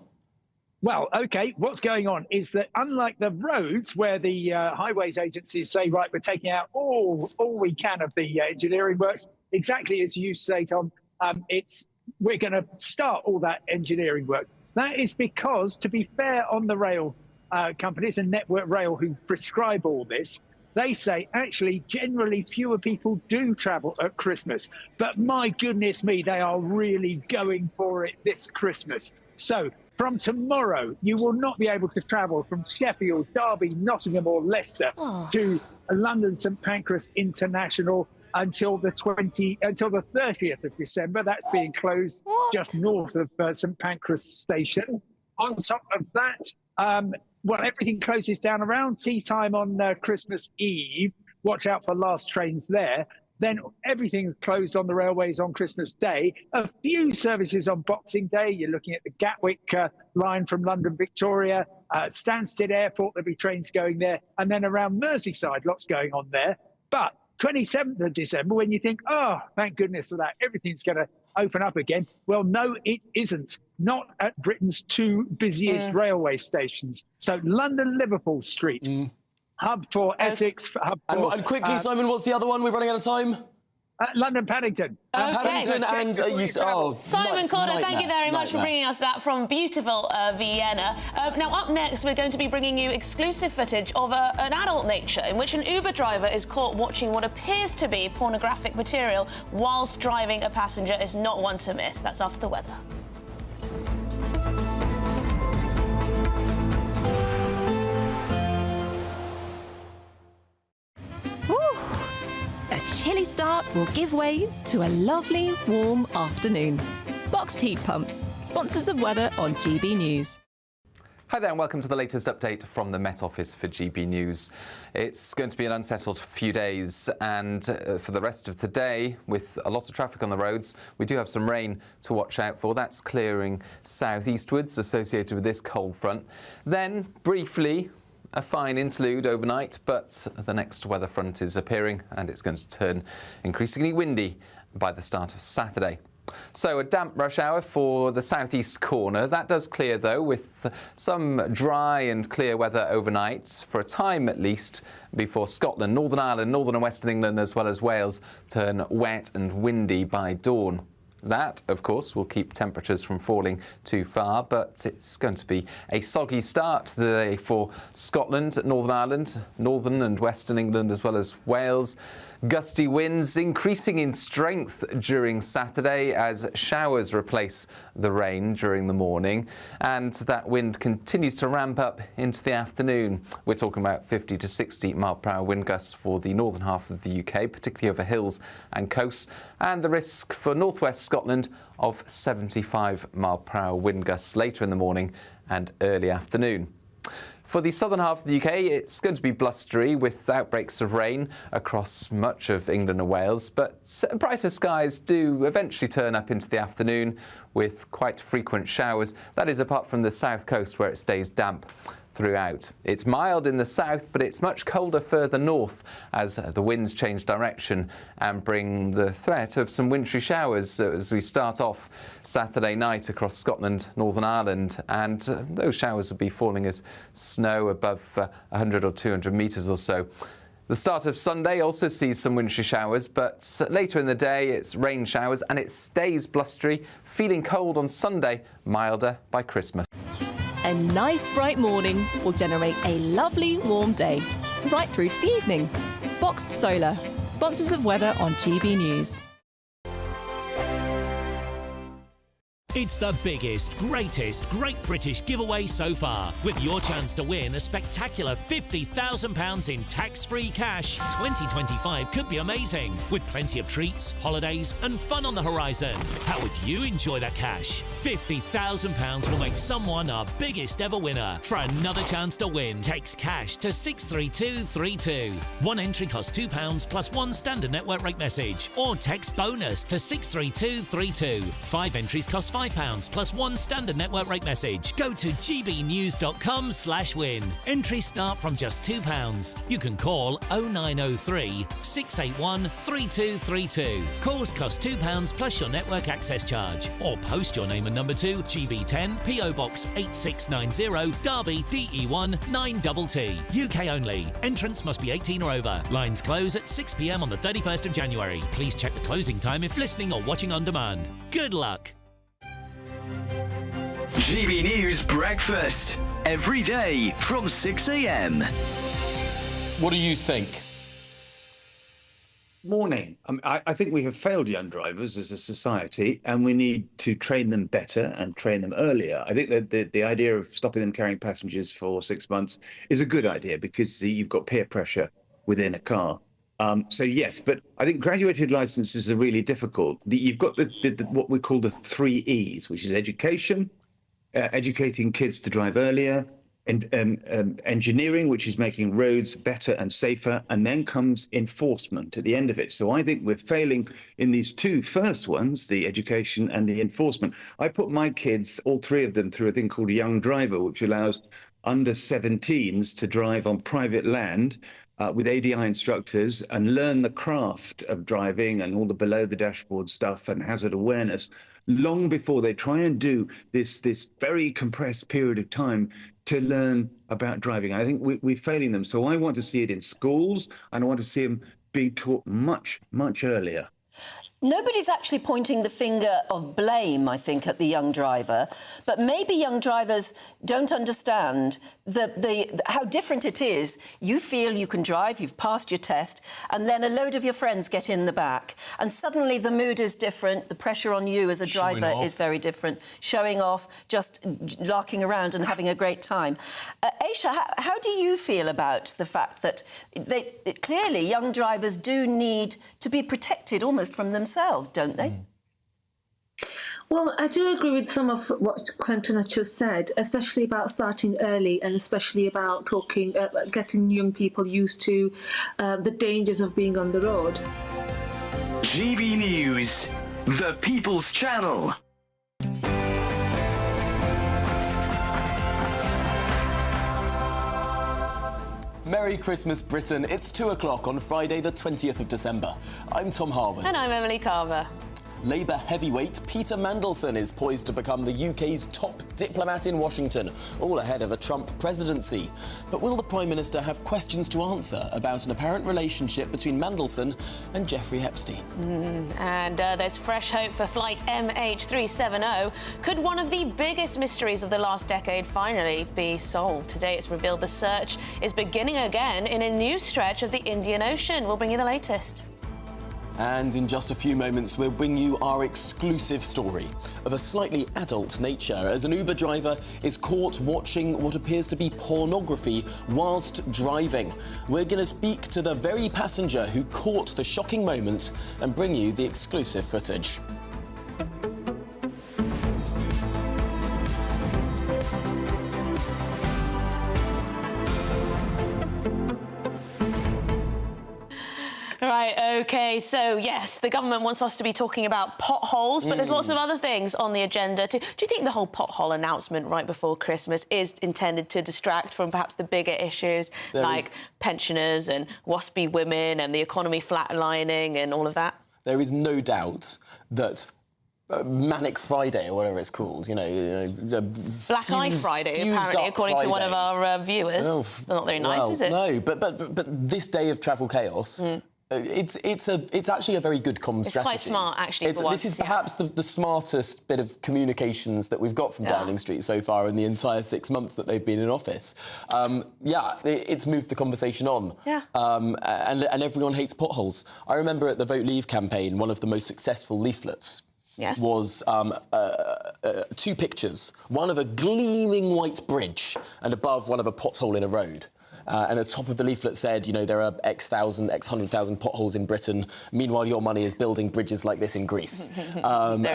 Well, OK, what's going on is that unlike the roads where the highways agencies say, right, we're taking out all we can of the engineering works, exactly as you say, Tom, we're going to start all that engineering work. That is because, to be fair on the rail, companies and Network Rail, who prescribe all this, they say actually generally fewer people do travel at Christmas. But my goodness me, they are really going for it this Christmas. So from tomorrow, you will not be able to travel from Sheffield, Derby, Nottingham or Leicester to London St Pancras International until the 30th of December. That's being closed just north of St Pancras Station. On top of that, well, everything closes down around tea time on Christmas Eve. Watch out for last trains there. Then everything's closed on the railways on Christmas Day. A few services on Boxing Day. You're looking at the Gatwick line from London Victoria, Stansted Airport, there'll be trains going there. And then around Merseyside, lots going on there. But 27th of December, when you think, oh, thank goodness for that, everything's going to open up again. Well, no, it isn't. Not at Britain's two busiest railway stations. So London Liverpool Street, hub for Essex. Hub for, and quickly, Simon, what's the other one? We're running out of time. London Paddington. Paddington and Simon Corder, thank you very much for bringing us that from beautiful Vienna. Now, up next, we're going to be bringing you exclusive footage of an adult nature in which an Uber driver is caught watching what appears to be pornographic material whilst driving a passenger. Is not one to miss. That's after the weather. A chilly start will give way to a lovely, warm afternoon. Boxed heat pumps, sponsors of weather on GB News. Hi there and welcome to the latest update from the Met Office for GB News. It's going to be an unsettled few days, and for the rest of today, with a lot of traffic on the roads, we do have some rain to watch out for. That's clearing southeastwards associated with this cold front. Then, briefly, a fine interlude overnight, but the next weather front is appearing and it's going to turn increasingly windy by the start of Saturday. So a damp rush hour for the southeast corner. That does clear, though, with some dry and clear weather overnight, for a time at least, before Scotland, Northern Ireland, Northern and Western England, as well as Wales, turn wet and windy by dawn. That, of course, will keep temperatures from falling too far, but it's going to be a soggy start to the day for Scotland, Northern Ireland, Northern and Western England, as well as Wales. Gusty winds increasing in strength during Saturday as showers replace the rain during the morning, and that wind continues to ramp up into the afternoon. We're talking about 50 to 60 mile-per-hour wind gusts for the northern half of the UK, particularly over hills and coasts, and the risk for northwest Scotland of 75 mile-per-hour wind gusts later in the morning and early afternoon. For the southern half of the UK, it's going to be blustery with outbreaks of rain across much of England and Wales, but brighter skies do eventually turn up into the afternoon with quite frequent showers. That is apart from the south coast where it stays damp throughout. It's mild in the south, but it's much colder further north as the winds change direction and bring the threat of some wintry showers as we start off Saturday night across Scotland, Northern Ireland, and those showers will be falling as snow above 100 or 200 metres or so. The start of Sunday also sees some wintry showers, but later in the day it's rain showers and it stays blustery, feeling cold on Sunday, milder by Christmas. A nice bright morning will generate a lovely warm day, right through to the evening. Boxed Solar, sponsors of weather on GB News. It's the biggest, greatest Great British giveaway so far, with your chance to win a spectacular £50,000 in tax-free cash. 2025 could be amazing, with plenty of treats, holidays and fun on the horizon. How would you enjoy that cash? £50,000 will make someone our biggest ever winner. For another chance to win, text cash to 63232. One entry costs £2 plus one standard network rate message, or text bonus to 63232. 5 entries cost £5 plus one standard network rate message. Go to gbnews.com/win. Entries start from just £2. You can call 0903 681 3232. Calls cost £2 plus your network access charge. Or post your name and number to GB10 PO Box 8690 Derby DE1 9TT. UK only. Entrance must be 18 or over. Lines close at 6 p.m. on the 31st of January. Please check the closing time if listening or watching on demand. Good luck. GB News Breakfast. every day from 6 a.m. What do you think? Morning. I think we have failed young drivers as a society, and we need to train them better and train them earlier. I think that the idea of stopping them carrying passengers for 6 months is a good idea because you've got peer pressure within a car. So yes, but I think graduated licenses are really difficult. You've got what we call the 3 E's, which is education, educating kids to drive earlier, and engineering, which is making roads better and safer, and then comes enforcement at the end of it. So I think we're failing in these two first ones, the education and the enforcement. I put my kids, all 3 of them, through a thing called Young Driver, which allows under 17s to drive on private land with ADI instructors and learn the craft of driving and all the below the dashboard stuff and hazard awareness long before they try and do this very compressed period of time to learn about driving. I think we're failing them. So I want to see it in schools, and I want to see them being taught much, much earlier. Nobody's actually pointing the finger of blame, I think, at the young driver, but maybe young drivers don't understand how different it is. You feel you can drive, you've passed your test, and then a load of your friends get in the back, and suddenly the mood is different, the pressure on you as a driver is very different, showing off, just larking around and having a great time. Aisha, how do you feel about the fact that clearly young drivers do need to be protected almost from themselves, don't they? Well, I do agree with some of what Quentin has just said, especially about starting early and especially about getting young people used to the dangers of being on the road. GB News, the People's Channel. Merry Christmas, Britain. It's 2 o'clock on Friday, the 20th of December. I'm Tom Harwood. And I'm Emily Carver. Labour heavyweight Peter Mandelson is poised to become the UK's top diplomat in Washington, all ahead of a Trump presidency. But will the Prime Minister have questions to answer about an apparent relationship between Mandelson and Jeffrey Epstein? And there's fresh hope for flight MH370. Could one of the biggest mysteries of the last decade finally be solved? Today it's revealed the search is beginning again in a new stretch of the Indian Ocean. We'll bring you the latest. And in just a few moments, we'll bring you our exclusive story of a slightly adult nature as an Uber driver is caught watching what appears to be pornography whilst driving. We're going to speak to the very passenger who caught the shocking moment and bring you the exclusive footage. Right, OK, so yes, the government wants us to be talking about potholes, but there's lots of other things on the agenda too. Do you think the whole pothole announcement right before Christmas is intended to distract from perhaps the bigger issues like pensioners and waspy women and the economy flatlining and all of that? There is no doubt that Manic Friday, or whatever it's called, Black Eye Friday, apparently, according to one of our viewers. Not very nice, is it? No, but this day of travel chaos. It's actually a very good comm strategy. It's quite smart, actually, for once. This is perhaps the smartest bit of communications that we've got from Downing Street so far in the entire 6 months that they've been in office. It's moved the conversation on. And everyone hates potholes. I remember at the Vote Leave campaign, one of the most successful leaflets was 2 pictures, one of a gleaming white bridge and above one of a pothole in a road. And the top of the leaflet said, there are X 100,000 potholes in Britain. Meanwhile, your money is building bridges like this in Greece. And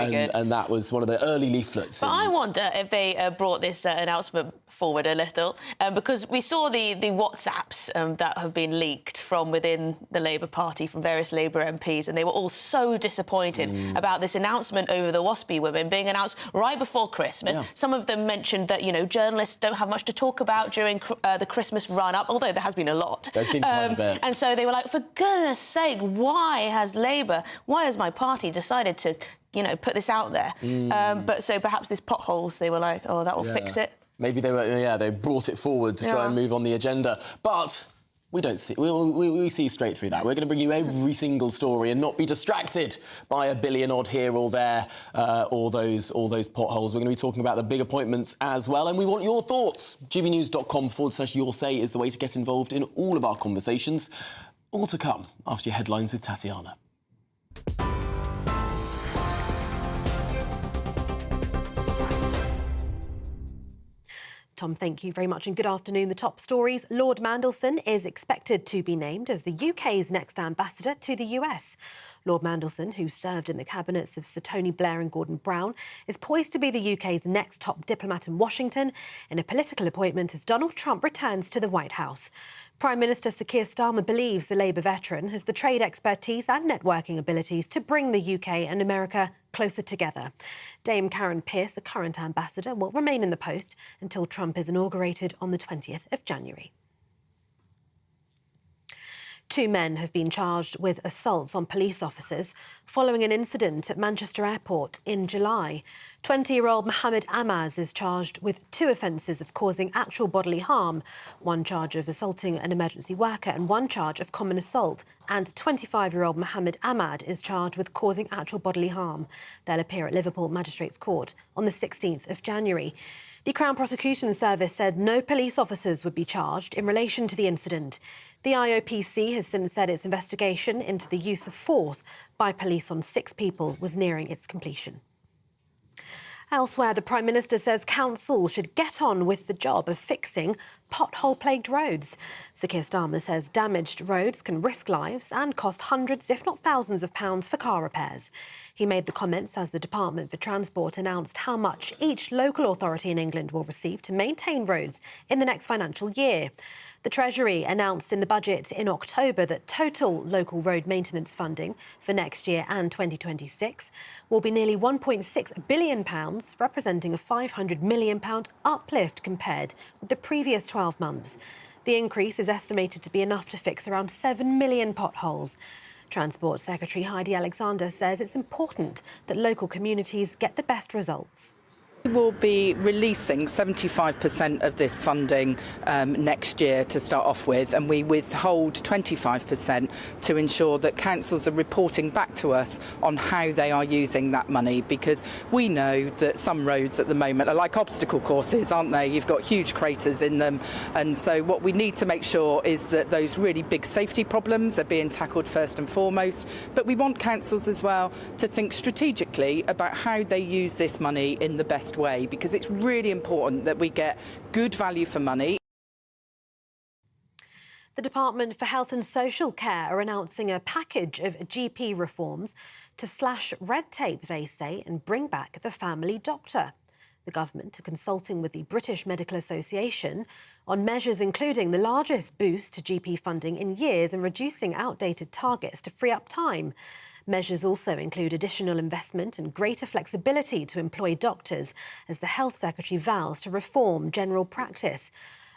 that was one of the early leaflets. But I wonder if they brought this announcement forward a little, because we saw the WhatsApps that have been leaked from within the Labour Party, from various Labour MPs, and they were all so disappointed about this announcement over the waspy women being announced right before Christmas. Some of them mentioned that, journalists don't have much to talk about during the Christmas run-up, although there has been a lot. There's been quite a bit. And so they were like, for goodness sake, why has my party decided to, put this out there? But so perhaps this potholes, they were like, oh, that will fix it. Maybe they brought it forward to try and move on the agenda. But We don't see. We see straight through that. We're going to bring you every single story and not be distracted by a billion odd here or there, or those potholes. We're going to be talking about the big appointments as well, and we want your thoughts. gbnews.com/your say is the way to get involved in all of our conversations. All to come after your headlines with Tatiana. Tom, thank you very much and good afternoon. The top stories. Lord Mandelson is expected to be named as the UK's next ambassador to the US. Lord Mandelson, who served in the cabinets of Sir Tony Blair and Gordon Brown, is poised to be the UK's next top diplomat in Washington in a political appointment as Donald Trump returns to the White House. Prime Minister Sir Keir Starmer believes the Labour veteran has the trade expertise and networking abilities to bring the UK and America closer together. Dame Karen Pierce, the current ambassador, will remain in the post until Trump is inaugurated on the 20th of January. 2 men have been charged with assaults on police officers following an incident at Manchester Airport in July. 20-year-old Mohammed Amaz is charged with 2 offences of causing actual bodily harm, 1 charge of assaulting an emergency worker and 1 charge of common assault. And 25-year-old Mohammed Ahmad is charged with causing actual bodily harm. They'll appear at Liverpool Magistrates Court on the 16th of January. The Crown Prosecution Service said no police officers would be charged in relation to the incident. The IOPC has since said its investigation into the use of force by police on 6 people was nearing its completion. Elsewhere, the Prime Minister says council should get on with the job of fixing pothole-plagued roads. Sir Keir Starmer says damaged roads can risk lives and cost hundreds, if not thousands of pounds for car repairs. He made the comments as the Department for Transport announced how much each local authority in England will receive to maintain roads in the next financial year. The Treasury announced in the budget in October that total local road maintenance funding for next year and 2026 will be nearly £1.6 billion, representing a £500 million uplift compared with the previous 12 months. The increase is estimated to be enough to fix around 7 million potholes. Transport Secretary Heidi Alexander says it's important that local communities get the best results. We will be releasing 75% of this funding next year to start off with, and we withhold 25% to ensure that councils are reporting back to us on how they are using that money, because we know that some roads at the moment are like obstacle courses, aren't they? You've got huge craters in them, and so what we need to make sure is that those really big safety problems are being tackled first and foremost, but we want councils as well to think strategically about how they use this money in the best way, because it's really important that we get good value for money. The Department for Health and Social Care are announcing a package of GP reforms to slash red tape, they say, and bring back the family doctor. The government are consulting with the British Medical Association on measures including the largest boost to GP funding in years and reducing outdated targets to free up time. Measures also include additional investment and greater flexibility to employ doctors as the Health Secretary vows to reform general practice.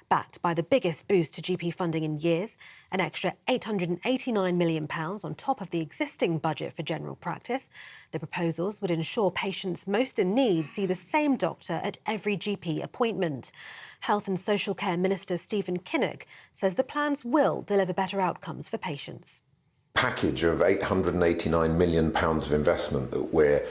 Backed by the biggest boost to GP funding in years, an extra £889 million on top of the existing budget for general practice. The proposals would ensure patients most in need see the same doctor at every GP appointment. Health and Social Care Minister Stephen Kinnock says the plans will deliver better outcomes for patients. Package of £889 million of investment that we're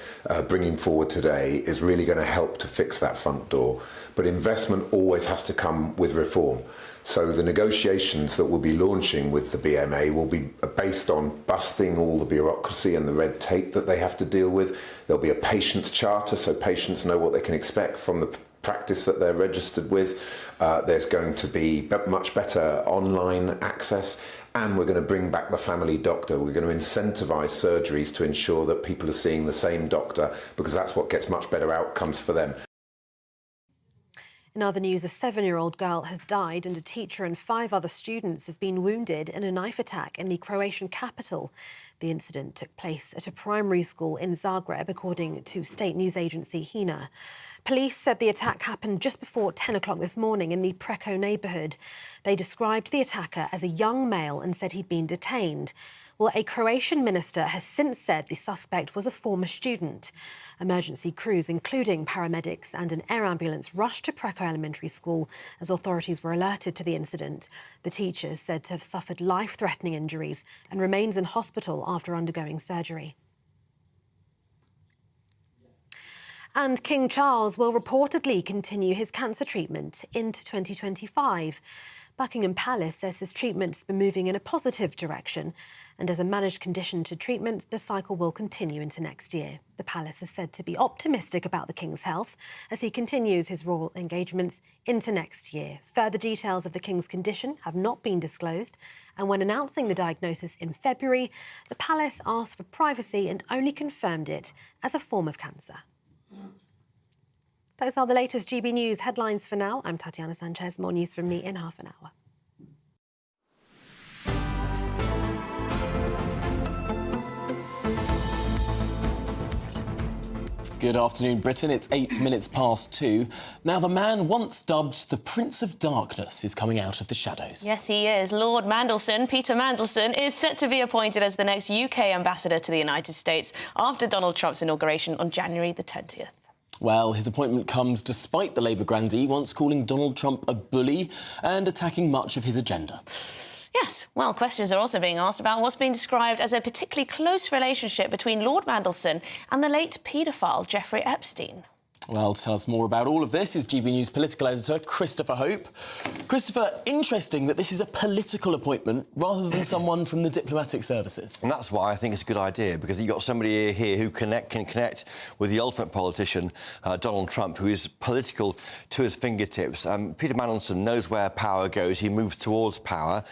bringing forward today is really going to help to fix that front door. But investment always has to come with reform. So the negotiations that we'll be launching with the BMA will be based on busting all the bureaucracy and the red tape that they have to deal with. There'll be a patient's charter so patients know what they can expect from the practice that they're registered with. There's going to be much better online access. And we're going to bring back the family doctor. We're going to incentivise surgeries to ensure that people are seeing the same doctor, because that's what gets much better outcomes for them. In other news, a 7-year-old girl has died and a teacher and 5 other students have been wounded in a knife attack in the Croatian capital. The incident took place at a primary school in Zagreb, according to state news agency HINA. Police said the attack happened just before 10 o'clock this morning in the Preko neighbourhood. They described the attacker as a young male and said he'd been detained. Well, a Croatian minister has since said the suspect was a former student. Emergency crews, including paramedics and an air ambulance, rushed to Preko Elementary School as authorities were alerted to the incident. The teacher is said to have suffered life-threatening injuries and remains in hospital after undergoing surgery. And King Charles will reportedly continue his cancer treatment into 2025. Buckingham Palace says his treatment's been moving in a positive direction, and as a managed condition to treatment, the cycle will continue into next year. The palace is said to be optimistic about the King's health as he continues his royal engagements into next year. Further details of the King's condition have not been disclosed, and when announcing the diagnosis in February, the palace asked for privacy and only confirmed it as a form of cancer. Those are the latest GB News headlines for now. I'm Tatiana Sanchez. More news from me in half an hour. Good afternoon, Britain. It's 8 minutes past 2. Now, the man once dubbed the Prince of Darkness is coming out of the shadows. Yes, he is. Lord Mandelson, Peter Mandelson, is set to be appointed as the next UK ambassador to the United States after Donald Trump's inauguration on January the 20th. Well, his appointment comes despite the Labour grandee once calling Donald Trump a bully and attacking much of his agenda. Yes, well, questions are also being asked about what's been described as a particularly close relationship between Lord Mandelson and the late paedophile Jeffrey Epstein. Well, to tell us more about all of this is GB News political editor Christopher Hope. Christopher, interesting that this is a political appointment rather than someone from the diplomatic services. And that's why I think it's a good idea, because you've got somebody here who can connect with the ultimate politician, Donald Trump, who is political to his fingertips. Peter Mandelson knows where power goes. He moves towards power.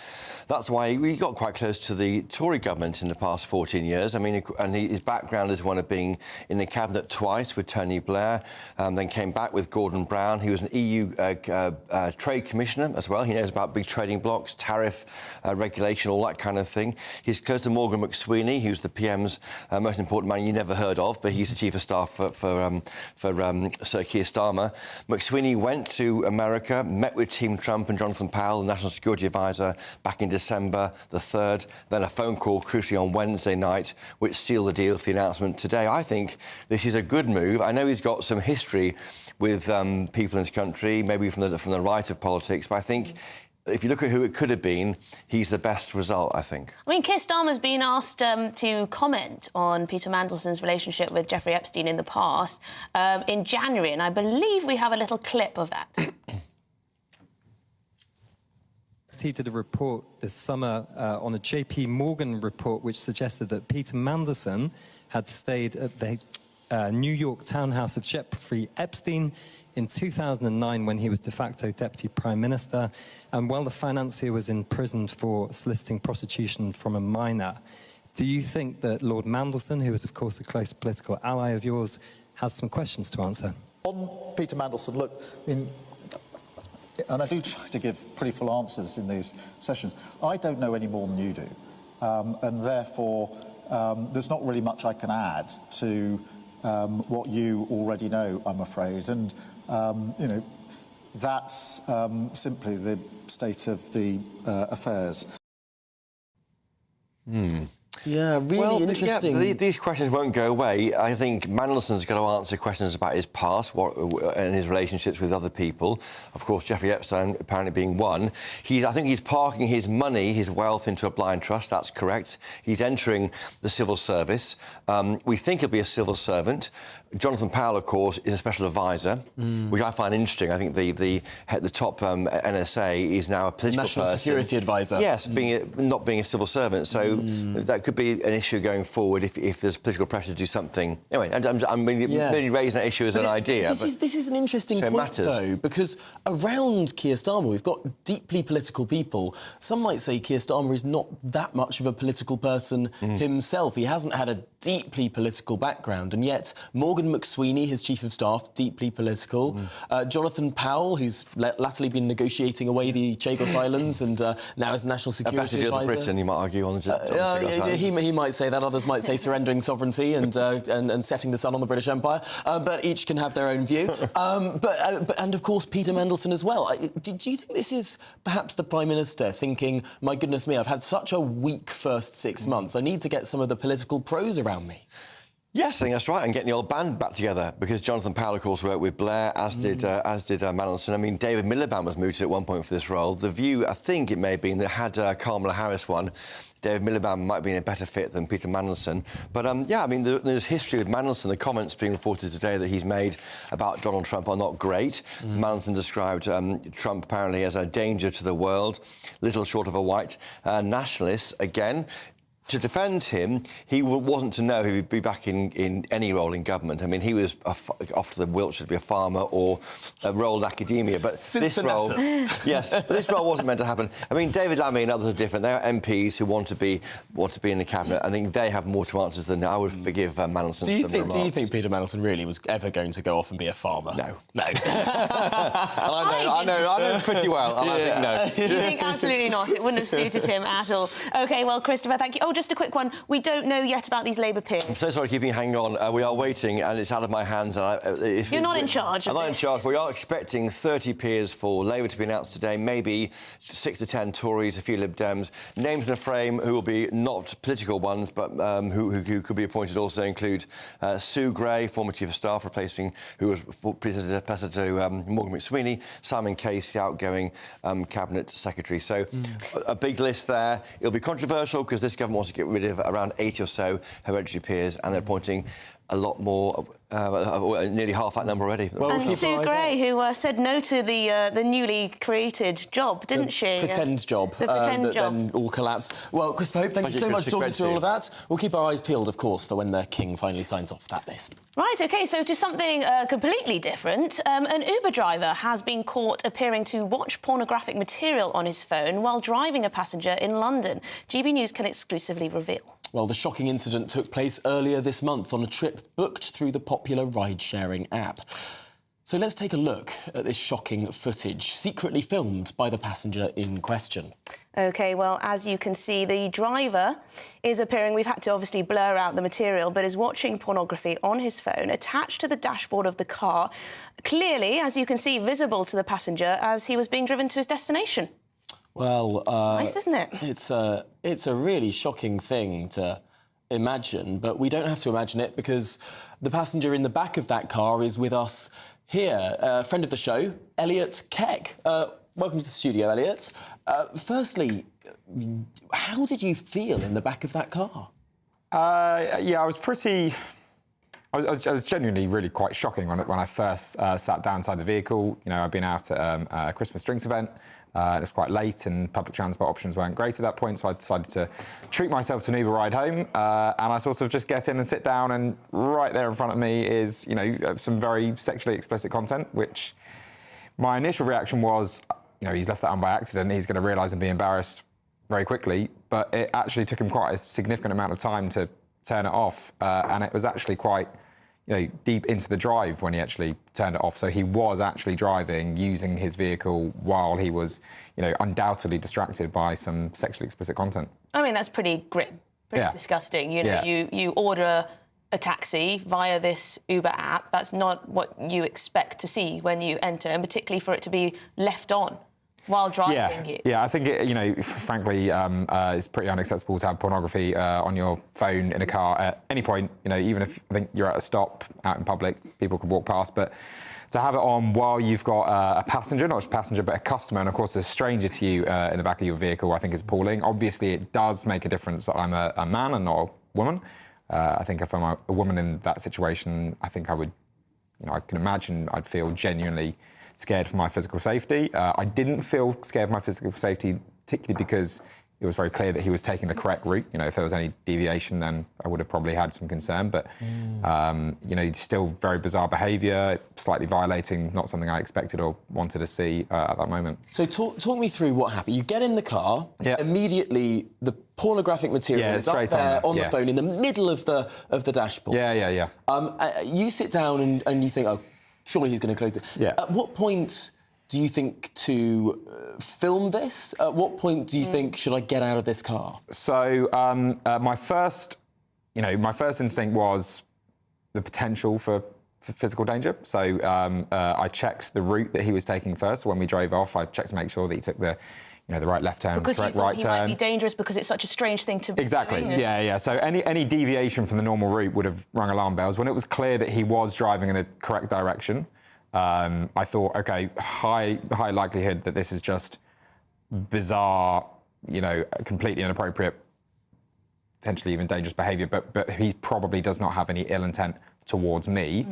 That's why we got quite close to the Tory government in the past 14 years. I mean, and his background is one of being in the cabinet twice with Tony Blair. Then came back with Gordon Brown. He was an EU trade commissioner as well. He knows about big trading blocks, tariff regulation, all that kind of thing. He's close to Morgan McSweeney, who's the PM's most important man you never heard of, but he's the chief of staff for Sir Keir Starmer. McSweeney went to America, met with Team Trump and Jonathan Powell, the National Security Advisor, back in December the 3rd. Then a phone call, crucially, on Wednesday night, which sealed the deal for the announcement today. I think this is a good move. I know he's got some history with people in this country, maybe from the right of politics, but I think if you look at who it could have been, he's the best result, I think. I mean, Keir Starmer's been asked to comment on Peter Mandelson's relationship with Jeffrey Epstein in the past in January, and I believe we have a little clip of that. He did a report this summer on a JP Morgan report which suggested that Peter Mandelson had stayed at the New York townhouse of Jeffrey Epstein in 2009 when he was de facto deputy prime minister, and while the financier was imprisoned for soliciting prostitution from a minor. Do you think that Lord Mandelson, who is of course a close political ally of yours, has some questions to answer? On Peter Mandelson, look, and I do try to give pretty full answers in these sessions, I don't know any more than you do, and therefore there's not really much I can add to what you already know, I'm afraid, and you know, that's simply the state of the affairs. Yeah, really interesting. Yeah, these questions won't go away. I think Mandelson's got to answer questions about his past and his relationships with other people. Of course, Jeffrey Epstein apparently being one. I think he's parking his money, his wealth, into a blind trust. That's correct. He's entering the civil service. We think he'll be a civil servant. Jonathan Powell, of course, is a special advisor, which I find interesting. I think the top NSA is now a political National person. Security Advisor. Yes, not being a civil servant. So that could be an issue going forward if there's political pressure to do something. Anyway, I'm really raising that issue as an idea. This is an interesting point, though, because around Keir Starmer, we've got deeply political people. Some might say Keir Starmer is not that much of a political person himself. He hasn't had a deeply political background, and yet Morgan McSweeney, his chief of staff, deeply political. Jonathan Powell, who's latterly been negotiating away the Chagos Islands and now is the National Security Advisor. A better deal to Britain, you might argue, on the Chagos Islands. He might say that. Others might say surrendering sovereignty and setting the sun on the British Empire. But each can have their own view. And of course Peter Mandelson as well. Do you think this is perhaps the Prime Minister thinking, my goodness me, I've had such a weak first 6 months. I need to get some of the political pros around me? Yes, I think that's right, and getting the old band back together, because Jonathan Powell, of course, worked with Blair, as did Mandelson. I mean, David Miliband was mooted at one point for this role. The view, I think it may have been, that had Kamala Harris won, David Miliband might have been a better fit than Peter Mandelson. But, yeah, I mean, there's history with Mandelson. The comments being reported today that he's made about Donald Trump are not great. Mandelson described Trump, apparently, as a danger to the world, little short of a white nationalist. Again, to defend him, he wasn't to know he would be back in any role in government. I mean, he was off to the Wiltshire to be a farmer or a role in academia. But this role, yes, but this role wasn't meant to happen. I mean, David Lammy and others are different. They are MPs who want to be in the cabinet. I think they have more to answer than I would forgive Mandelson. Do you think Peter Mandelson really was ever going to go off and be a farmer? No. I know him pretty well, and I think no. You think absolutely not? It wouldn't have suited him at all. OK, well, Christopher, thank you. Oh, just a quick one. We don't know yet about these Labour peers. I'm so sorry to keep you hanging on. We are waiting, and it's out of my hands. And You're not in charge of I'm not in charge. We are expecting 30 peers for Labour to be announced today, maybe 6 to 10 Tories, a few Lib Dems. Names in a frame who will be not political ones, but who could be appointed also include Sue Gray, former Chief of Staff, who was predecessor to Morgan McSweeney, Simon Case, the outgoing Cabinet Secretary. So a big list there. It'll be controversial because this government wants to get rid of around 80 or so hereditary peers, and they're appointing a lot more, nearly half that number already. Well, and Sue Gray, who said no to the newly created job, didn't she? Pretend job. The pretend job. Then all collapsed. Well, Christopher Hope, thank you so much for talking us through all of that. We'll keep our eyes peeled, of course, for when the King finally signs off that list. Right, OK, so to something completely different. An Uber driver has been caught appearing to watch pornographic material on his phone while driving a passenger in London. GB News can exclusively reveal. Well, the shocking incident took place earlier this month on a trip booked through the popular ride-sharing app. So let's take a look at this shocking footage, secretly filmed by the passenger in question. OK, well, as you can see, the driver is appearing, we've had to obviously blur out the material, but is watching pornography on his phone attached to the dashboard of the car, clearly, as you can see, visible to the passenger as he was being driven to his destination. Well, nice, isn't it? It's a really shocking thing to imagine, but we don't have to imagine it because the passenger in the back of that car is with us here. A friend of the show, Elliot Keck. Welcome to the studio, Elliot. Firstly, how did you feel in the back of that car? Yeah, I was genuinely really quite shocking when I first sat down inside the vehicle. You know, I'd been out at a Christmas drinks event. It was quite late and public transport options weren't great at that point, so I decided to treat myself to an Uber ride home. And I sort of just get in and sit down, and right there in front of me is, you know, some very sexually explicit content, which my initial reaction was, you know, he's left that on by accident, he's going to realise and be embarrassed very quickly. But it actually took him quite a significant amount of time to turn it off. And it was actually quite, you know, deep into the drive when he actually turned it off. So he was actually driving, using his vehicle while he was, you know, undoubtedly distracted by some sexually explicit content. I mean, that's pretty grim, pretty disgusting. You know, you order a taxi via this Uber app. That's not what you expect to see when you enter, and particularly for it to be left on while driving. Yeah, I think it, you know, frankly, it's pretty unacceptable to have pornography on your phone in a car at any point. You know, even if I think you're at a stop out in public, people could walk past, but to have it on while you've got a passenger, not just a passenger, but a customer, and of course a stranger to you in the back of your vehicle, I think is appalling. Obviously, it does make a difference that I'm a man and not a woman. I think if I'm a woman in that situation, I think I would, you know, I can imagine I'd feel genuinely scared for my physical safety. I didn't feel scared for my physical safety, particularly because it was very clear that he was taking the correct route. You know, if there was any deviation, then I would have probably had some concern. But, you know, still very bizarre behaviour, slightly violating, not something I expected or wanted to see at that moment. So talk me through what happened. You get in the car, immediately the pornographic material is up there on the phone in the middle of the dashboard. You sit down and you think, oh, surely he's going to close it. At what point do you think to film this? At what point do you think, should I get out of this car? So my first instinct was the potential for physical danger. So I checked the route that he was taking first. So when we drove off, I checked to make sure that he took the right left turn, because correct you thought right he turn. might be dangerous because it's such a strange thing to be Exactly. doing. Yeah. So any deviation from the normal route would have rung alarm bells. When it was clear that he was driving in the correct direction, I thought, okay, high likelihood that this is just bizarre, completely inappropriate, potentially even dangerous behaviour. But he probably does not have any ill intent towards me.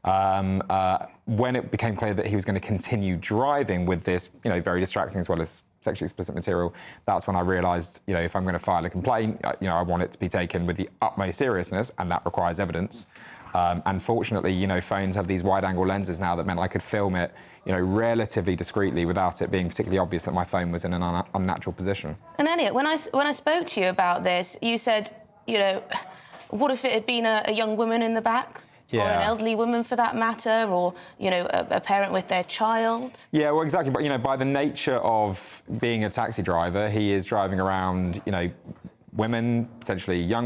When it became clear that he was going to continue driving with this, very distracting as well as sexually explicit material, that's when I realised, if I'm going to file a complaint, I want it to be taken with the utmost seriousness, and that requires evidence. And fortunately, phones have these wide-angle lenses now that meant I could film it, relatively discreetly without it being particularly obvious that my phone was in an unnatural position. And Elliot, when I spoke to you about this, you said, what if it had been a young woman in the back? Or an elderly woman, for that matter, or a parent with their child. Yeah, well, exactly. But by the nature of being a taxi driver, he is driving around, women, potentially young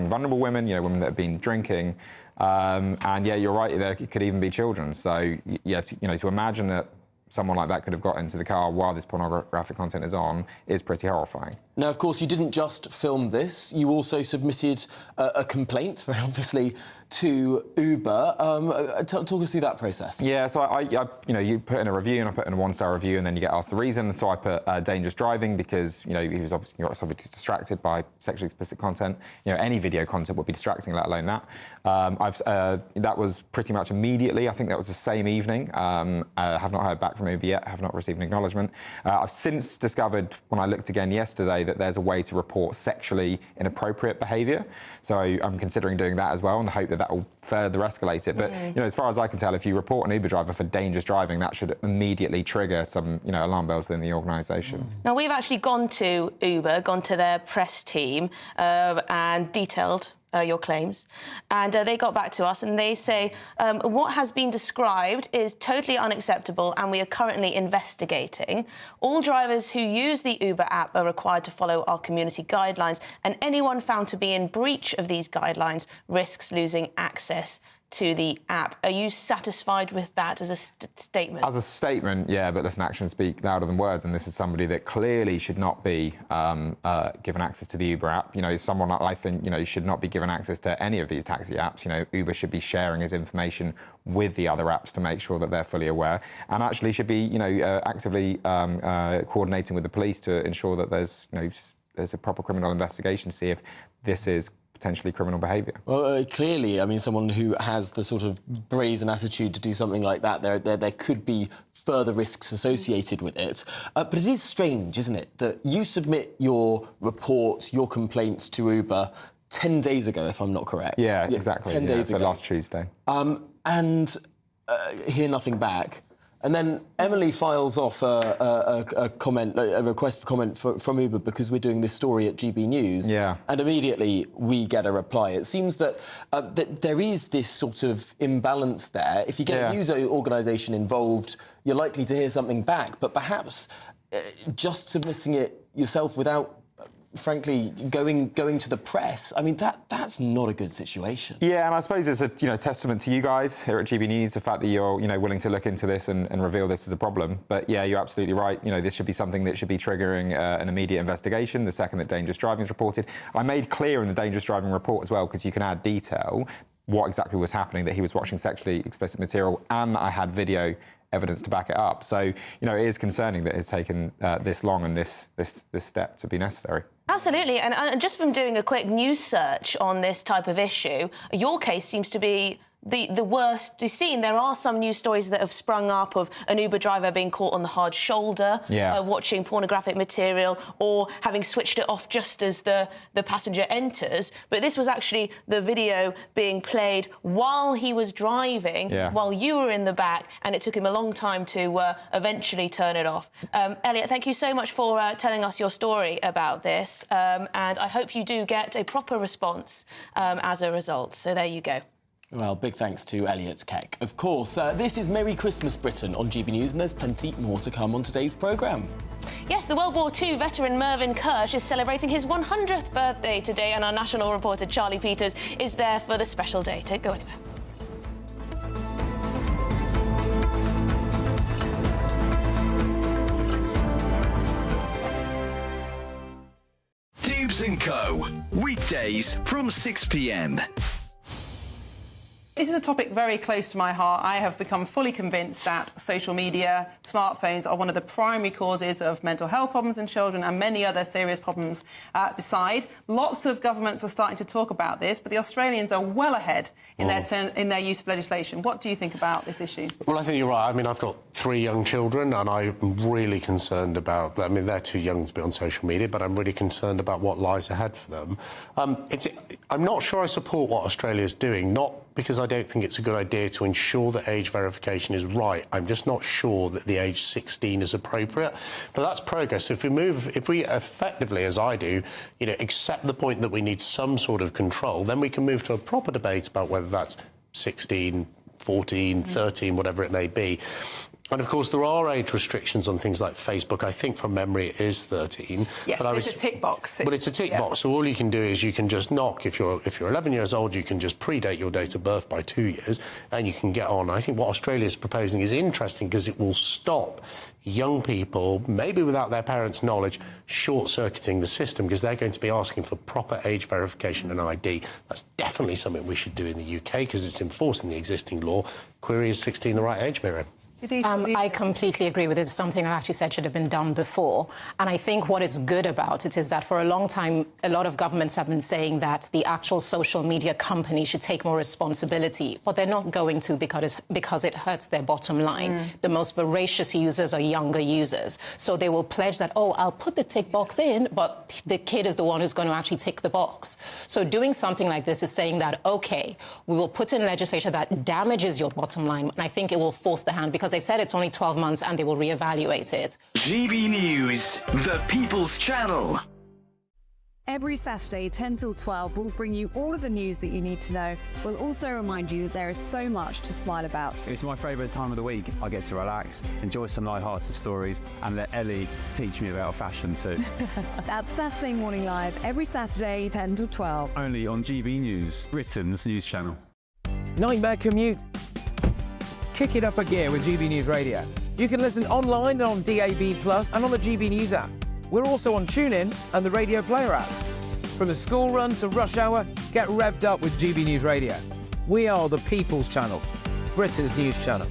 vulnerable women, women that have been drinking, and yeah, you're right. There could even be children. So yeah, to imagine that someone like that could have got into the car while this pornographic content is on is pretty horrifying. Now, of course, you didn't just film this. You also submitted a complaint, very obviously, to Uber. Talk us through that process. Yeah, so you put in a review, and I put in a 1-star review, and then you get asked the reason. So I put dangerous driving because he was obviously distracted by sexually explicit content. Any video content would be distracting, let alone that. That was pretty much immediately. I think that was the same evening. I have not heard back from Uber yet. Have not received an acknowledgement. I've since discovered, when I looked again yesterday, that there's a way to report sexually inappropriate behaviour. So I'm considering doing that as well, in the hope that that will further escalate it. But as far as I can tell, if you report an Uber driver for dangerous driving, that should immediately trigger some alarm bells within the organisation. Now, we've actually gone to Uber, gone to their press team, and detailed your claims, and they got back to us and they say what has been described is totally unacceptable and we are currently investigating. All drivers who use the Uber app are required to follow our community guidelines, and anyone found to be in breach of these guidelines risks losing access to the app. Are you satisfied with that as a statement? As a statement, yeah, but listen, actions speak louder than words, and this is somebody that clearly should not be given access to the Uber app. Someone that I think, should not be given access to any of these taxi apps. Uber should be sharing his information with the other apps to make sure that they're fully aware, and actually should be, actively coordinating with the police to ensure that there's a proper criminal investigation to see if this is potentially criminal behaviour. Well, clearly, someone who has the sort of brazen attitude to do something like that, there could be further risks associated with it. But it is strange, isn't it, that you submit your reports, your complaints to Uber 10 days ago, if I'm not correct. Yeah, exactly. 10 days ago. Last Tuesday. And hear nothing back. And then Emily files off a request for comment from Uber because we're doing this story at GB News. Yeah. And immediately we get a reply. It seems that there is this sort of imbalance there. If you get a news organisation involved, you're likely to hear something back. But perhaps just submitting it yourself without, frankly, going to the press, that's not a good situation. Yeah, and I suppose it's a testament to you guys here at GB News, the fact that you're willing to look into this and reveal this as a problem. But yeah, you're absolutely right. This should be something that should be triggering an immediate investigation the second that dangerous driving is reported. I made clear in the dangerous driving report as well, because you can add detail, what exactly was happening, that he was watching sexually explicit material, and that I had video evidence to back it up. So, it is concerning that it's taken this long and this step to be necessary. Absolutely, and just from doing a quick news search on this type of issue, your case seems to be the worst we've seen. There are some news stories that have sprung up of an Uber driver being caught on the hard shoulder, watching pornographic material, or having switched it off just as the passenger enters. But this was actually the video being played while he was driving, while you were in the back, and it took him a long time to eventually turn it off. Elliot, thank you so much for telling us your story about this, and I hope you do get a proper response as a result. So there you go. Well, big thanks to Elliot Keck. Of course, this is Merry Christmas Britain on GB News, and there's plenty more to come on today's programme. Yes, the World War II veteran Mervyn Kirsch is celebrating his 100th birthday today, and our national reporter Charlie Peters is there for the special day. Don't go anywhere. Dubes & Co. Weekdays from 6 p.m. This is a topic very close to my heart. I have become fully convinced that social media, smartphones are one of the primary causes of mental health problems in children and many other serious problems beside. Lots of governments are starting to talk about this, but the Australians are well ahead in their use of legislation. What do you think about this issue? Well, I think you're right. I mean, I've got 3 young children, and I'm really concerned about... I mean, they're too young to be on social media, but I'm really concerned about what lies ahead for them. I'm not sure I support what Australia's doing, not because I don't think it's a good idea to ensure that age verification is right. I'm just not sure that the age 16 is appropriate. But that's progress. If we effectively, as I do, accept the point that we need some sort of control, then we can move to a proper debate about whether that's 16, 14, 13, whatever it may be. And, of course, there are age restrictions on things like Facebook. I think, from memory, it is 13. Yes, but it's a tick box. But it's a tick box, so all you can do is you can just knock. If you're 11 years old, you can just predate your date of birth by 2 years, and you can get on. I think what Australia is proposing is interesting because it will stop young people, maybe without their parents' knowledge, short-circuiting the system because they're going to be asking for proper age verification and ID. That's definitely something we should do in the UK because it's enforced in the existing law. Query, is 16 the right age, Miriam? I completely agree with it. It's something I actually said should have been done before. And I think what is good about it is that for a long time, a lot of governments have been saying that the actual social media companies should take more responsibility, but they're not going to because it hurts their bottom line. The most voracious users are younger users. So they will pledge that, oh, I'll put the tick box in, but the kid is the one who's going to actually tick the box. So doing something like this is saying that, OK, we will put in legislation that damages your bottom line, and I think it will force the hand because they've said it's only 12 months and they will reevaluate it. GB News, the People's Channel. Every Saturday, 10 till 12, we'll bring you all of the news that you need to know. We'll also remind you that there is so much to smile about. It's my favourite time of the week. I get to relax, enjoy some light-hearted stories, and let Ellie teach me about fashion too. That's Saturday Morning Live, every Saturday, 10 till 12. Only on GB News, Britain's news channel. Nightmare commute? Kick it up a gear with GB News Radio. You can listen online and on DAB+ and on the GB News app. We're also on TuneIn and the Radio Player apps. From the school run to rush hour, get revved up with GB News Radio. We are the People's Channel, Britain's news channel.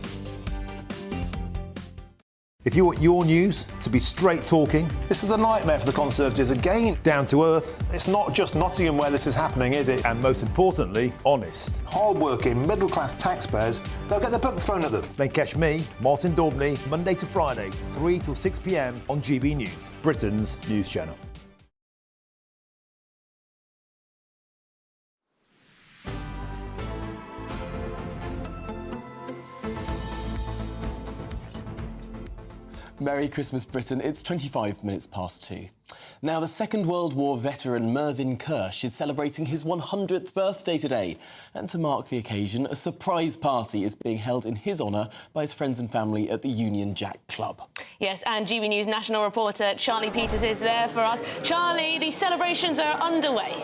If you want your news to be straight talking, this is a nightmare for the Conservatives again. Down to earth. It's not just Nottingham where this is happening, is it? And most importantly, honest. Hard-working, middle-class taxpayers, they'll get their book thrown at them. Then catch me, Martin Daubney, Monday to Friday, 3 till 6 p.m. on GB News, Britain's news channel. Merry Christmas, Britain. It's 25 minutes past 2. Now, the Second World War veteran Mervyn Kirsch is celebrating his 100th birthday today. And to mark the occasion, a surprise party is being held in his honour by his friends and family at the Union Jack Club. Yes, and GB News national reporter Charlie Peters is there for us. Charlie, the celebrations are underway.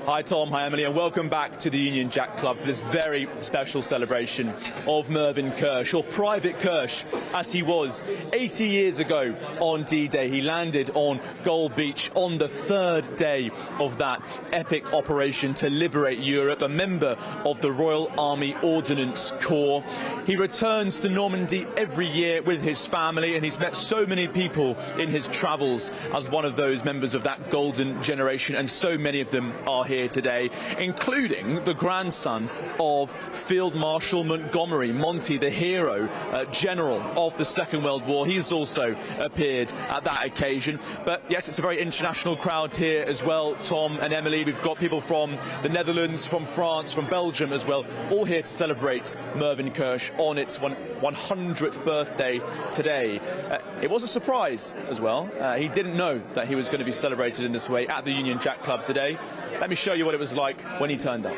Hi Tom, hi Emily, and welcome back to the Union Jack Club for this very special celebration of Mervyn Kirsch, or Private Kirsch, as he was 80 years ago on D-Day. He landed on Gold Beach on the 3rd day of that epic operation to liberate Europe, a member of the Royal Army Ordnance Corps. He returns to Normandy every year with his family, and he's met so many people in his travels as one of those members of that golden generation, and so many of them are here today, including the grandson of Field Marshal Montgomery, Monty, the hero, general of the Second World War. He's also appeared at that occasion. But yes, it's a very international crowd here as well, Tom and Emily. We've got people from the Netherlands, from France, from Belgium as well, all here to celebrate Mervyn Kirsch on its 100th birthday today. It was a surprise as well. He didn't know that he was going to be celebrated in this way at the Union Jack Club today. Let me show you what it was like when he turned up.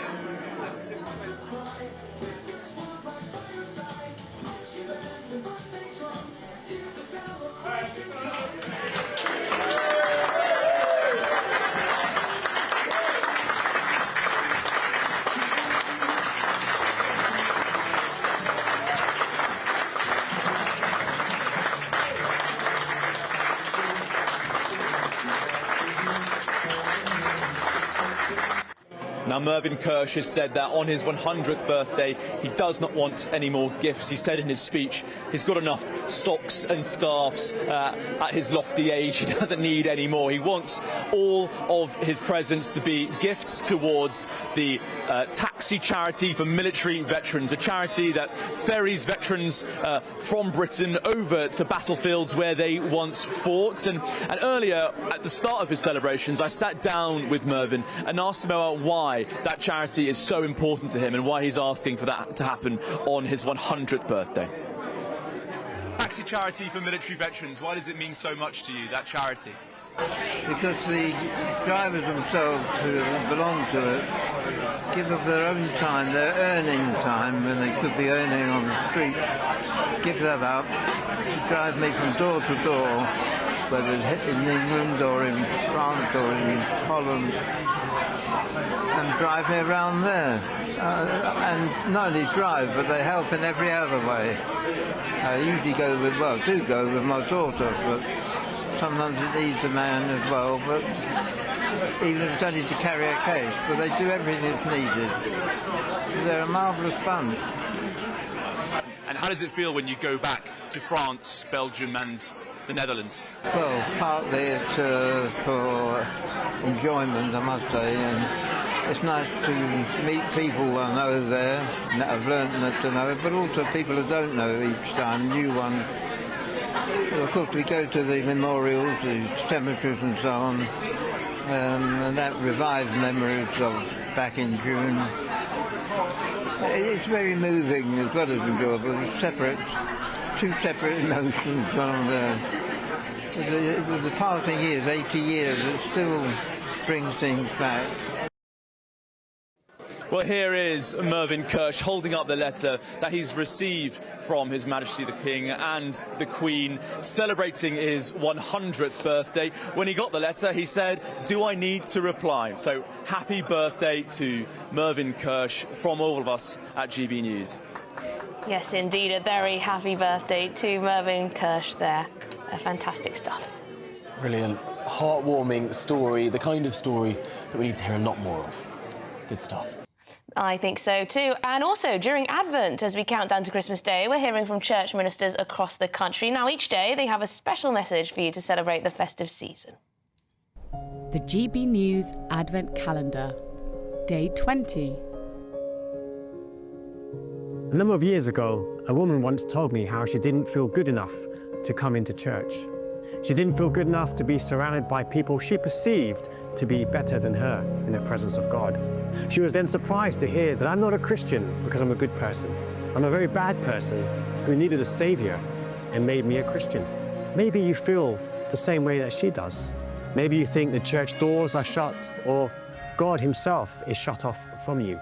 Now, Mervyn Kirsch has said that on his 100th birthday, he does not want any more gifts. He said in his speech he's got enough socks and scarves at his lofty age. He doesn't need any more. He wants all of his presents to be gifts towards the taxi charity for military veterans, a charity that ferries veterans from Britain over to battlefields where they once fought. And earlier, at the start of his celebrations, I sat down with Mervyn and asked him about why that charity is so important to him and why he's asking for that to happen on his 100th birthday. Taxi charity for military veterans, why does it mean so much to you, that charity? Because the drivers themselves who belong to it give of their own time, their earning time, when they could be earning on the street, give that up to drive me from door to door, whether it's in England or in France or in Holland, and drive me around there. And not only drive, but they help in every other way. I usually go with, well, do go with my daughter, but sometimes it needs a man as well, but even if it's only to carry a case, but they do everything that's needed. They're a marvellous bunch. And how does it feel when you go back to France, Belgium and the Netherlands? Well, partly it's for enjoyment, I must say, and it's nice to meet people I know there, that I've learnt to know, but also people I don't know each time, new ones. Of course, we go to the memorials, the cemeteries and so on, and that revives memories of back in June. It's very moving as well as enjoyable. It's separate, two separate emotions on the passing years, 80 years, it still brings things back. Well, here is Mervyn Kirsch holding up the letter that he's received from His Majesty the King and the Queen, celebrating his 100th birthday. When he got the letter, he said, "Do I need to reply?" So, happy birthday to Mervyn Kirsch from all of us at GB News. Yes, indeed, a very happy birthday to Mervyn Kirsch there. Fantastic stuff. Brilliant, heartwarming story, the kind of story that we need to hear a lot more of. Good stuff. I think so too. And also during Advent, as we count down to Christmas Day, we're hearing from church ministers across the country. Now, each day they have a special message for you to celebrate the festive season. The GB News Advent Calendar, Day 20. A number of years ago, a woman once told me how she didn't feel good enough to come into church. She didn't feel good enough to be surrounded by people she perceived to be better than her in the presence of God. She was then surprised to hear that I'm not a Christian because I'm a good person. I'm a very bad person who needed a saviour and made me a Christian. Maybe you feel the same way that she does. Maybe you think the church doors are shut or God himself is shut off from you.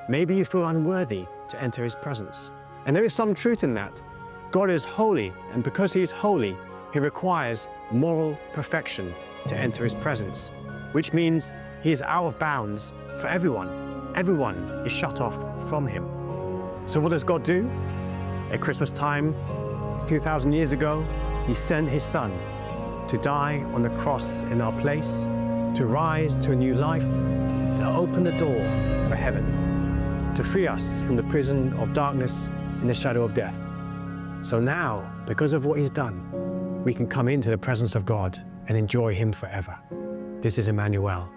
Maybe you feel unworthy to enter his presence. And there is some truth in that. God is holy, and because he is holy, he requires moral perfection to enter his presence, which means he is out of bounds for everyone. Everyone is shut off from him. So what does God do? At Christmas time, 2,000 years ago, he sent his son to die on the cross in our place, to rise to a new life, to open the door for heaven, to free us from the prison of darkness in the shadow of death. So now, because of what he's done, we can come into the presence of God and enjoy him forever. This is Emmanuel,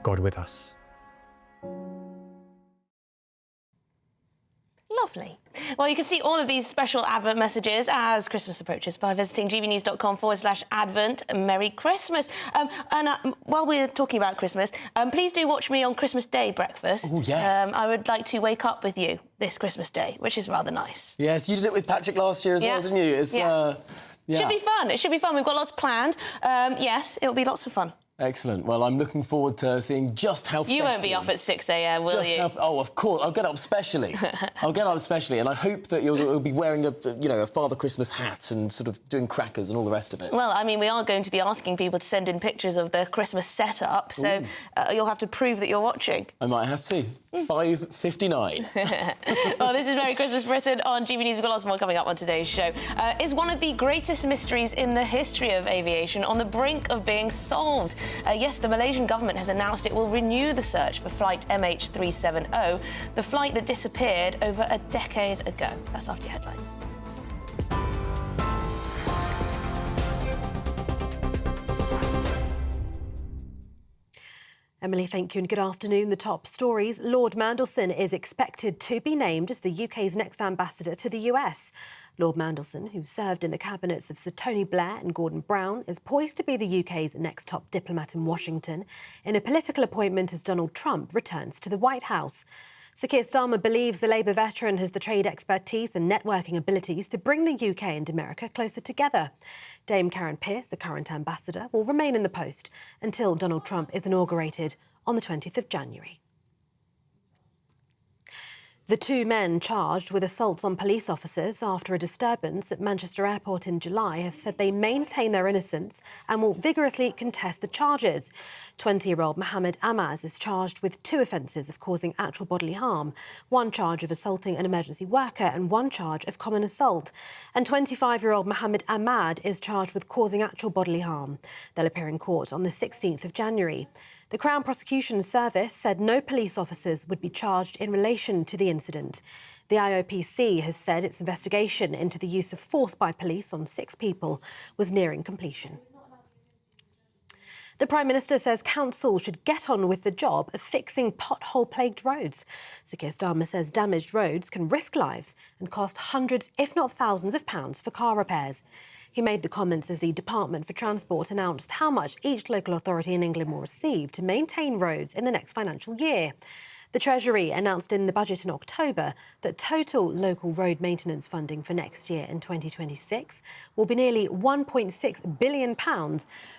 God with us. Lovely. Well, you can see all of these special Advent messages as Christmas approaches by visiting gbnews.com/Advent. Merry Christmas. While we're talking about Christmas, please do watch me on Christmas Day breakfast. Oh, yes. I would like to wake up with you this Christmas Day, which is rather nice. Yes, you did it with Patrick last year as well, didn't you? It's, Should be fun. It should be fun. We've got lots planned. Yes, it'll be lots of fun. Excellent. Well, I'm looking forward to seeing just how You won't be up at 6 a.m, will you? Oh, of course. I'll get up specially. And I hope that you'll be wearing a Father Christmas hat and sort of doing crackers and all the rest of it. Well, I mean, we are going to be asking people to send in pictures of the Christmas setup, so you'll have to prove that you're watching. I might have to. 5:59. Well, this is Merry Christmas Britain on GB News. We've got lots more coming up on today's show. Is one of the greatest mysteries in the history of aviation on the brink of being solved? Yes, the Malaysian government has announced it will renew the search for flight MH370, the flight that disappeared over a decade ago. That's after your headlines. Emily, thank you and good afternoon. The top stories. Lord Mandelson is expected to be named as the UK's next ambassador to the US. Lord Mandelson, who served in the cabinets of Sir Tony Blair and Gordon Brown, is poised to be the UK's next top diplomat in Washington in a political appointment as Donald Trump returns to the White House. Sir Keir Starmer believes the Labour veteran has the trade expertise and networking abilities to bring the UK and America closer together. Dame Karen Pierce, the current ambassador, will remain in the post until Donald Trump is inaugurated on the 20th of January. The two men charged with assaults on police officers after a disturbance at Manchester Airport in July have said they maintain their innocence and will vigorously contest the charges. 20-year-old Mohammed Amaz is charged with 2 offences of causing actual bodily harm, 1 charge of assaulting an emergency worker and 1 charge of common assault. And 25-year-old Mohammed Ahmad is charged with causing actual bodily harm. They'll appear in court on the 16th of January. The Crown Prosecution Service said no police officers would be charged in relation to the incident. The IOPC has said its investigation into the use of force by police on 6 people was nearing completion. The Prime Minister says council should get on with the job of fixing pothole-plagued roads. Sir Keir Starmer says damaged roads can risk lives and cost hundreds, if not thousands of pounds for car repairs. He made the comments as the Department for Transport announced how much each local authority in England will receive to maintain roads in the next financial year. The Treasury announced in the budget in October that total local road maintenance funding for next year in 2026 will be nearly £1.6 billion,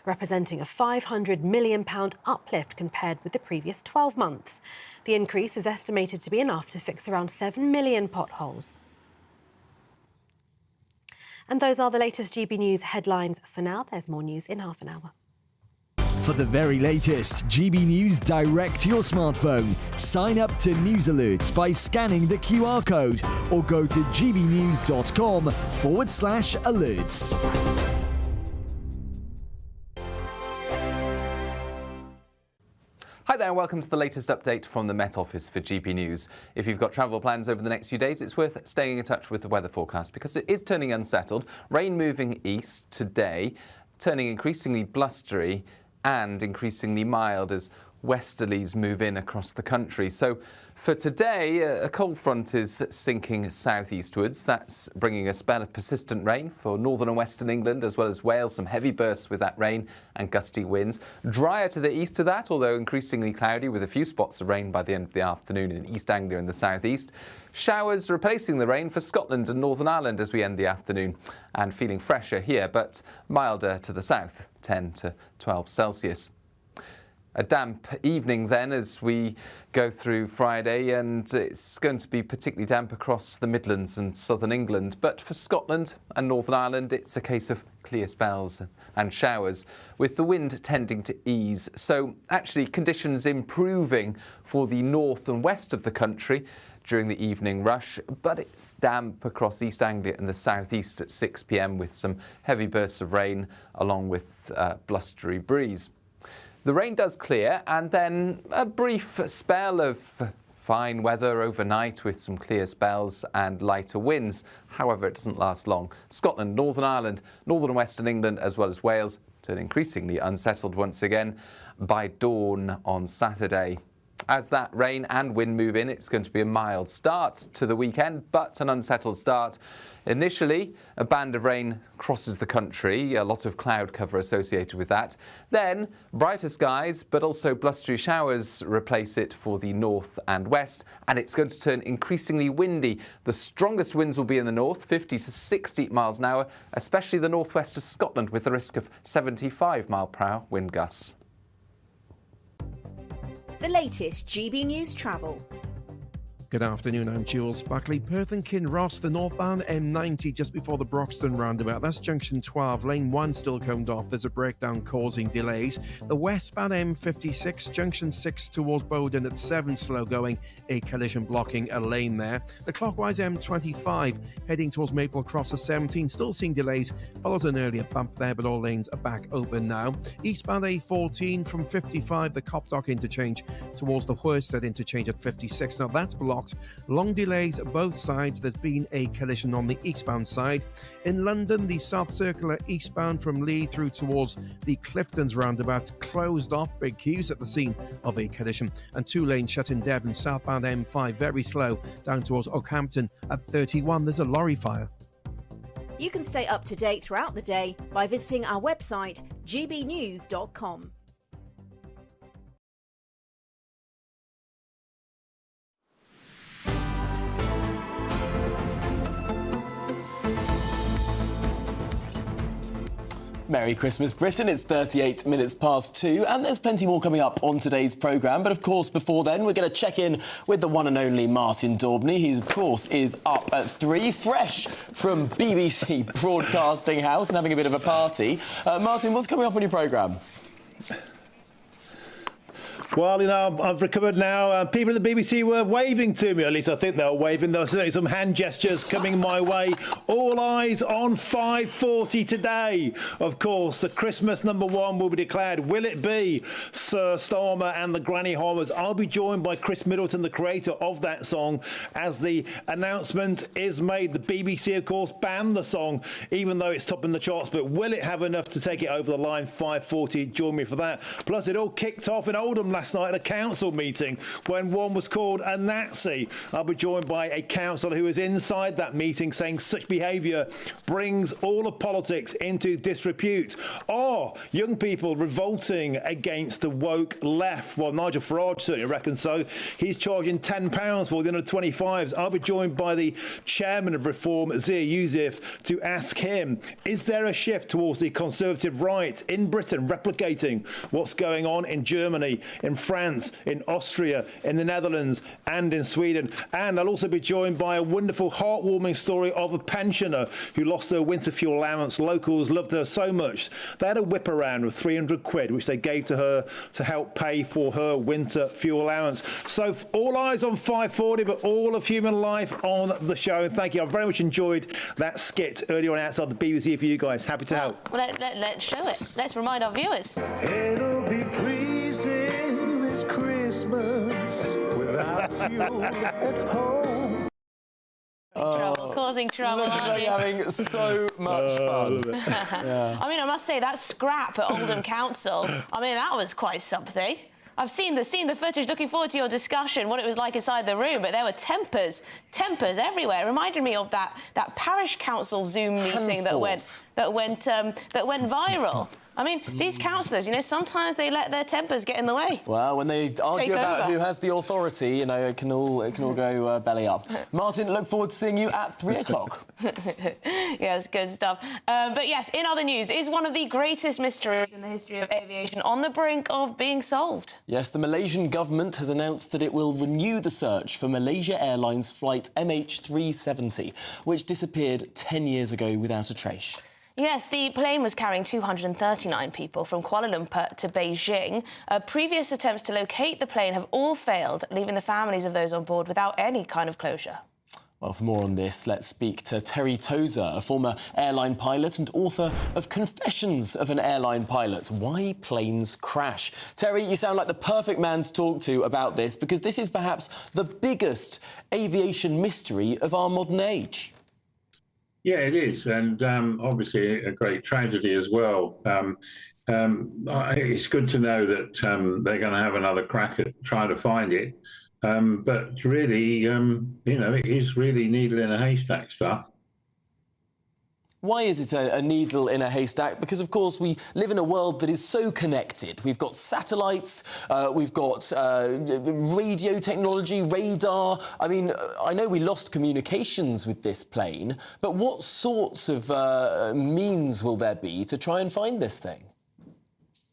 representing a £500 million uplift compared with the previous 12 months. The increase is estimated to be enough to fix around 7 million potholes. And those are the latest GB News headlines for now. There's more news in half an hour. For the very latest GB News direct to your smartphone, sign up to News Alerts by scanning the QR code or go to gbnews.com/alerts. Hi there and welcome to the latest update from the Met Office for GB News. If you've got travel plans over the next few days, it's worth staying in touch with the weather forecast because it is turning unsettled. Rain moving east today, turning increasingly blustery and increasingly mild as westerlies move in across the country. So for today, a cold front is sinking southeastwards. That's bringing a spell of persistent rain for northern and western England, as well as Wales. Some heavy bursts with that rain and gusty winds. Drier to the east of that, although increasingly cloudy with a few spots of rain by the end of the afternoon in East Anglia and the southeast. Showers replacing the rain for Scotland and Northern Ireland as we end the afternoon, and feeling fresher here, but milder to the south, 10 to 12 Celsius. A damp evening then as we go through Friday, and it's going to be particularly damp across the Midlands and southern England. But for Scotland and Northern Ireland, it's a case of clear spells and showers, with the wind tending to ease. So actually conditions improving for the north and west of the country during the evening rush, but it's damp across East Anglia and the southeast at 6 p.m. with some heavy bursts of rain along with blustery breeze. The rain does clear, and then a brief spell of fine weather overnight with some clear spells and lighter winds. However, it doesn't last long. Scotland, Northern Ireland, Northern and Western England, as well as Wales, turn increasingly unsettled once again by dawn on Saturday. As that rain and wind move in, it's going to be a mild start to the weekend, but an unsettled start. Initially, a band of rain crosses the country, a lot of cloud cover associated with that. Then, brighter skies, but also blustery showers replace it for the north and west, and it's going to turn increasingly windy. The strongest winds will be in the north, 50 to 60 miles an hour, especially the northwest of Scotland, with the risk of 75 mile per hour wind gusts. the latest GB News travel. Good afternoon, I'm Jules Buckley. Perth and Kinross, the northbound M90 just before the Broxton roundabout. That's junction 12, lane 1 still coned off. There's a breakdown causing delays. The westbound M56, junction 6 towards Bowden at 7, slow going. A collision blocking a lane there. The clockwise M25 heading towards Maple Cross at 17, still seeing delays. Follows an earlier bump there, but all lanes are back open now. Eastbound A14 from 55, the Copdock interchange towards the Worsted interchange at 56. Now that's blocked. Long delays both sides. There's been a collision on the eastbound side. In London, the South Circular eastbound from Lee through towards the Cliftons roundabout closed off. Big queues at the scene of a collision. And 2 lanes shut in Devon. Southbound M5 very slow down towards Oakhampton at 31. There's a lorry fire. You can stay up to date throughout the day by visiting our website, gbnews.com. Merry Christmas, Britain. It's 38 minutes past 2, and there's plenty more coming up on today's programme. But, of course, before then, we're going to check in with the one and only Martin Daubney. He, of course, is up at 3, fresh from BBC Broadcasting House and having a bit of a party. Martin, what's coming up on your programme? Well, you know, I've recovered now. People at the BBC were waving to me, at least I think they were waving. There were certainly some hand gestures coming my way. All eyes on 5:40 today. Of course, the Christmas #1 will be declared. Will it be Sir Starmer and the Granny Homers? I'll be joined by Chris Middleton, the creator of that song, as the announcement is made. The BBC, of course, banned the song, even though it's topping the charts. But will it have enough to take it over the line? 5:40. Join me for that. Plus, it all kicked off in Oldham last night at a council meeting when one was called a Nazi. I'll be joined by a councillor who was inside that meeting saying such behaviour brings all of politics into disrepute. Are young people revolting against the woke left? Well, Nigel Farage certainly reckons so. He's charging £10 for the under 25s. I'll be joined by the chairman of Reform, Zia Yousif, to ask him, is there a shift towards the conservative right in Britain, replicating what's going on in Germany, in France, in Austria, in the Netherlands and in Sweden? And I'll also be joined by a wonderful, heartwarming story of a pensioner who lost her winter fuel allowance. Locals loved her so much they had a whip around with 300 quid, which they gave to her to help pay for her winter fuel allowance. So all eyes on 5:40, but all of human life on the show. And thank you. I very much enjoyed that skit earlier on outside the BBC for you guys. Happy to help. Well, let's show it. Let's remind our viewers. It'll be freezing this Christmas without you at home. Causing trouble, Look aren't like you? having so much fun. Yeah. I mean, I must say, that scrap at Oldham Council, I mean, that was quite something. I've seen the footage. Looking forward to your discussion, what it was like inside the room. But there were tempers everywhere. It reminded me of that parish council Zoom meeting that went viral. I mean, these councillors, you know, sometimes they let their tempers get in the way. Well, when they argue about who has the authority, you know, it can all go belly up. Martin, look forward to seeing you at 3 o'clock. Yes, good stuff. But yes, in other news, is one of the greatest mysteries in the history of aviation on the brink of being solved? Yes, the Malaysian government has announced that it will renew the search for Malaysia Airlines flight MH370, which disappeared 10 years ago without a trace. Yes, the plane was carrying 239 people from Kuala Lumpur to Beijing. Previous attempts to locate the plane have all failed, leaving the families of those on board without any kind of closure. Well, for more on this, let's speak to Terry Tozer, a former airline pilot and author of Confessions of an Airline Pilot, Why Planes Crash. Terry, you sound like the perfect man to talk to about this, because this is perhaps the biggest aviation mystery of our modern age. Yeah, it is, and obviously a great tragedy as well. It's good to know that they're going to have another crack at trying to find it. But really, you know, it is really needle in a haystack stuff. Why is it a needle in a haystack? Because, of course, we live in a world that is so connected. We've got satellites, we've got radio technology, radar. I mean, I know we lost communications with this plane, but what sorts of means will there be to try and find this thing?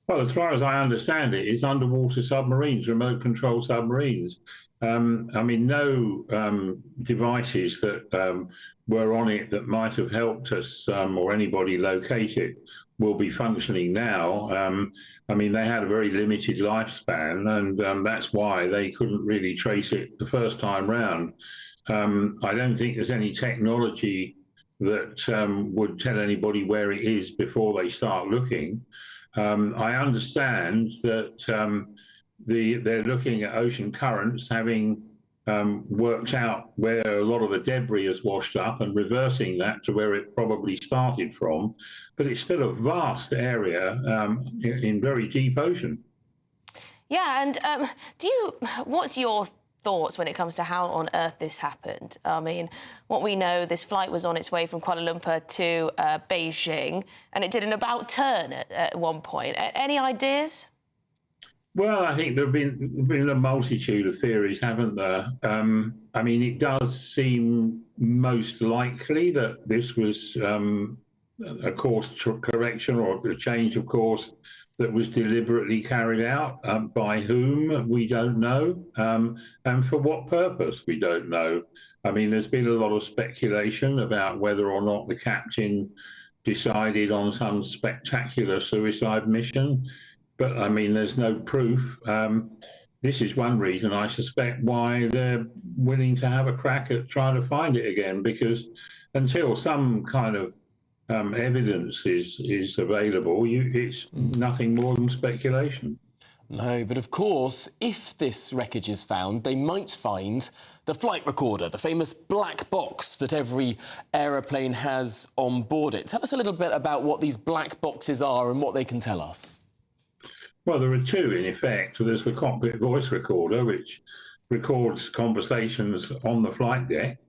Well, as far as I understand it, it's underwater submarines, remote control submarines. I mean, no devices that were on it that might have helped us or anybody locate it will be functioning now. I mean, they had a very limited lifespan, and that's why they couldn't really trace it the first time round. I don't think there's any technology that would tell anybody where it is before they start looking. I understand that they're looking at ocean currents, having worked out where a lot of the debris has washed up and reversing that to where it probably started from. But it's still a vast area in very deep ocean. Yeah, and what's your thoughts when it comes to how on earth this happened? I mean, what we know, this flight was on its way from Kuala Lumpur to Beijing, and it did an about turn at one point. Any ideas? Well, I think there have been a multitude of theories, haven't there? I mean, it does seem most likely that this was a course correction or a change of course that was deliberately carried out. By whom, we don't know, and for what purpose, we don't know. I mean, there's been a lot of speculation about whether or not the captain decided on some spectacular suicide mission, but I mean, there's no proof. This is one reason, I suspect, why they're willing to have a crack at trying to find it again, because until some kind of evidence is available, it's nothing more than speculation. No, but of course, if this wreckage is found, they might find the flight recorder, the famous black box that every aeroplane has on board it. Tell us a little bit about what these black boxes are and what they can tell us. Well, there are two, in effect. There's the cockpit voice recorder, which records conversations on the flight deck.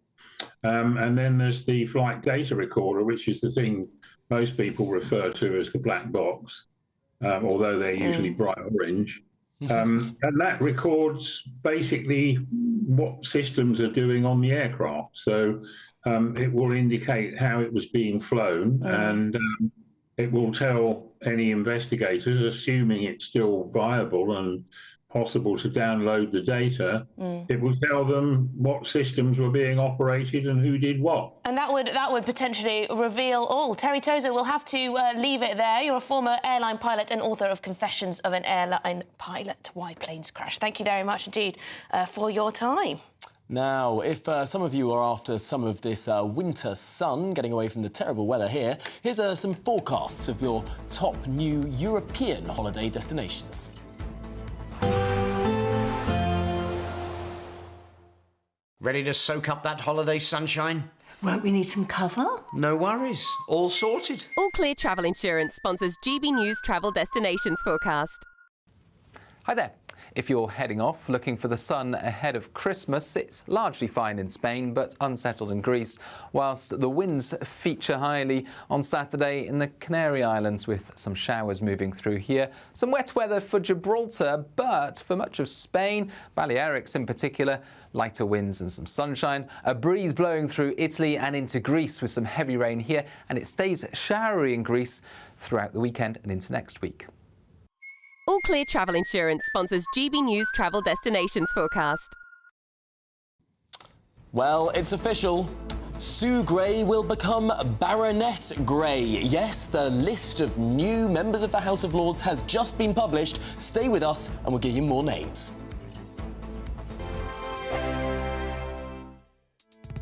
And then there's the flight data recorder, which is the thing most people refer to as the black box, although they're usually bright orange. And that records basically what systems are doing on the aircraft. So it will indicate how it was being flown, and it will tell any investigators, assuming it's still viable and possible to download the data, it will tell them what systems were being operated and who did what. And that would potentially reveal all. Terry Tozer, we'll have to leave it there. You're a former airline pilot and author of Confessions of an Airline Pilot, Why Planes Crash. Thank you very much indeed for your time. Now, if some of you are after some of this winter sun, getting away from the terrible weather here, here's some forecasts of your top new European holiday destinations. Ready to soak up that holiday sunshine? Won't we need some cover? No worries. All sorted. All Clear Travel Insurance sponsors GB News Travel Destinations Forecast. Hi there. If you're heading off looking for the sun ahead of Christmas, it's largely fine in Spain but unsettled in Greece, whilst the winds feature highly on Saturday in the Canary Islands with some showers moving through here. Some wet weather for Gibraltar, but for much of Spain, Balearics in particular, lighter winds and some sunshine. A breeze blowing through Italy and into Greece with some heavy rain here, and it stays showery in Greece throughout the weekend and into next week. All Clear Travel Insurance sponsors GB News Travel Destinations Forecast. Well, it's official. Sue Gray will become Baroness Gray. Yes, the list of new members of the House of Lords has just been published. Stay with us and we'll give you more names.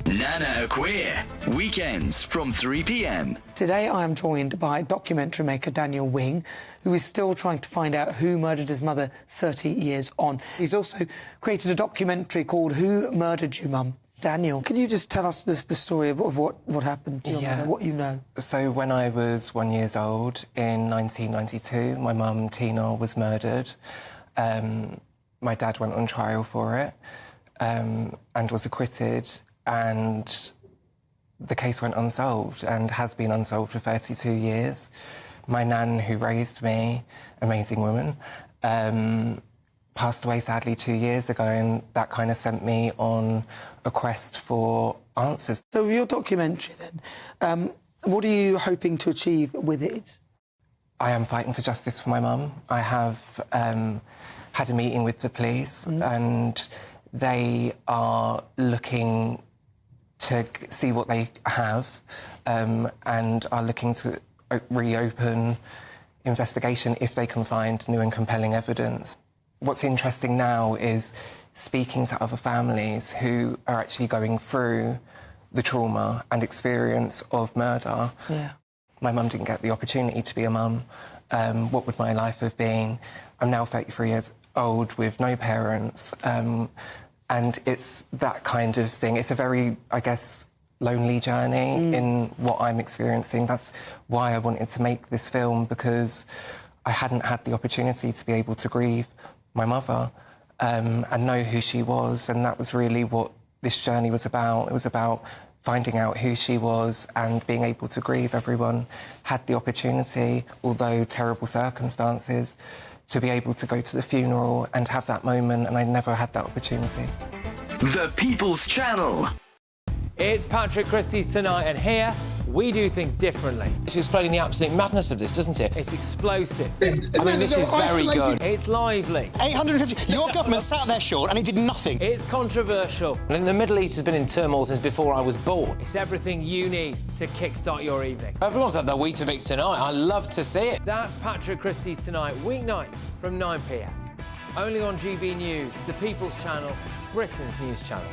Nana Queer, weekends from 3 p.m. Today I am joined by documentary maker Daniel Wing, who is still trying to find out who murdered his mother 30 years on. He's also created a documentary called Who Murdered You, Mum? Daniel, can you just tell us the story of what happened to your mother, what you know? So when I was 1 year old in 1992, my mum Tina was murdered. My dad went on trial for it and was acquitted. And the case went unsolved and has been unsolved for 32 years. My nan, who raised me, amazing woman, passed away sadly 2 years ago, and that kind of sent me on a quest for answers. So your documentary then, what are you hoping to achieve with it? I am fighting for justice for my mum. I have had a meeting with the police and they are looking to see what they have and are looking to reopen investigation if they can find new and compelling evidence. What's interesting now is speaking to other families who are actually going through the trauma and experience of murder. Yeah. My mum didn't get the opportunity to be a mum. What would my life have been? I'm now 33 years old with no parents. And it's that kind of thing. It's a very, I guess, lonely journey in what I'm experiencing. That's why I wanted to make this film, because I hadn't had the opportunity to be able to grieve my mother and know who she was. And that was really what this journey was about. It was about finding out who she was and being able to grieve. Everyone had the opportunity, although terrible circumstances, to be able to go to the funeral and have that moment, and I never had that opportunity. The People's Channel. It's Patrick Christie's Tonight, and here we do things differently. It's explaining the absolute madness of this, doesn't it? It's explosive. I mean, this is very good. It's lively. 850. Your government sat there, Sean, and it did nothing. It's controversial. And the Middle East has been in turmoil since before I was born. It's everything you need to kickstart your evening. Everyone's had their Weetabix tonight. I love to see it. That's Patrick Christie's Tonight, weeknights from 9 p.m. Only on GB News, the People's Channel, Britain's news channel.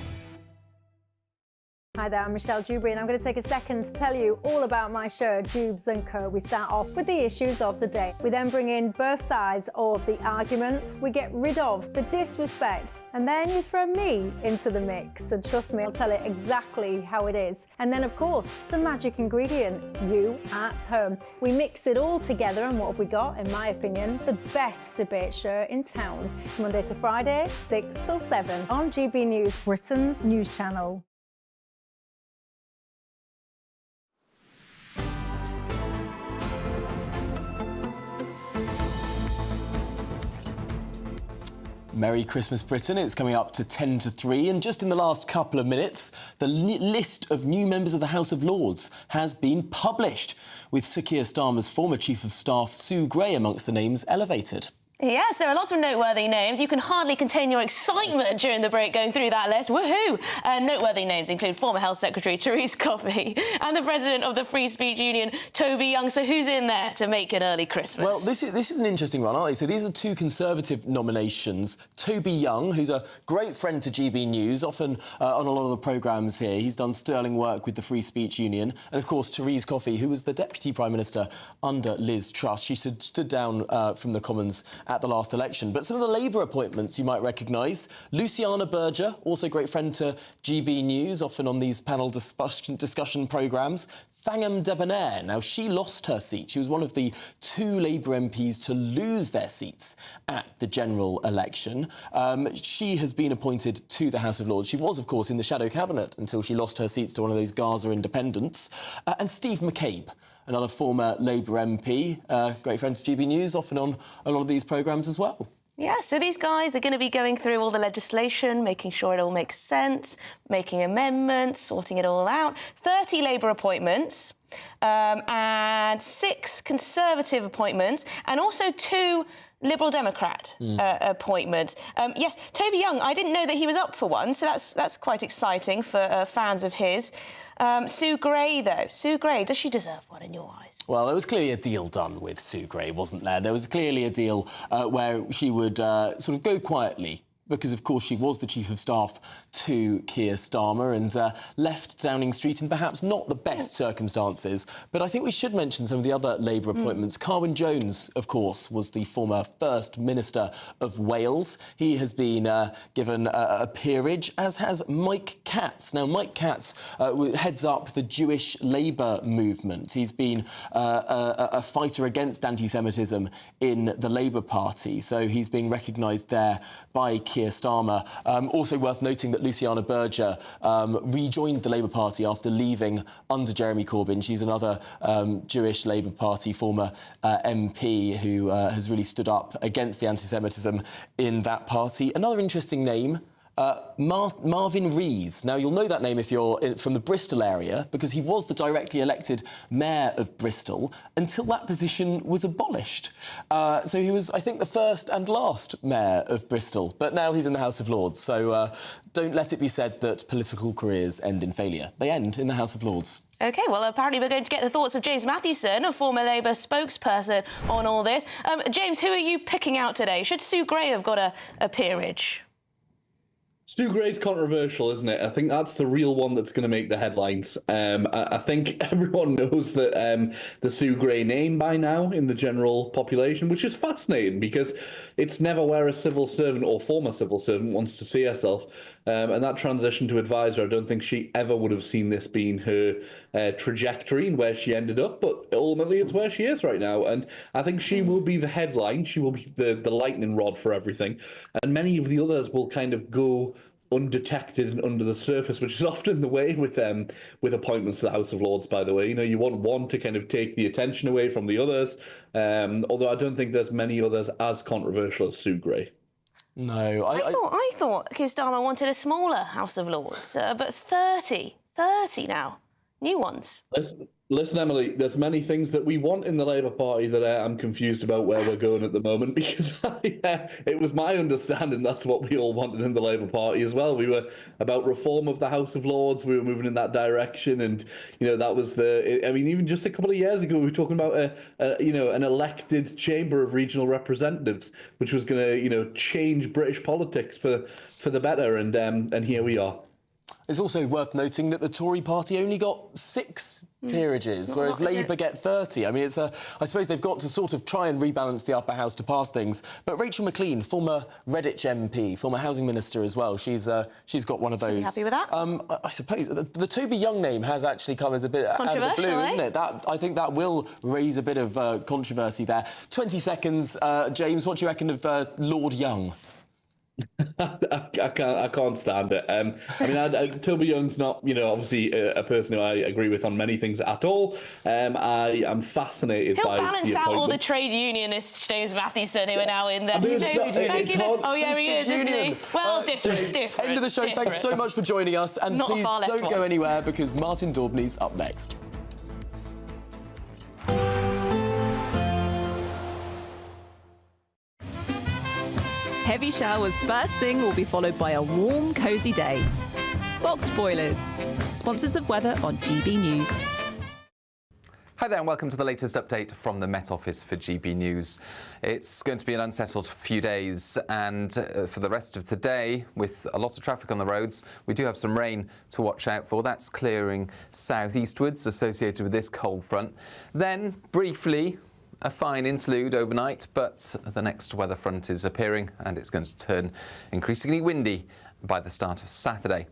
Hi there, I'm Michelle Dewberry, and I'm going to take a second to tell you all about my show, Dubes & Co. We start off with the issues of the day. We then bring in both sides of the arguments. We get rid of the disrespect. And then you throw me into the mix. And trust me, I'll tell it exactly how it is. And then, of course, the magic ingredient, you at home. We mix it all together, and what have we got? In my opinion, the best debate show in town. Monday to Friday, 6 till 7 on GB News, Britain's news channel. Merry Christmas, Britain. It's coming up to 10 to 3, and just in the last couple of minutes, the list of new members of the House of Lords has been published, with Sir Keir Starmer's former Chief of Staff, Sue Gray, amongst the names elevated. Yes, there are lots of noteworthy names. You can hardly contain your excitement during the break going through that list. Woohoo! Noteworthy names include former Health Secretary Therese Coffey and the President of the Free Speech Union, Toby Young. So who's in there to make an early Christmas? Well, this is an interesting one, aren't they? So these are two Conservative nominations. Toby Young, who's a great friend to GB News, often on a lot of the programmes here. He's done sterling work with the Free Speech Union. And, of course, Therese Coffey, who was the Deputy Prime Minister under Liz Truss. She stood down from the Commons at the last election. But some of the Labour appointments you might recognise. Luciana Berger, also a great friend to GB News, often on these panel discussion programmes. Thangam Debonair. Now, she lost her seat. She was one of the two Labour MPs to lose their seats at the general election. She has been appointed to the House of Lords. She was, of course, in the shadow cabinet until she lost her seats to one of those Gaza independents. And Steve McCabe, another former Labour MP, great friend to GB News, often on a lot of these programmes as well. Yeah, so these guys are going to be going through all the legislation, making sure it all makes sense, making amendments, sorting it all out. 30 Labour appointments and 6 Conservative appointments, and also 2 Liberal Democrat appointments. Yes, Toby Young, I didn't know that he was up for one, so that's quite exciting for fans of his. Sue Gray, though. Sue Gray, does she deserve one in your eyes? Well, there was clearly a deal done with Sue Gray, wasn't there? There was clearly a deal where she would sort of go quietly, because, of course, she was the Chief of Staff to Keir Starmer and left Downing Street in perhaps not the best circumstances. But I think we should mention some of the other Labour appointments. Carwyn Jones, of course, was the former First Minister of Wales. He has been given a peerage, as has Mike Katz. Now, Mike Katz heads up the Jewish Labour movement. He's been a fighter against anti-Semitism in the Labour Party, so he's being recognised there by Keir Starmer. Also worth noting that Luciana Berger rejoined the Labour Party after leaving under Jeremy Corbyn. She's another Jewish Labour Party former MP who has really stood up against the anti-Semitism in that party. Another interesting name, Marvin Rees. Now, you'll know that name if you're from the Bristol area, because he was the directly elected mayor of Bristol until that position was abolished. So he was, I think, the first and last mayor of Bristol, but now he's in the House of Lords. So don't let it be said that political careers end in failure. They end in the House of Lords. OK, well, apparently we're going to get the thoughts of James Mathewson, a former Labour spokesperson, on all this. James, who are you picking out today? Should Sue Gray have got a peerage? Sue Gray's controversial, isn't it? I think that's the real one that's going to make the headlines. I think everyone knows that the Sue Gray name by now in the general population, which is fascinating because it's never where a civil servant or former civil servant wants to see herself. And that transition to advisor, I don't think she ever would have seen this being her trajectory and where she ended up, but ultimately it's where she is right now. And I think she will be the headline, she will be the lightning rod for everything. And many of the others will kind of go undetected and under the surface, which is often the way with appointments to the House of Lords, by the way. You know, you want one to kind of take the attention away from the others, although I don't think there's many others as controversial as Sue Gray. No, I thought Keir Starmer wanted a smaller House of Lords, but 30 now, new ones. Listen, Emily, there's many things that we want in the Labour Party that I'm confused about where we're going at the moment, because it was my understanding that's what we all wanted in the Labour Party as well. We were about reform of the House of Lords, we were moving in that direction, and, you know, that was even just a couple of years ago, we were talking about, an elected chamber of regional representatives, which was going to, change British politics for the better, and here we are. It's also worth noting that the Tory party only got 6 peerages, whereas Labour get 30. I mean, I suppose they've got to sort of try and rebalance the upper house to pass things. But Rachel Maclean, former Redditch MP, former housing minister as well, she's got one of those. Are you happy with that? I suppose the Toby Young name has actually come as a bit out of the blue, isn't it? I think that will raise a bit of controversy there. 20 seconds, James. What do you reckon of Lord Young? I can't stand it. Toby Young's not, obviously a person who I agree with on many things at all. I am fascinated by He'll balance out all the trade unionists, James Mathewson, who are now in there. Oh, yeah, he is, isn't he? Well, different. End of the show. Thanks so much for joining us. And please don't go anywhere, because Martin Daubney's up next. Heavy showers first thing will be followed by a warm, cosy day. Boxed Boilers, sponsors of weather on GB News. Hi there and welcome to the latest update from the Met Office for GB News. It's going to be an unsettled few days, and for the rest of today, with a lot of traffic on the roads, we do have some rain to watch out for. That's clearing southeastwards associated with this cold front. Then, briefly, a fine interlude overnight, but the next weather front is appearing and it's going to turn increasingly windy by the start of Saturday.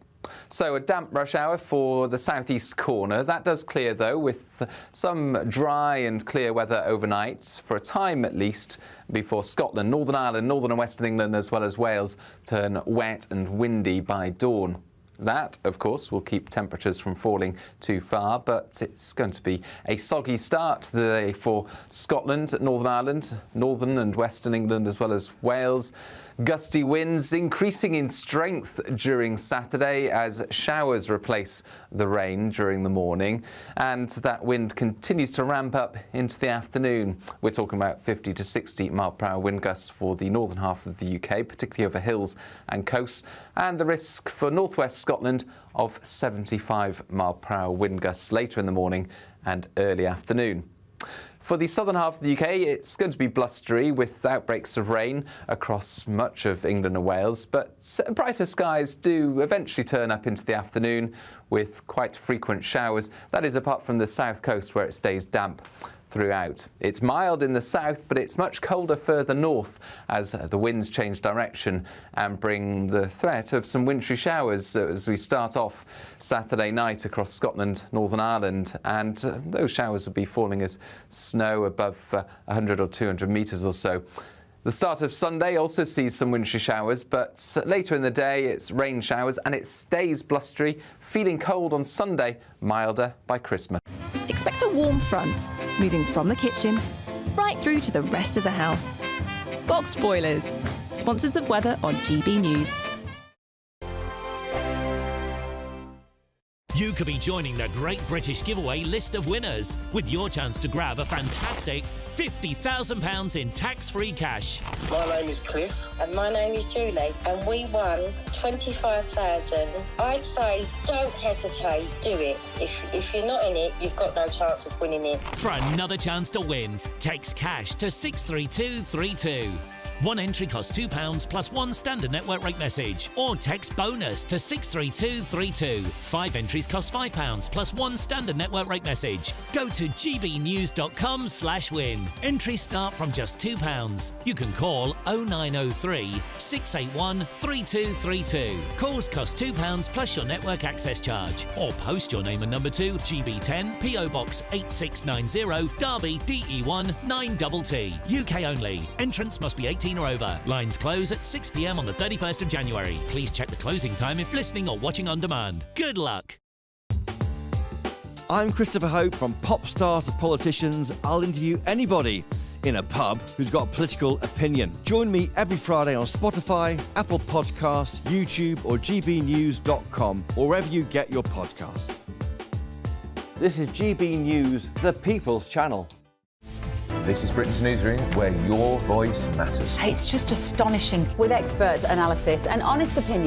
So a damp rush hour for the southeast corner. That does clear, though, with some dry and clear weather overnight, for a time at least, before Scotland, Northern Ireland, Northern and Western England, as well as Wales, turn wet and windy by dawn. That, of course, will keep temperatures from falling too far, but it's going to be a soggy start to the day for Scotland, Northern Ireland, Northern and Western England, as well as Wales. Gusty winds increasing in strength during Saturday as showers replace the rain during the morning, and that wind continues to ramp up into the afternoon. We're talking about 50 to 60 mile-per-hour wind gusts for the northern half of the UK, particularly over hills and coasts, and the risk for northwest Scotland of 75 mile-per-hour wind gusts later in the morning and early afternoon. For the southern half of the UK, it's going to be blustery with outbreaks of rain across much of England and Wales, but brighter skies do eventually turn up into the afternoon with quite frequent showers. That is apart from the south coast, where it stays damp throughout. It's mild in the south, but it's much colder further north as the winds change direction and bring the threat of some wintry showers as we start off Saturday night across Scotland, Northern Ireland, and those showers will be falling as snow above 100 or 200 metres or so. The start of Sunday also sees some wintry showers, but later in the day it's rain showers and it stays blustery, feeling cold on Sunday, milder by Christmas. Expect a warm front, moving from the kitchen right through to the rest of the house. Boxed Boilers, sponsors of weather on GB News. could be joining the Great British Giveaway list of winners with your chance to grab a fantastic £50,000 in tax-free cash. My name is Cliff. And my name is Julie. And we won 25,000. I'd say don't hesitate, do it. If you're not in it, you've got no chance of winning it. For another chance to win, text cash to 63232. One entry costs £2 plus one standard network rate message, or text bonus to 63232. 5 entries cost £5 plus one standard network rate message. Go to gbnews.com/win. Entries start from just £2. You can call 0903 681 3232. Calls cost £2 plus your network access charge, or post your name and number to GB10 PO Box 8690 Derby DE1 9TT. UK only. Entrance must be 18 or over. Lines close at 6 p.m. on the 31st of January. Please check the closing time if listening or watching on demand. Good luck. I'm Christopher Hope. From pop stars to politicians, I'll interview anybody in a pub who's got a political opinion. Join me every Friday on Spotify, Apple Podcasts, YouTube or gbnews.com, or wherever you get your podcasts. This is GB News, the People's Channel. This is Britain's Newsroom, where your voice matters. It's just astonishing. With expert analysis and honest opinion.